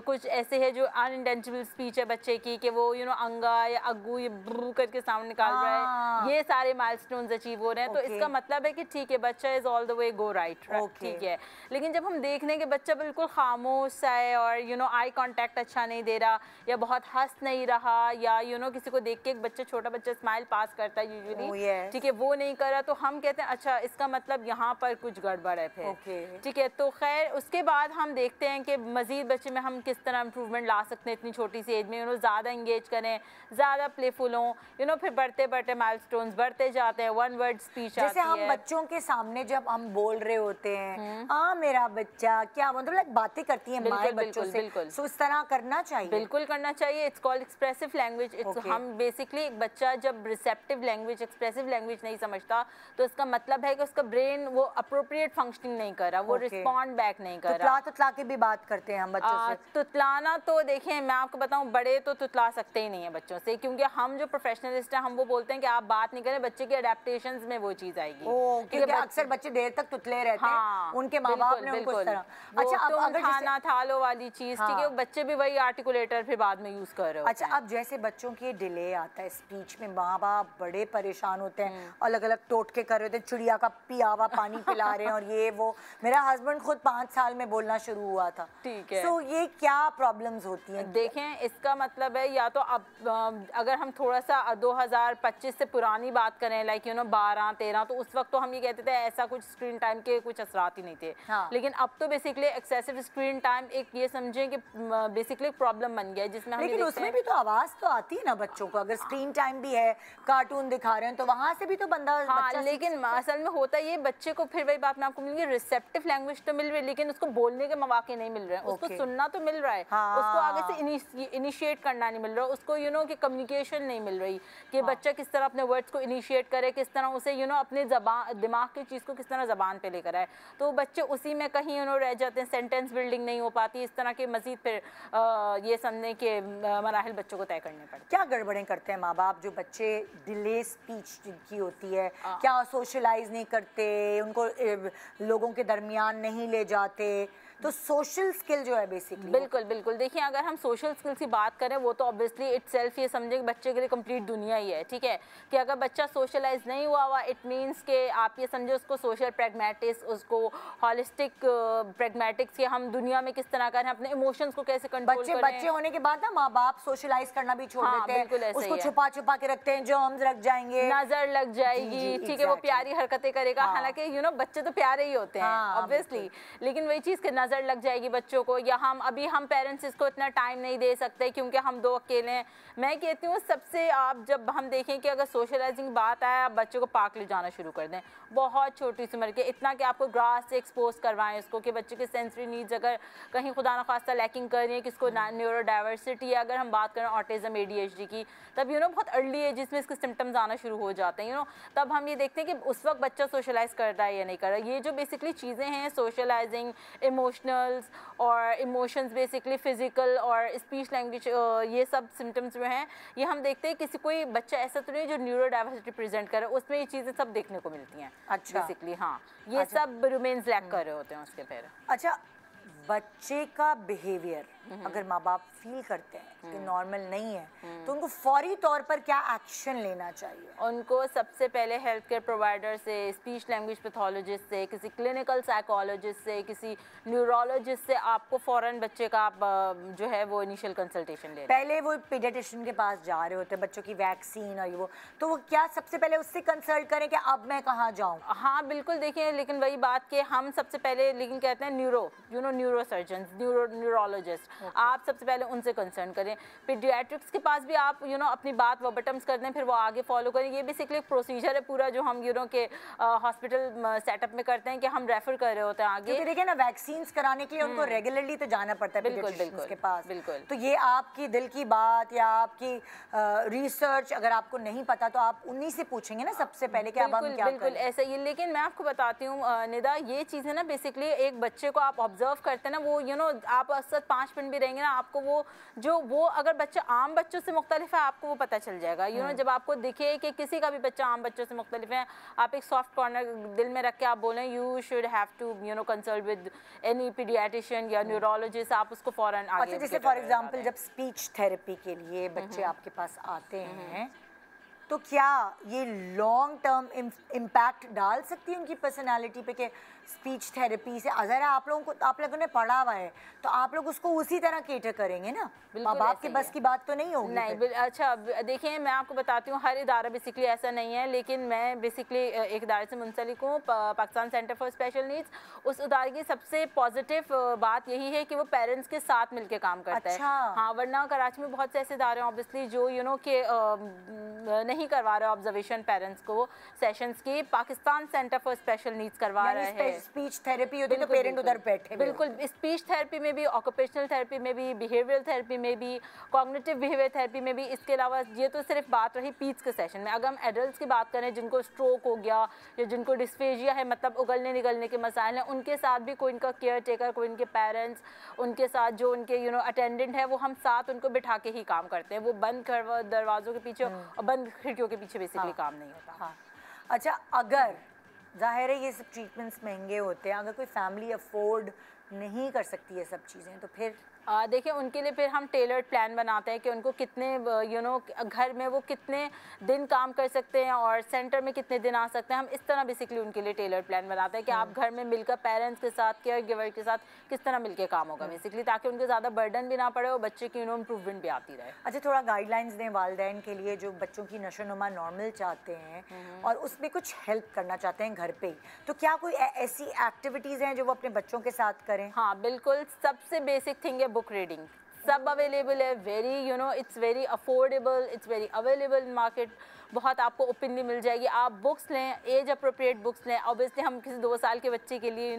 कुछ ऐसे है जो अनइंटेंशनल स्पीच है बच्चे की, कि वो यू नो अंगा या अग्गू या ब्रू करके साउंड निकाल रहा है, ये सारे माइलस्टोन्स अचीव हो रहे हैं। तो इसका मतलब है कि ठीक है, बच्चा is all the way go right, ठीक है। लेकिन जब हम देख लें कि बच्चा बिल्कुल खामोश है और यू नो आई कांटेक्ट अच्छा नहीं दे रहा, या बहुत हंस नहीं रहा, या यू नो किसी को देख के एक बच्चा, छोटा बच्चा स्माइल पास करता है यूजुअली, ठीक है, वो नहीं कर रहा, तो हम कहते हैं अच्छा इसका मतलब यहाँ पर कुछ गड़बड़ है फिर, ठीक है। तो खैर उसके बाद हम देखते हैं कि मजीद बच्चे में हम किस तरह इम्प्रूवमेंट ला सकते हैं इतनी छोटी सी एज में, यू नो, ज़्यादा इंगेज करें, ज़्यादा प्लेफुल हों, यू नो, फिर बढ़ते बढ़ते माइलस्टोन्स बढ़ते जाते हैं, वन वर्ड स्पीच जैसे हम बच्चों के सामने जब हम बोल रहे होते हैं, हाँ मेरा बच्चा क्या, मतलब बातें करती है माँ बच्चों से, तो इस तरह करना चाहिए। बिल्कुल करना चाहिए। It's called expressive language. हम बेसिकली एक बच्चा जब रिसेप्टिव लैंग्वेज, एक्सप्रेसिव लैंग्वेज नहीं समझता, तो इसका मतलब है कि उसका ब्रेन वो अप्रोप्रिएट फंक्शनिंग नहीं कर रहा, वो रिस्पॉन्ड बैक नहीं कर रहा। तुतला के भी बात करते हैं हम बच्चों से। तुतलाना तो देखें, मैं आपको बताऊं, बड़े तो तुतला सकते ही नहीं है बच्चों से, क्योंकि हम जो प्रोफेशनलिस्ट हैं हम वो बोलते हैं कि आप बात नहीं करें, बच्चे के अडेप्टेशंस में वो चीज आएगी। क्योंकि अक्सर बच्चे देर तक तुतले रहते हैं, उनके माँ बाप ने उनको इस तरह। अच्छा, अब अगर खाना था लो वाली चीज, ठीक है, बच्चे भी वही आर्टिकुलेटर फिर बाद में यूज कर रहे हो। अच्छा, अब जैसे बच्चों की डिले आता है स्पीच में, माँ बाप बड़े परेशान होते हैं, अलग अलग टोटके कर रहे होते हैं, चिड़िया का पिया हुआ पानी पिला रहे हैं और ये वो। मेरा हस्बैंड खुद 5 साल में बोलना शुरू हुआ था, ठीक है। तो ये क्या प्रॉब्लम्स होती हैं? देखें, इसका मतलब है या तो अब अगर हम थोड़ा सा 2025 से पुरानी बात करें, लाइक यू नो 12-13, तो उस वक्त तो हम ये कहते थे ऐसा कुछ स्क्रीन टाइम के कुछ असरात ही नहीं थे। लेकिन अब तो बेसिकली एक्सेसिव स्क्रीन टाइम एक ये समझें कि बेसिकली प्रॉब्लम बन गया है, जिसमें लेकिन उसमें भी तो आवाज़ तो आती है ना बच्चों को, अगर स्क्रीन टाइम भी है, कार्टून दिखा रहे हैं, तो वहाँ से भी तो बंदा। हाँ, लेकिन असल में होता ये बच्चे को, फिर वही बात मैं आपको मिलेंगी, रिसेप्टिव लैंग्वेज तो मिल रही है, लेकिन उसको बोलने के मौके नहीं मिल रहे हैं, उसको सुनना तो मिल रहा है, उसको आगे से इनिशिएट करना नहीं मिल रहा, उसको यू नो कि कम्युनिकेशन नहीं मिल रही, कि बच्चा किस तरह अपने वर्ड्स को इनिशिएट करे, किस तरह उसे यू नो अपने दिमाग की चीज़ को किस तरह ज़बान पे लेकर आए, तो बच्चे उसी में कहीं यू नो रह जाते हैं, सेंटेंस बिल्डिंग नहीं हो पाती, इस तरह के मजीद फिर ये समझने के मराहिल बच्चों को तय करने पड़ते हैं। क्या गड़बड़ें करते हैं माँ बाप, जो बच्चे डिले स्पीच जिनकी होती है, क्या सोशलाइज नहीं करते, उनको लोगों के दरमियान नहीं ले जाते, तो सोशल स्किल जो है बेसिकली। बिल्कुल बिल्कुल, देखिए अगर हम सोशल स्किल्स की बात करें, वो तो ऑब्वियसली इटसेल्फ ये समझे कि बच्चे के लिए कंप्लीट दुनिया ही है, ठीक है, कि अगर बच्चा सोशलाइज नहीं हुआ इट मींस कि आप ये समझे उसको सोशल प्रैग्मेटिक्स, उसको हॉलिस्टिक प्रैग्मेटिक्स, कि हम दुनिया में किस तरह करें, अपने इमोशंस को कैसे कंट्रोल करें। बच्चे होने के बाद ना माँ बाप सोशलाइज करना भी छोड़ देते हैं, उसको छुपा छुपा के रखते हैं, जर्म्स लग जाएंगे, नजर लग जाएगी, ठीक है, वो प्यारी हरकतें करेगा, हालांकि यू नो बच्चे तो प्यारे ही होते हैं ऑब्वियसली, लेकिन वही चीज़ के नजर लग जाएगी बच्चों को, या हम पेरेंट्स इसको इतना टाइम नहीं दे सकते क्योंकि हम 2 अकेले हैं। मैं कहती हूँ सबसे, आप जब हम देखें कि अगर सोशलाइजिंग बात आए, आप बच्चों को पार्क ले जाना शुरू कर दें, बहुत छोटी सी उम्र के, इतना कि आपको ग्रास से एक्सपोज करवाएं उसको, कि बच्चे की सेंसरी नीड्स अगर कहीं खुदा न खास्ता लैकिंग कर रही है, किसको न्यूरो डाइवर्सिटी, या अगर हम बात करें ऑटिज्म ADHD की, तब यू नो बहुत अर्ली एज जिसमें इसके सिम्टम्स आना शुरू हो जाते हैं, यू नो, तब हम ये देखते हैं कि उस वक्त बच्चा सोशलाइज कर रहा है या नहीं कर रहा है। ये जो बेसिकली चीज़ें हैं, सोशलाइजिंग, इमोशनल्स और इमोशंस, बेसिकली फिजिकल और स्पीच लैंग्वेज, ये सब सिम्टम्स जो हैं, ये हम देखते हैं किसी कोई बच्चा ऐसा तो नहीं जो न्यूरो डाइवर्सिटी प्रेजेंट करे, उसमें ये चीज़ें सब देखने को मिलती हैं। अच्छा, बेसिकली हाँ, ये सब रूमेन्स लैक कर रहे होते हैं उसके फिर। अच्छा, बच्चे का बिहेवियर अगर माँ बाप फील करते हैं कि नॉर्मल नहीं है तो उनको फौरी तौर पर क्या एक्शन लेना चाहिए? उनको सबसे पहले हेल्थ केयर प्रोवाइडर से, स्पीच लैंग्वेज पैथोलॉजिस्ट से, किसी क्लिनिकल साइकोलॉजिस्ट से, किसी न्यूरोलॉजिस्ट से आपको फ़ौरन बच्चे का आप जो है वो इनिशियल कंसल्टेशन ले। पहले वो पीडियाट्रिशियन के पास जा रहे होते हैं बच्चों की वैक्सीन और ये वो, तो वो क्या सबसे पहले उससे कंसल्ट करें कि अब मैं कहाँ जाऊँ? हाँ बिल्कुल, देखिए लेकिन वही बात कि हम सबसे पहले लेकिन कहते हैं न्यूरो सर्जन, न्यूरोलॉजिस्ट, आप सबसे पहले उनसे कंसर्न करें। पीडियाट्रिक्स के पास भी आप अपनी बात वर्बटम्स कर दें, फिर वो आगे फॉलो करें। ये बेसिकली एक प्रोसीजर है पूरा जो हम के हॉस्पिटल सेटअप में करते हैं कि हम रेफर कर रहे होते हैं आगे। क्योंकि देखिए ना, वैक्सीन्स कराने के लिए उनको रेगुलरली तो जाना पड़ता है पीडियाट्रिशियंस के पास। बिल्कुल। तो ये आपकी दिल की बात या आपकी रिसर्च अगर आपको नहीं पता तो आप उन्हीं से पूछेंगे ना सबसे पहले कि अब हम क्या करें। बिल्कुल ऐसा ही। लेकिन मैं आपको बताती हूँ निदा, ये चीज़ है ना बेसिकली एक बच्चे को आप ऑब्जर्व करते हैं ना, वो आप अक्सर 5 मिनट भी रहेंगे ना, आपको वो अगर बच्चा आम बच्चों से मुख्तलिफ है आपको वो पता चल जाएगा। जब आपको दिखे कि किसी का भी बच्चा आम बच्चों से मुख्तलिफ है, आप एक सॉफ्ट कॉर्नर दिल में रख के आप बोलें you should have to consult with any paediatrician या न्यूरोलॉजिस्ट, आप उसको फौरन आगे। अच्छा, जैसे फॉर एग्जांपल जब स्पीच थेरेपी के लिए बच्चे आपके पास आते हैं तो क्या ये लॉन्ग टर्म इम्पैक्ट डाल सकती है उनकी पर्सनालिटी पे कि स्पीच थेरेपी से अगर आप लोगों ने पढ़ा हुआ है तो आप लोग उसको उसी तरह केटर करेंगे ना? माँ बाप के बस की बात तो नहीं होगी। नहीं, अच्छा देखिए मैं आपको बताती हूँ, हर इदारा बेसिकली ऐसा नहीं है, लेकिन मैं बेसिकली एक इदारे से मुंसलिक हूँ, Pakistan centre for special needs. उस इदारे की सबसे पॉजिटिव बात यही है कि वो पेरेंट्स के साथ मिलकर काम करता है। हाँ, वरना कराची में बहुत से ऐसे इदारे हैं ऑब्वियसली जो कि नहीं करवा रहे ऑब्जर्वेशन पेरेंट्स को सेशंस की। Pakistan centre for special needs करवा रहे हैं। स्पीच थेरेपी होती है तो पेरेंट उधर बैठे। बिल्कुल, स्पीच थेरेपी में भी, ऑक्यूपेशनल थेरेपी में भी, बिहेवियरल थेरेपी में भी, कॉग्निटिव बिहेवियर थेरेपी में भी। इसके अलावा ये तो सिर्फ बात रही पीच के सेशन में। अगर हम एडल्ट्स की बात करें जिनको स्ट्रोक हो गया या जिनको डिस्फेजिया है, मतलब उगलने निगलने के मसाइल हैं, उनके साथ भी कोई इनका केयर टेकर, कोई इनके पेरेंट्स, उनके साथ जो उनके अटेंडेंट है, वो हम साथ उनको बिठा के ही काम करते हैं। वो बंद दरवाजों के पीछे और बंद खिड़कियों के पीछे बेसिकली काम नहीं होता। अच्छा, अगर जाहिर है ये सब ट्रीटमेंट्स महंगे होते हैं, अगर कोई फैमिली अफोर्ड नहीं कर सकती ये सब चीज़ें तो फिर देखिए उनके लिए फिर हम टेलर्ड प्लान बनाते हैं कि उनको कितने घर में वो कितने दिन काम कर सकते हैं और सेंटर में कितने दिन आ सकते हैं। हम इस तरह बेसिकली उनके लिए टेलर्ड प्लान बनाते हैं कि आप घर में मिलकर पेरेंट्स के साथ, केयर गिवर के साथ किस तरह मिलकर काम होगा बेसिकली, ताकि उनको ज़्यादा बर्डन भी ना पड़े और बच्चे की इम्प्रूवमेंट भी आती रहे। अच्छा, थोड़ा गाइडलाइंस दें वालिदैन के लिए जो बच्चों की नशोनुमा नॉर्मल चाहते हैं और उसमें कुछ हेल्प करना चाहते हैं घर पे, तो क्या कोई ऐसी एक्टिविटीज़ हैं जो वो अपने बच्चों के साथ करें? हाँ बिल्कुल, सबसे बेसिक थिंग है बुक रीडिंग। सब अवेलेबल है, very it's very affordable, it's very available in market. बहुत आपको ओपनली मिल जाएगी। आप बुक्स लें, एज अप्रोप्रिएट बुक्स लें। ऑब्वियसली हम किसी 2 साल के बच्चे के लिए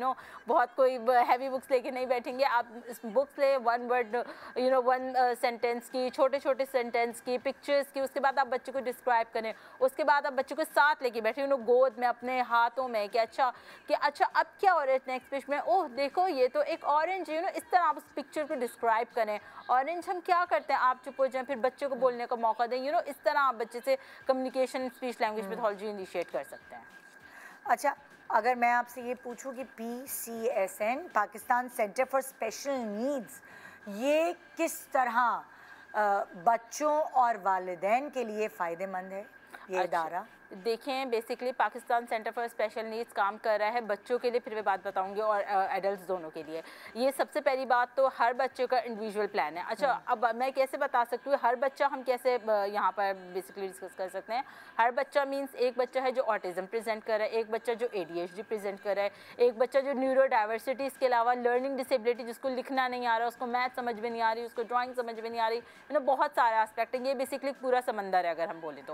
बहुत कोई हैवी बुक्स लेके नहीं बैठेंगे। आप बुक्स लें, 1 वर्ड 1 सेंटेंस की, छोटे छोटे सेंटेंस की, पिक्चर्स की। उसके बाद आप बच्चे को डिस्क्राइब करें। उसके बाद आप बच्चे को साथ लेके बैठे गोद में, अपने हाथों में कि अच्छा अब क्या हो रहा है नेक्स्ट पेज में, ओह देखो ये तो एक ऑरेंज इस तरह आप उस पिक्चर को डिस्क्राइब करें। ऑरेंज हम क्या करते हैं, आप चुप हो जाएं, फिर बच्चे को बोलने का मौका दें। इस तरह आप बच्चे से communication, speech language pathology initiate कर सकते हैं। अच्छा, अगर मैं आपसे ये पूछूं कि PCSN, Pakistan centre for special needs, ये किस तरह बच्चों और वालिदैन के लिए फ़ायदेमंद है ये इदारा? देखें basically Pakistan centre for special needs काम कर रहा है बच्चों के लिए, फिर मैं बात बताऊंगी, और एडल्ट्स दोनों के लिए। ये सबसे पहली बात तो हर बच्चे का इंडिविजुअल प्लान है। अच्छा, अब मैं कैसे बता सकती हूँ हर बच्चा हम कैसे यहाँ पर बेसिकली डिस्कस कर सकते हैं। हर बच्चा मीन्स एक बच्चा है जो ऑटिज्म प्रेजेंट कर रहा है, एक बच्चा जो ADHD प्रेजेंट कर रहा है, एक बच्चा जो न्यूरो डाइवर्सिटी, इसके अलावा लर्निंग डिसेबिलिटी, जिसको लिखना नहीं आ रहा, उसको मैथ समझ में नहीं आ रही, उसको ड्राइंग समझ में नहीं आ रही, बहुत सारे एस्पेक्ट हैं। ये बेसिकली पूरा समंदर है अगर हम बोलें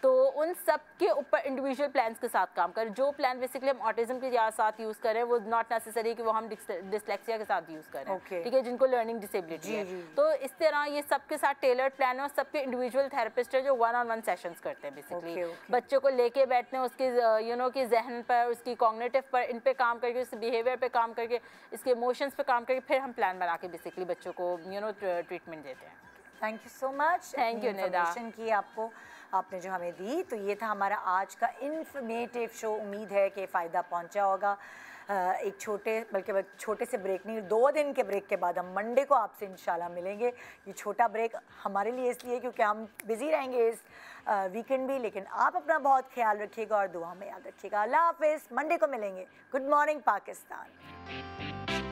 तो उन सब के ऊपर इंडिविजुअल प्लान्स के साथ काम करें। जो प्लान बेसिकली हम ऑटिज्म के साथ यूज़ करें वो नॉट नेसेसरी कि वो हम डिस्लेक्सिया के साथ यूज़ करें, ठीक है, जिनको लर्निंग डिसेबिलिटी है। तो इस तरह ये सबके साथ टेलर्ड प्लान है और सबके इंडिविजुअल थेरेपिस्ट है जो 1-on-1 सेशंस करते हैं बेसिकली। बच्चे को लेके बैठते हैं, उसके की जहन पर, उसकी कॉग्निटिव पर, इन पे काम करके, उसके बिहेवियर पे काम करके, इसके इमोशंस पे काम करके, फिर हम प्लान बना के बेसिकली बच्चों को ट्रीटमेंट देते हैं। Thank you so much, thank you Nida की आपने जो हमें दी। तो ये था हमारा आज का इन्फॉर्मेटिव शो। उम्मीद है कि फ़ायदा पहुंचा होगा। एक छोटे से ब्रेक नहीं, 2 दिन के ब्रेक के बाद हम मंडे को आपसे इंशाल्लाह मिलेंगे। ये छोटा ब्रेक हमारे लिए इसलिए क्योंकि हम बिजी रहेंगे इस वीकेंड भी, लेकिन आप अपना बहुत ख्याल रखिएगा और दुआ में याद रखिएगा। अल्लाह हाफिज़, मंडे को मिलेंगे। Good morning Pakistan.